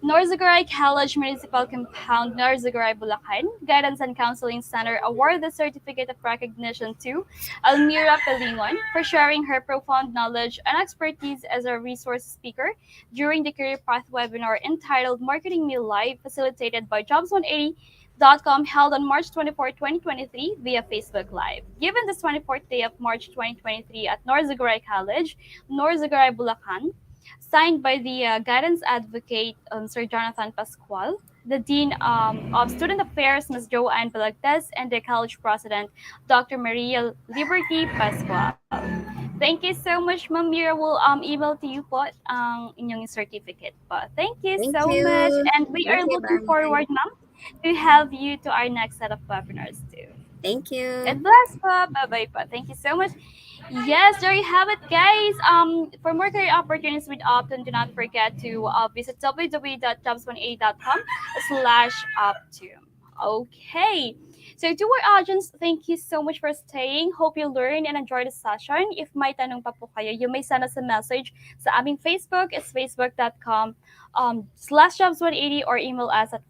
Norzagaray College Municipal Compound, Norzagaray, Bulacan, Guidance and Counseling Center award the Certificate of Recognition to Almira Pelingon for sharing her profound knowledge and expertise as a resource speaker during the Career Path webinar entitled Marketing Me Live, facilitated by Jobs180.com, held on March 24, 2023 via Facebook Live. Given this 24th day of March 2023 at Norzagaray College, Norzagaray, Bulacan, signed by the guidance advocate, Sir Jonathan Pascual, the Dean of Student Affairs, Ms. Joanne Balagtas, and the college president, Dr. Maria Liberty Pascual. Thank you so much, Ma'am Mira. Will email to you po ang inyong certificate po. Thank you Thank so much. you. And we are Okay, looking bye. forward, ma'am, to have you to our next set of webinars too. Thank you. God bless po. Bye-bye po. Thank you so much. Yes, there you have it, guys. For more career opportunities with Optum, do not forget to visit www.jobs180.com/Optum. Okay. So to our audience, thank you so much for staying. Hope you learn and enjoy the session. If may tanong pa po kayo, you may send us a message sa aming Facebook. It's facebook.com/jobs180 or email us at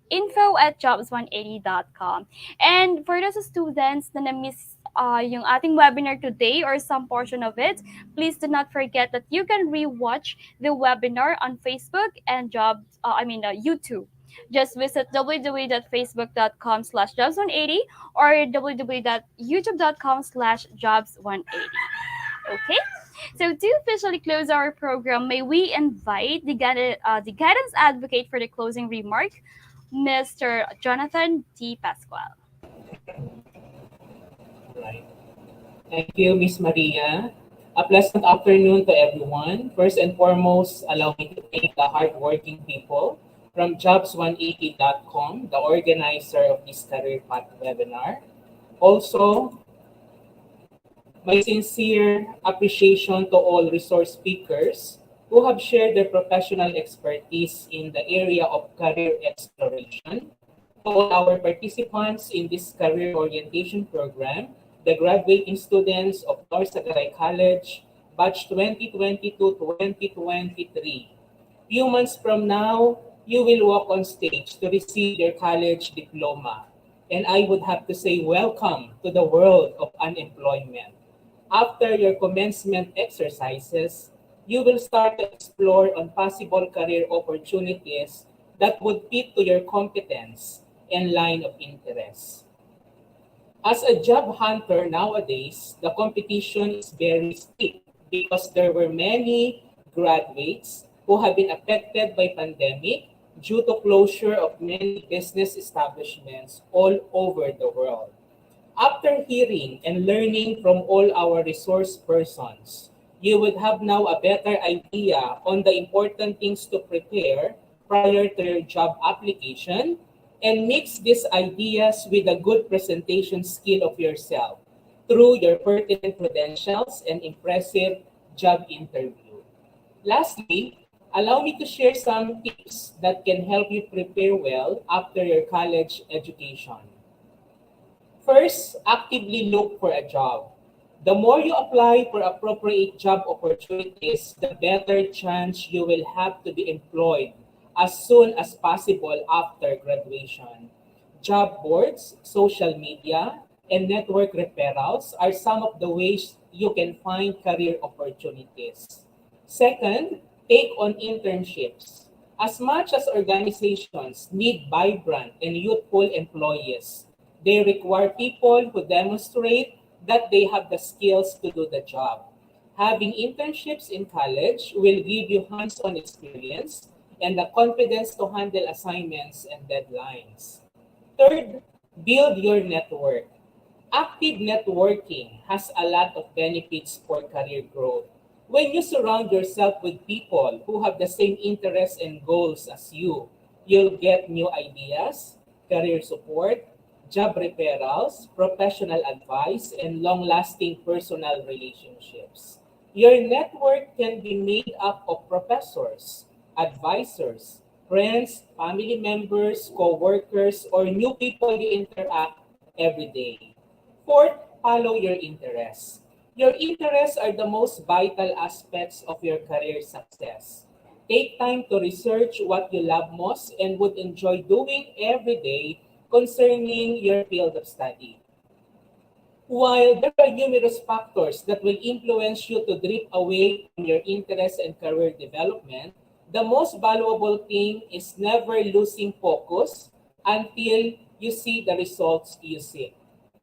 info@jobs180.com. And for those students na na-miss yung ating webinar today or some portion of it, please do not forget that you can rewatch the webinar on Facebook and YouTube. Just visit www.facebook.com/jobs180 or www.youtube.com/jobs180. Okay? So to officially close our program, may we invite the guidance advocate for the closing remark, Mr. Jonathan T. Pascual. Right. Thank you, Miss Maria. A pleasant afternoon to everyone. First and foremost, allow me to thank the hardworking people from Jobs180.com, the organizer of this Career Path webinar. Also, my sincere appreciation to all resource speakers who have shared their professional expertise in the area of career exploration. To all our participants in this career orientation program, the graduating students of Norzagaray College, batch 2022-2023. Few months from now, you will walk on stage to receive your college diploma. And I would have to say welcome to the world of unemployment. After your commencement exercises, you will start to explore on possible career opportunities that would fit to your competence and line of interest. As a job hunter nowadays, the competition is very steep because there were many graduates who have been affected by pandemic due to closure of many business establishments all over the world. After hearing and learning from all our resource persons, you would have now a better idea on the important things to prepare prior to your job application and mix these ideas with a good presentation skill of yourself through your pertinent credentials and impressive job interview. Lastly, allow me to share some tips that can help you prepare well after your college education. First, actively look for a job. The more you apply for appropriate job opportunities, the better chance you will have to be employed as soon as possible after graduation. Job boards, social media, and network referrals are some of the ways you can find career opportunities. Second, take on internships. As much as organizations need vibrant and youthful employees, they require people who demonstrate that they have the skills to do the job. Having internships in college will give you hands-on experience and the confidence to handle assignments and deadlines. Third, build your network. Active networking has a lot of benefits for career growth. When you surround yourself with people who have the same interests and goals as you, you'll get new ideas, career support, job referrals, professional advice, and long-lasting personal relationships. Your network can be made up of professors, advisors, friends, family members, co-workers, or new people you interact every day. Fourth, follow your interests. Your interests are the most vital aspects of your career success. Take time to research what you love most and would enjoy doing every day concerning your field of study. While there are numerous factors that will influence you to drift away from your interests and career development, the most valuable thing is never losing focus until you see the results you seek.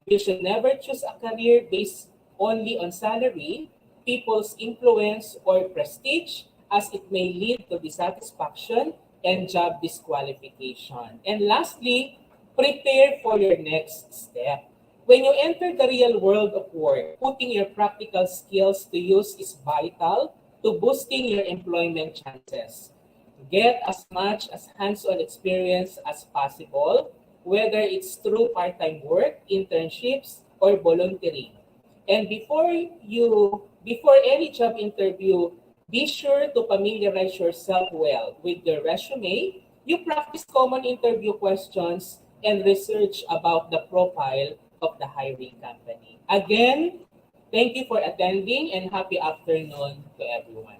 You should never choose a career based only on salary, people's influence, or prestige, as it may lead to dissatisfaction and job disqualification. And lastly, prepare for your next step. When you enter the real world of work, putting your practical skills to use is vital to boosting your employment chances. Get as much as hands-on experience as possible, whether it's through part-time work, internships, or volunteering. And before any job interview, be sure to familiarize yourself well with your resume. You practice common interview questions and research about the profile of the hiring company. Again, thank you for attending and happy afternoon to everyone.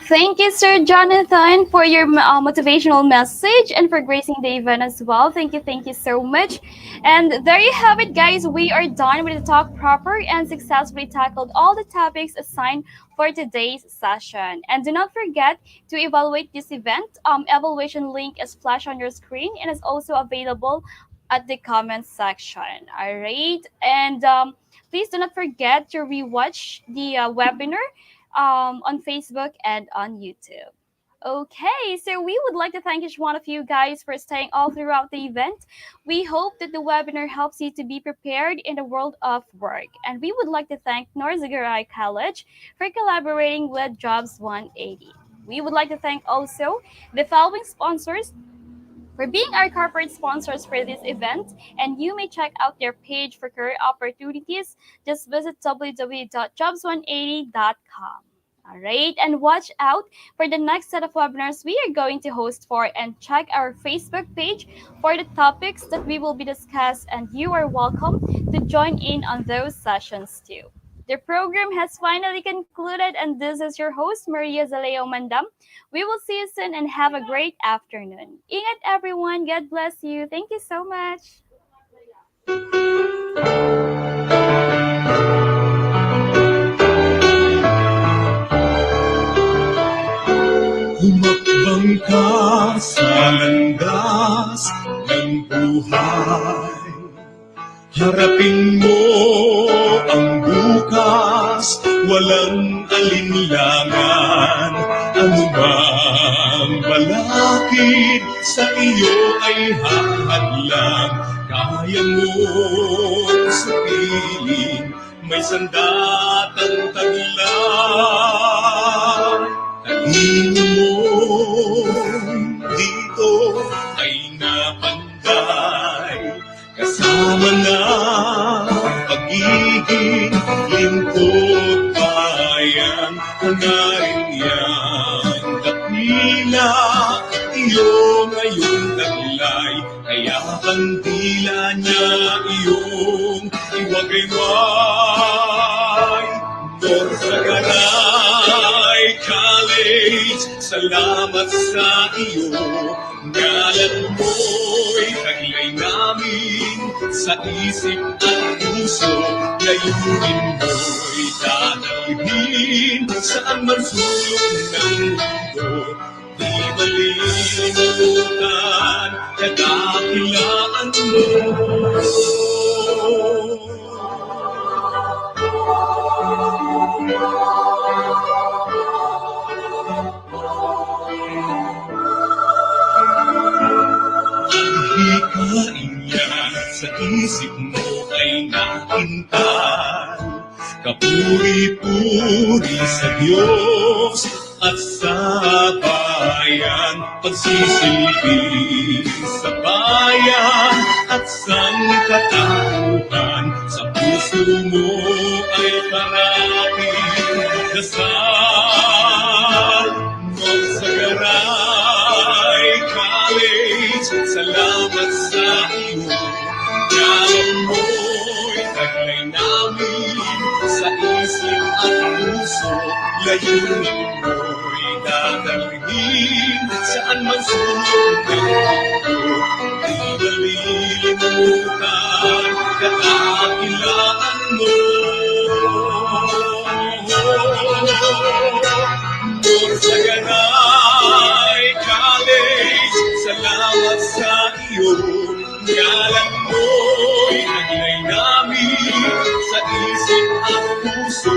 Thank you, Sir Jonathan, for your motivational message and for gracing the event as well. Thank you so much. And there you have it, guys. We are done with the talk proper and successfully tackled all the topics assigned for today's session. And do not forget to evaluate this event. Evaluation link is flashed on your screen and is also available at the comments section. All right. And please do not forget to rewatch the webinar on Facebook and on YouTube. Okay, so we would like to thank each one of you guys for staying all throughout the event. We hope that the webinar helps you to be prepared in the world of work. And we would like to thank Norzagaray College for collaborating with Jobs 180. We would like to thank also the following sponsors for being our corporate sponsors for this event, and you may check out their page for career opportunities. Just visit www.jobs180.com. All right, and watch out for the next set of webinars we are going to host for, and check our Facebook page for the topics that we will be discussed, and you are welcome to join in on those sessions too. The program has finally concluded, and this is your host, Maria Zaleo Mandam. We will see you soon and have a great afternoon. Ingat everyone. God bless you. Thank you so much. Humakbang ka sa landas ng buhay. Harapin mo ang bukas, walang alinlangan, anumang balakid sa iyo ay hahadlang. Kaya mong sabihin, may sandatang taglay. Kanino mo dito ay napanday, kasama na pagiging lingkod bayan. Hangarin yan, dakila iyo ngayong taglay, kaya bandila niya iyong iwagayway. Norzagaray College, salamat sa iyo. Ngalan mo'y taglay namin sa isip at puso. Layunin mo'y dadalhin saan man sulok ng mundo. Di malilimutan, kadakilaan mo. Hikain niya sa isip mo ay nakintal. Kapuri-puri sa Diyos at sa bayan. Pagsisilbi sa bayan at sangkatauhan. Sa puso mo ay parating dasal. Norzagaray College, salamat sa iyo. Ngalan mo'y taglay namin sa isip at puso. Layunin mo'y dadalhin saan man sulok ng mundo. Di malilimutan, kadakilaan mo. Norzagaray College, salamat sa iyo. Ngalan mo'y taglay namin sa isip at puso.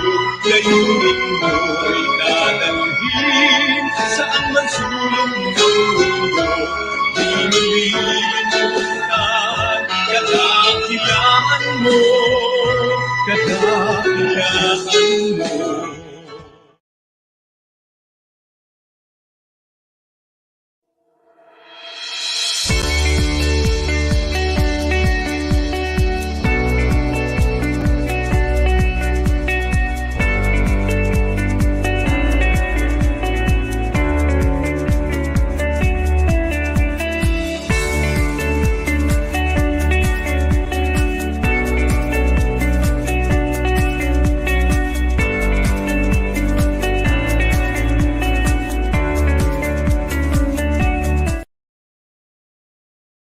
Layunin mo'y dadalhin saan man sulok ng mundo. Di malilimutan, kadakilaan mo, kadakilaan mo.